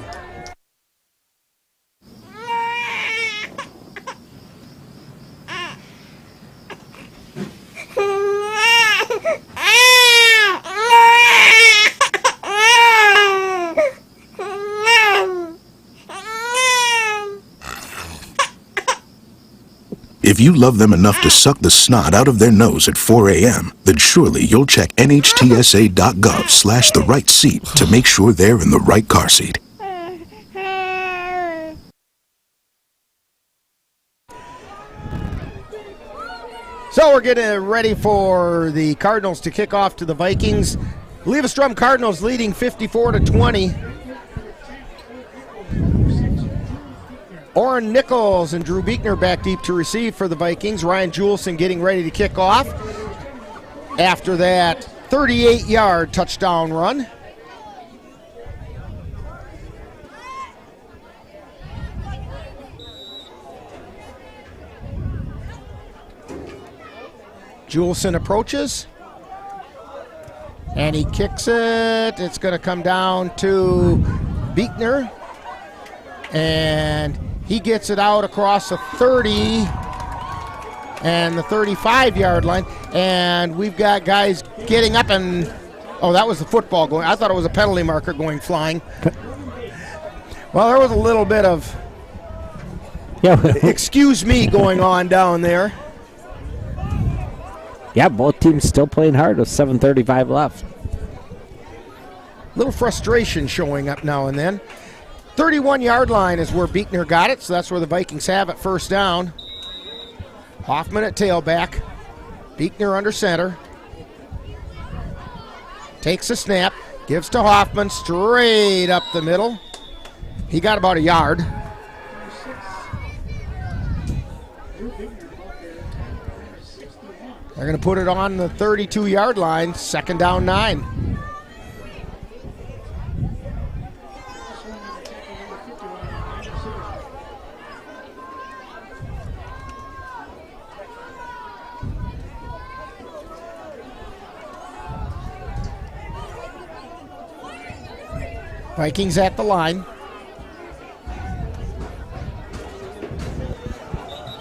If you love them enough to suck the snot out of their nose at 4 a.m., then surely you'll check nhtsa.gov/the right seat to make sure they're in the right car seat. So we're getting ready for the Cardinals to kick off to the Vikings. Eleva Strum Cardinals leading 54-20. Orrin Nichols and Drew Beekner back deep to receive for the Vikings. Ryan Juleson getting ready to kick off after that 38-yard touchdown run. Juleson approaches. And he kicks it. It's going to come down to Beekner. And he gets it out across the 30 and the 35-yard line. And we've got guys getting up and, oh, that was the football going. I thought it was a penalty marker going flying. Well, there was a little bit of, excuse me, going on down there. Yeah, both teams still playing hard with 7:35 left. Little frustration showing up now and then. 31-yard line is where Beekner got it, so that's where the Vikings have it, first down. Hoffman at tailback. Beekner under center. Takes a snap, gives to Hoffman straight up the middle. He got about a yard. They're going to put it on the 32-yard line, 2nd down 9. Vikings at the line.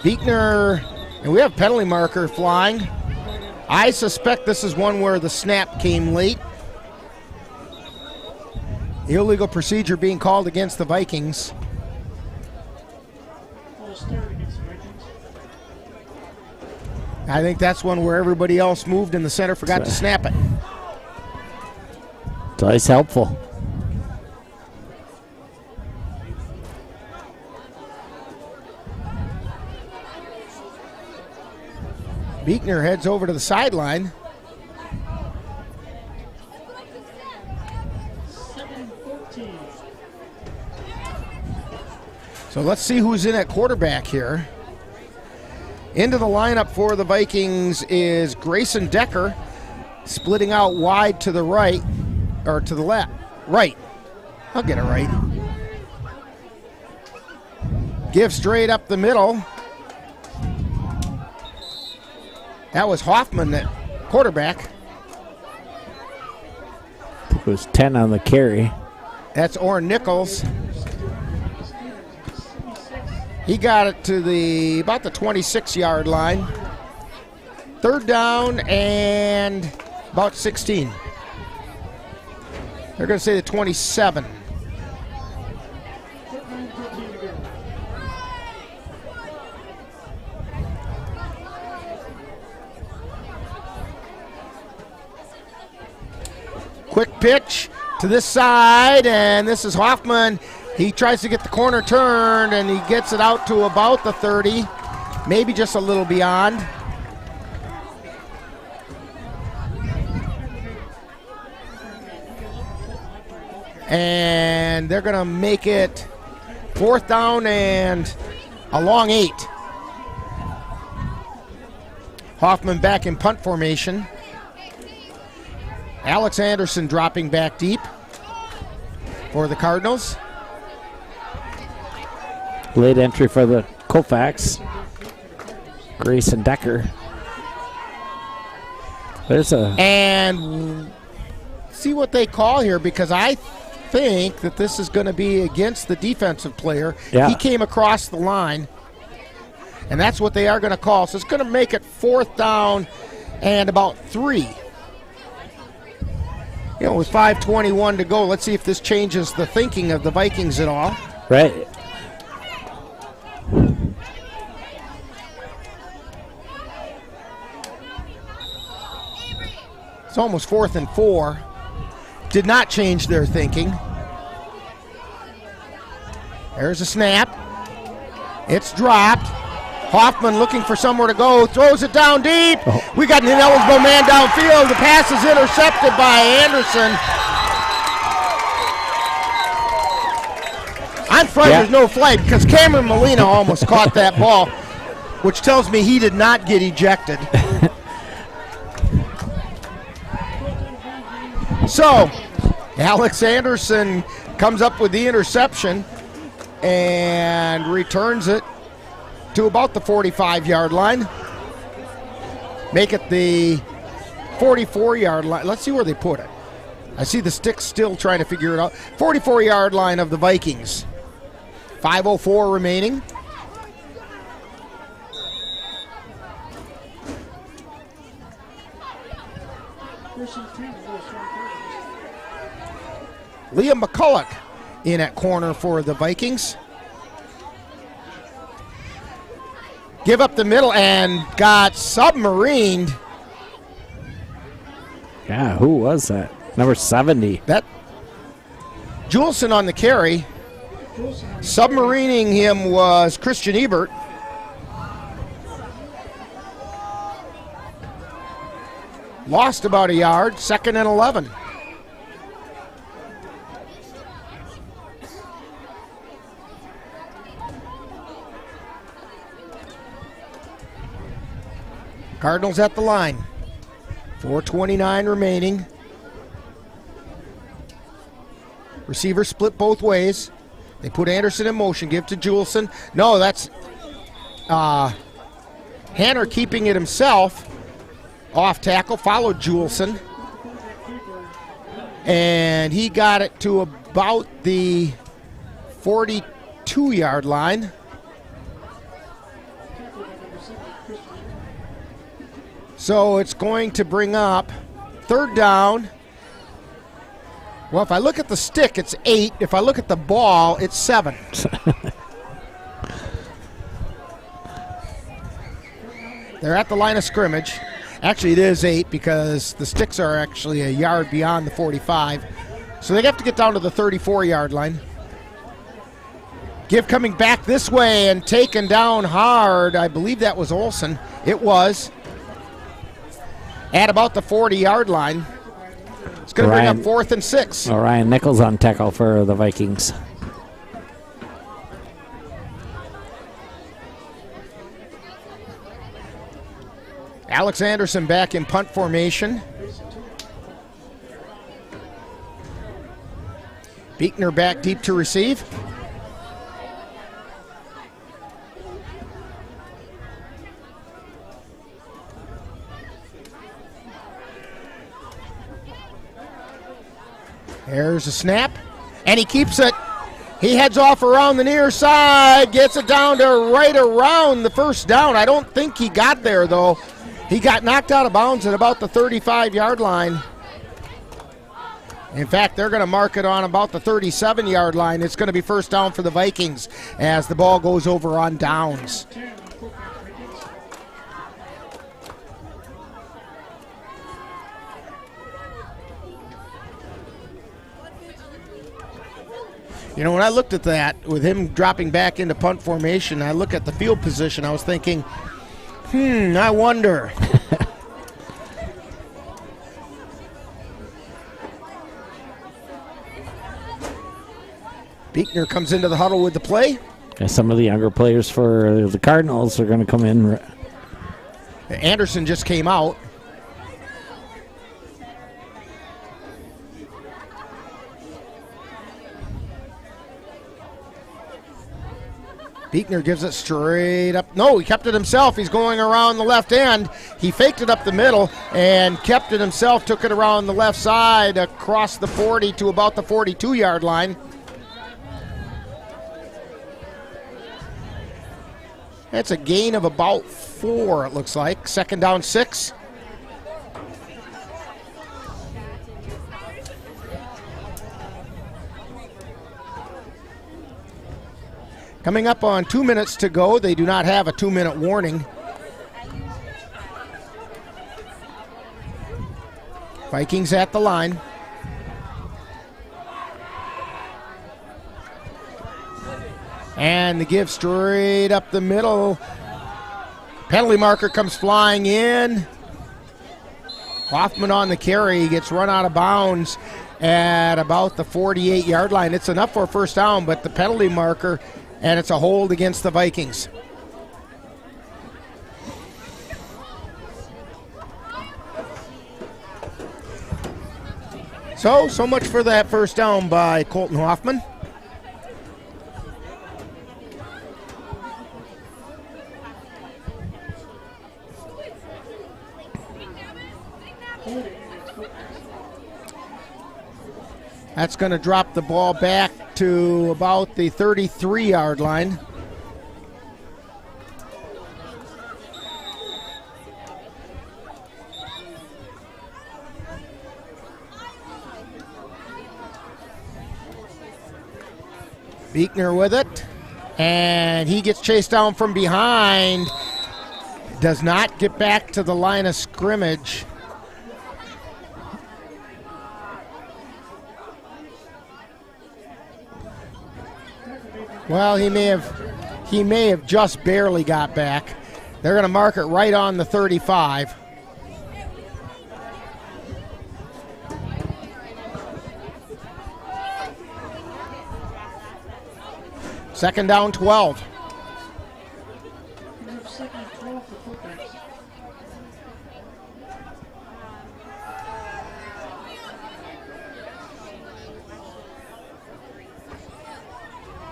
Beekner, and we have penalty marker flying. I suspect this is one where the snap came late. Illegal procedure being called against the Vikings. I think that's one where everybody else moved and the center forgot to snap it. It's always helpful. Beekner heads over to the sideline. So let's see who's in at quarterback here. Into the lineup for the Vikings is Grayson Decker, splitting out wide to the right, or to the left. Right. I'll get it right. Give straight up the middle. That was Hoffman at quarterback. It was 10 on the carry. That's Orrin Nichols. He got it to about the 26-yard line. 3rd down and about 16. They're going to say the 27. Quick pitch to this side, and this is Hoffman. He tries to get the corner turned, and he gets it out to about the 30, maybe just a little beyond. And they're going to make it 4th down and a long 8. Hoffman back in punt formation. Alex Anderson dropping back deep for the Cardinals. Late entry for the Colfax. Grayson Decker. And see what they call here, because I think that this is going to be against the defensive player. Yeah. He came across the line, and that's what they are going to call. So it's going to make it 4th down and about 3. You know, with 5:21 to go, let's see if this changes the thinking of the Vikings at all. Right. It's almost 4th and 4. Did not change their thinking. There's a snap. It's dropped. Hoffman looking for somewhere to go, throws it down deep. We got an ineligible man downfield. The pass is intercepted by Anderson. I'm frightened there's no flag, because Cameron Molina almost caught that ball, which tells me he did not get ejected. So, Alex Anderson comes up with the interception and returns it to about the 45-yard line. make it the 44-yard line. Let's see where they put it. I see the sticks still trying to figure it out. 44-yard line of the Vikings. 5:04 remaining. Liam McCulloch in at corner for the Vikings. Give up the middle and got submarined. Yeah, who was that? Number 70. That Juleson on the carry. Submarining him was Christian Ebert. Lost about a yard, 2nd and 11. Cardinals at the line. 4:29 remaining. Receiver split both ways. They put Anderson in motion, give to Juleson. No, that's Hanner keeping it himself. Off tackle, followed Juleson. And he got it to about the 42-yard line. So it's going to bring up 3rd down. Well, if I look at the stick, it's 8. If I look at the ball, it's 7. They're at the line of scrimmage. Actually, it is 8 because the sticks are actually a yard beyond the 45. So they have to get down to the 34-yard line. Give coming back this way and taken down hard. I believe that was Olsen. It was. At about the 40-yard line. It's going to bring up 4th and 6. Ryan Nichols on tackle for the Vikings. Alex Anderson back in punt formation. Beekner back deep to receive. There's a snap, and he keeps it. He heads off around the near side, gets it down to right around the 1st down. I don't think he got there, though. He got knocked out of bounds at about the 35-yard line. In fact, they're going to mark it on about the 37-yard line. It's going to be 1st down for the Vikings as the ball goes over on downs. You know, when I looked at that, with him dropping back into punt formation, I look at the field position, I was thinking, I wonder. Beekner comes into the huddle with the play. Yeah, some of the younger players for the Cardinals are going to come in. Anderson just came out. Beekner gives it straight up. No, he kept it himself. He's going around the left end. He faked it up the middle and kept it himself, took it around the left side across the 40 to about the 42-yard line. That's a gain of about 4, it looks like. 2nd down 6. Coming up on 2 minutes to go. They do not have a 2-minute warning. Vikings at the line. And the give straight up the middle. Penalty marker comes flying in. Hoffman on the carry. He gets run out of bounds at about the 48-yard line. It's enough for a 1st down, but the penalty marker, and it's a hold against the Vikings. So much for that 1st down by Colton Hoffman. That's going to drop the ball back to about the 33-yard line. Beekner with it, and he gets chased down from behind. Does not get back to the line of scrimmage. Well, he may have just barely got back. They're going to mark it right on the 35. Second down, 12.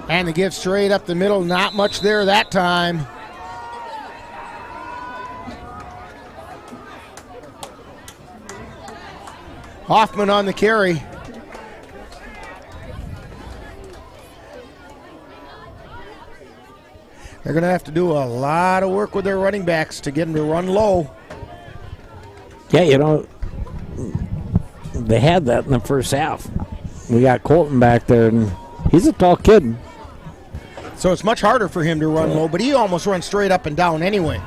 And the give straight up the middle, not much there that time. Hoffman on the carry. They're going to have to do a lot of work with their running backs to get them to run low. Yeah, you know, they had that in the first half. We got Colton back there, and he's a tall kid. So it's much harder for him to run low, but he almost runs straight up and down anyway.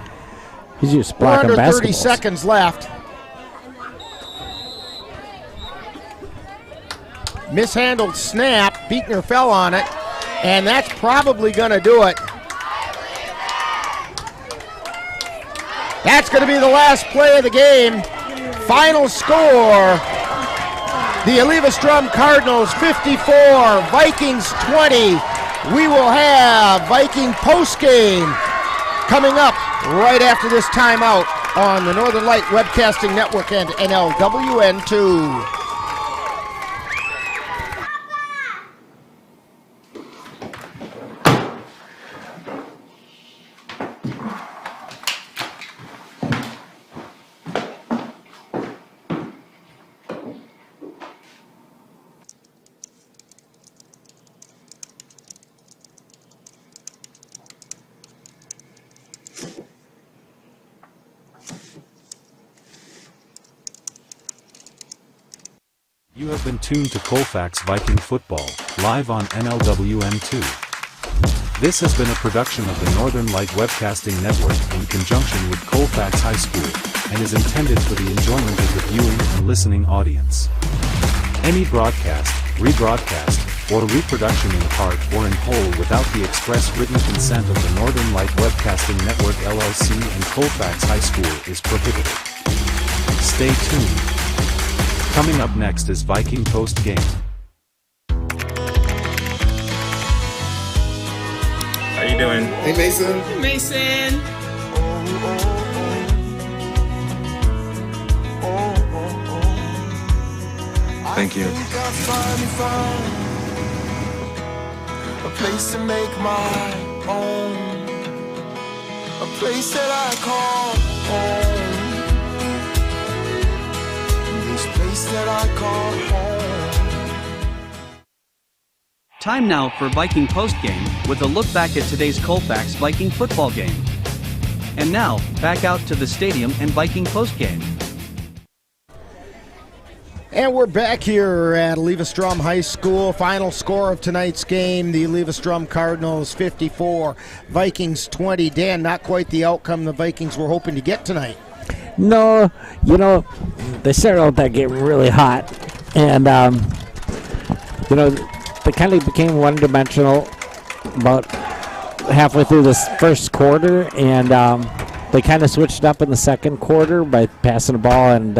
He's just We're blocking under 30 basketballs. seconds left. Mishandled snap. Beekner fell on it, and that's probably going to do it. That's going to be the last play of the game. Final score, the Eleva Strum Cardinals 54, Vikings 20. We will have Viking postgame coming up right after this timeout on the Northern Light Webcasting Network and NLWN 2. You have been tuned to Colfax Viking Football, live on NLWN2. This has been a production of the Northern Light Webcasting Network in conjunction with Colfax High School, and is intended for the enjoyment of the viewing and listening audience. Any broadcast, rebroadcast, or reproduction in part or in whole without the express written consent of the Northern Light Webcasting Network LLC and Colfax High School is prohibited. Stay tuned. Coming up next is Viking Post Game. How you doing? Hey, Mason. Hey, Mason. Thank you. A place to make my own. A place that I call home. This place that I call home. Time now for Viking Postgame with a look back at today's Colfax Viking football game. And now, back out to the stadium and Viking Postgame. And we're back here at Eleva Strum High School. Final score of tonight's game, the Eleva Strum Cardinals 54, Vikings 20. Dan, not quite the outcome the Vikings were hoping to get tonight. No, you know, they started out that game really hot. And, you know, they kind of became one-dimensional about halfway through this first quarter. And they kind of switched up in the second quarter by passing the ball, and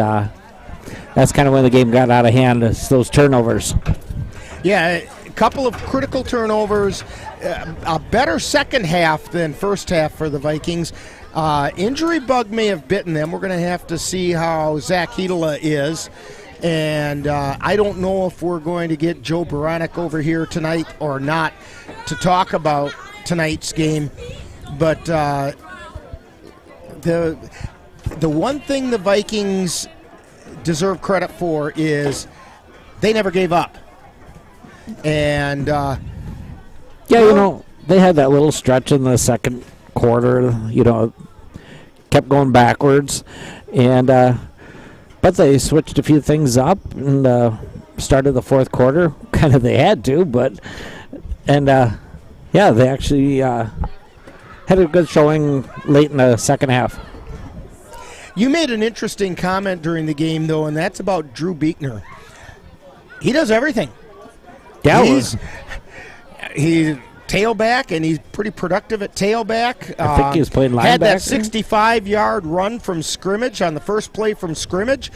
that's kind of when the game got out of hand, those turnovers. Yeah, a couple of critical turnovers, a better second half than first half for the Vikings. Injury bug may have bitten them. We're going to have to see how Zach Hedela is. And I don't know if we're going to get Joe Baranek over here tonight or not to talk about tonight's game. But the one thing the Vikings deserve credit for is they never gave up. And they had that little stretch in the second quarter. Kept going backwards, and but they switched a few things up and started the fourth quarter. Kind of they had to, they actually had a good showing late in the second half. You made an interesting comment during the game, though, and that's about Drew Buechner. He does everything. Yeah, he's tailback, and he's pretty productive at tailback. I think he was playing linebacker. Had that 65-yard run from scrimmage on the first play from scrimmage.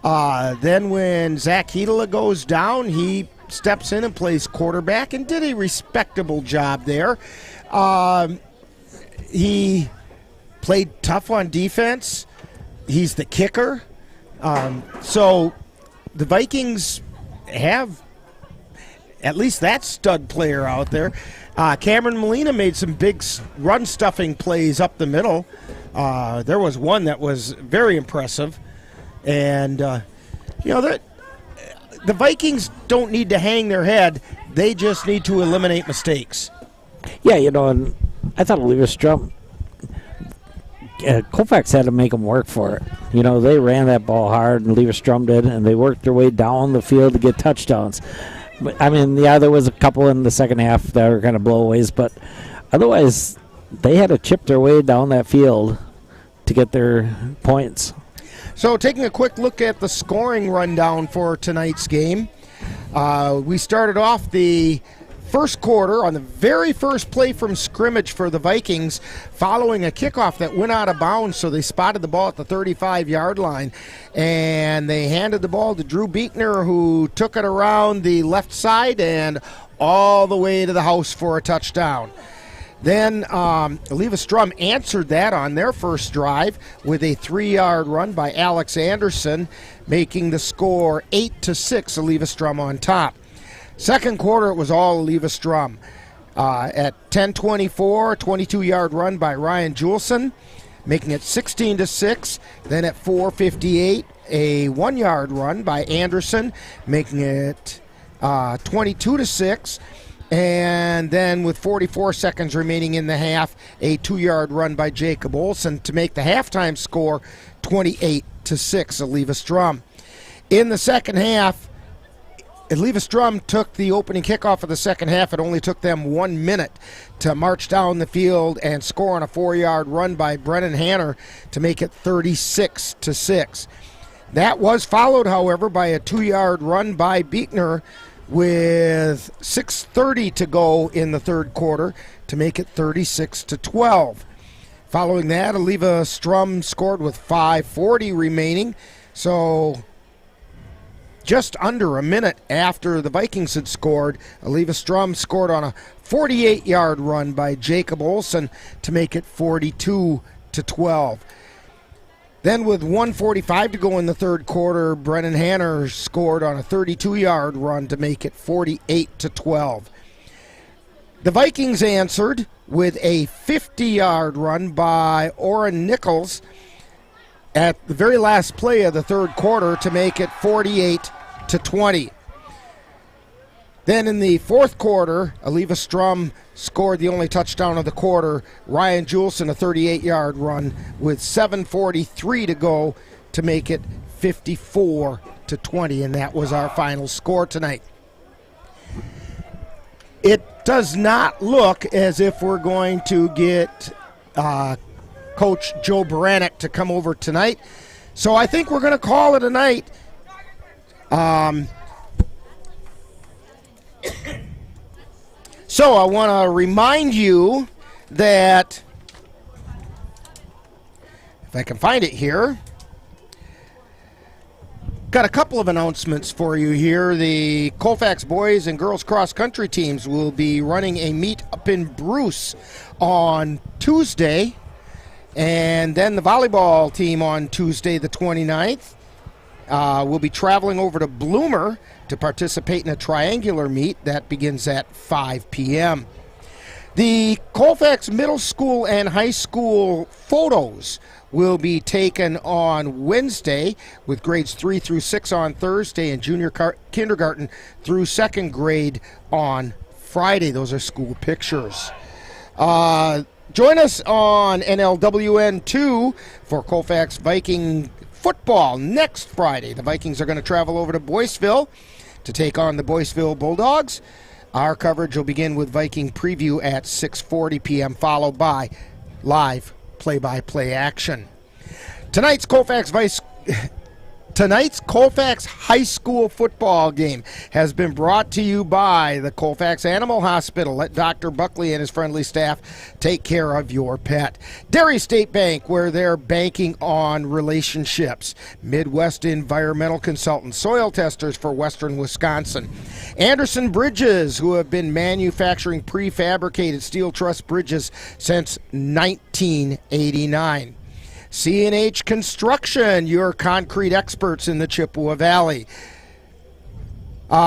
Then when Zach Hedela goes down, he steps in and plays quarterback and did a respectable job there. He played tough on defense. He's the kicker. So the Vikings have at least that stud player out there. Cameron Molina made some big run-stuffing plays up the middle. There was one that was very impressive. And, the Vikings don't need to hang their head. They just need to eliminate mistakes. Yeah, and I thought Eleva Strum, Colfax had to make them work for it. They ran that ball hard, and Eleva Strum did, and they worked their way down the field to get touchdowns. But, there was a couple in the second half that were kind of blowaways, but otherwise, they had to chip their way down that field to get their points. So taking a quick look at the scoring rundown for tonight's game, we started off the first quarter on the very first play from scrimmage for the Vikings following a kickoff that went out of bounds, so they spotted the ball at the 35-yard line, and they handed the ball to Drew Buechner, who took it around the left side and all the way to the house for a touchdown. Then Eleva Strum answered that on their first drive with a 3-yard run by Alex Anderson, making the score 8-6, Eleva Strum on top. Second quarter, it was all Eleva Strum. At 10:24, 22-yard run by Ryan Juleson, making it 16-6. Then at 4:58, a 1-yard run by Anderson, making it 22-6. And then with 44 seconds remaining in the half, a 2-yard run by Jacob Olson to make the halftime score 28-6, Eleva Strum. In the second half, Eleva Strum took the opening kickoff of the second half. It only took them 1 minute to march down the field and score on a 4-yard run by Brennan Hanner to make it 36-6. That was followed, however, by a 2-yard run by Buechner with 6:30 to go in the third quarter to make it 36-12. Following that, Eleva Strum scored with 5:40 remaining. So just under a minute after the Vikings had scored, Eleva Strum scored on a 48-yard run by Jacob Olson to make it 42-12. Then with 1:45 to go in the third quarter, Brennan Hanner scored on a 32-yard run to make it 48-12. The Vikings answered with a 50-yard run by Orrin Nichols at the very last play of the third quarter to make it 48-20. Then in the fourth quarter, Eleva Strum scored the only touchdown of the quarter. Ryan Juleson, a 38-yard run with 7:43 to go to make it 54-20, and that was our final score tonight. It does not look as if we're going to get Coach Joe Baranek to come over tonight, so I think we're going to call it a night. So I want to remind you that, if I can find it here, got a couple of announcements for you here. The Colfax boys and girls cross country teams will be running a meet up in Bruce on Tuesday, and then the volleyball team on Tuesday the 29th. We'll be traveling over to Bloomer to participate in a triangular meet that begins at 5 p.m. The Colfax Middle School and High School photos will be taken on Wednesday, with grades 3 through 6 on Thursday and junior kindergarten through 2nd grade on Friday. Those are school pictures. Join us on NLWN 2 for Colfax Viking Football next Friday. The Vikings are going to travel over to Boyceville to take on the Boyceville Bulldogs. Our coverage will begin with Viking preview at 6:40 p.m., followed by live play-by-play action. Tonight's Colfax High School football game has been brought to you by the Colfax Animal Hospital. Let Dr. Buckley and his friendly staff take care of your pet. Dairy State Bank, where they're banking on relationships. Midwest Environmental Consultants, soil testers for Western Wisconsin. Anderson Bridges, who have been manufacturing prefabricated steel truss bridges since 1989. C&H Construction, your concrete experts in the Chippewa Valley.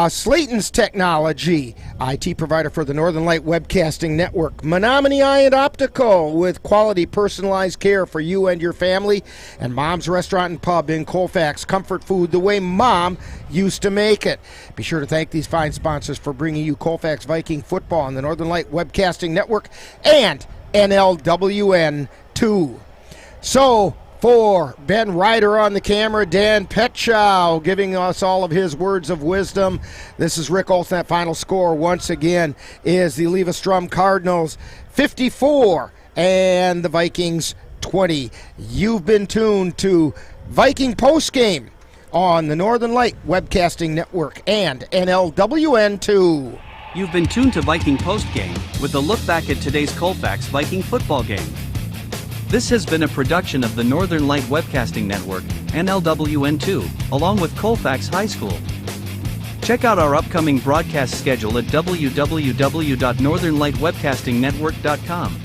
Slayton's Technology, IT provider for the Northern Light Webcasting Network. Menominee Eye and Optical, with quality personalized care for you and your family. And Mom's Restaurant and Pub in Colfax, comfort food the way Mom used to make it. Be sure to thank these fine sponsors for bringing you Colfax Viking Football on the Northern Light Webcasting Network and NLWN 2. So, for Ben Ryder on the camera, Dan Petchow giving us all of his words of wisdom. This is Rick Olson. That final score, once again, is the Eleva Strum Cardinals 54 and the Vikings 20. You've been tuned to Viking Postgame on the Northern Light Webcasting Network and NLWN 2. You've been tuned to Viking Postgame with a look back at today's Colfax Viking football game. This has been a production of the Northern Light Webcasting Network, NLWN2, along with Colfax High School. Check out our upcoming broadcast schedule at www.northernlightwebcastingnetwork.com.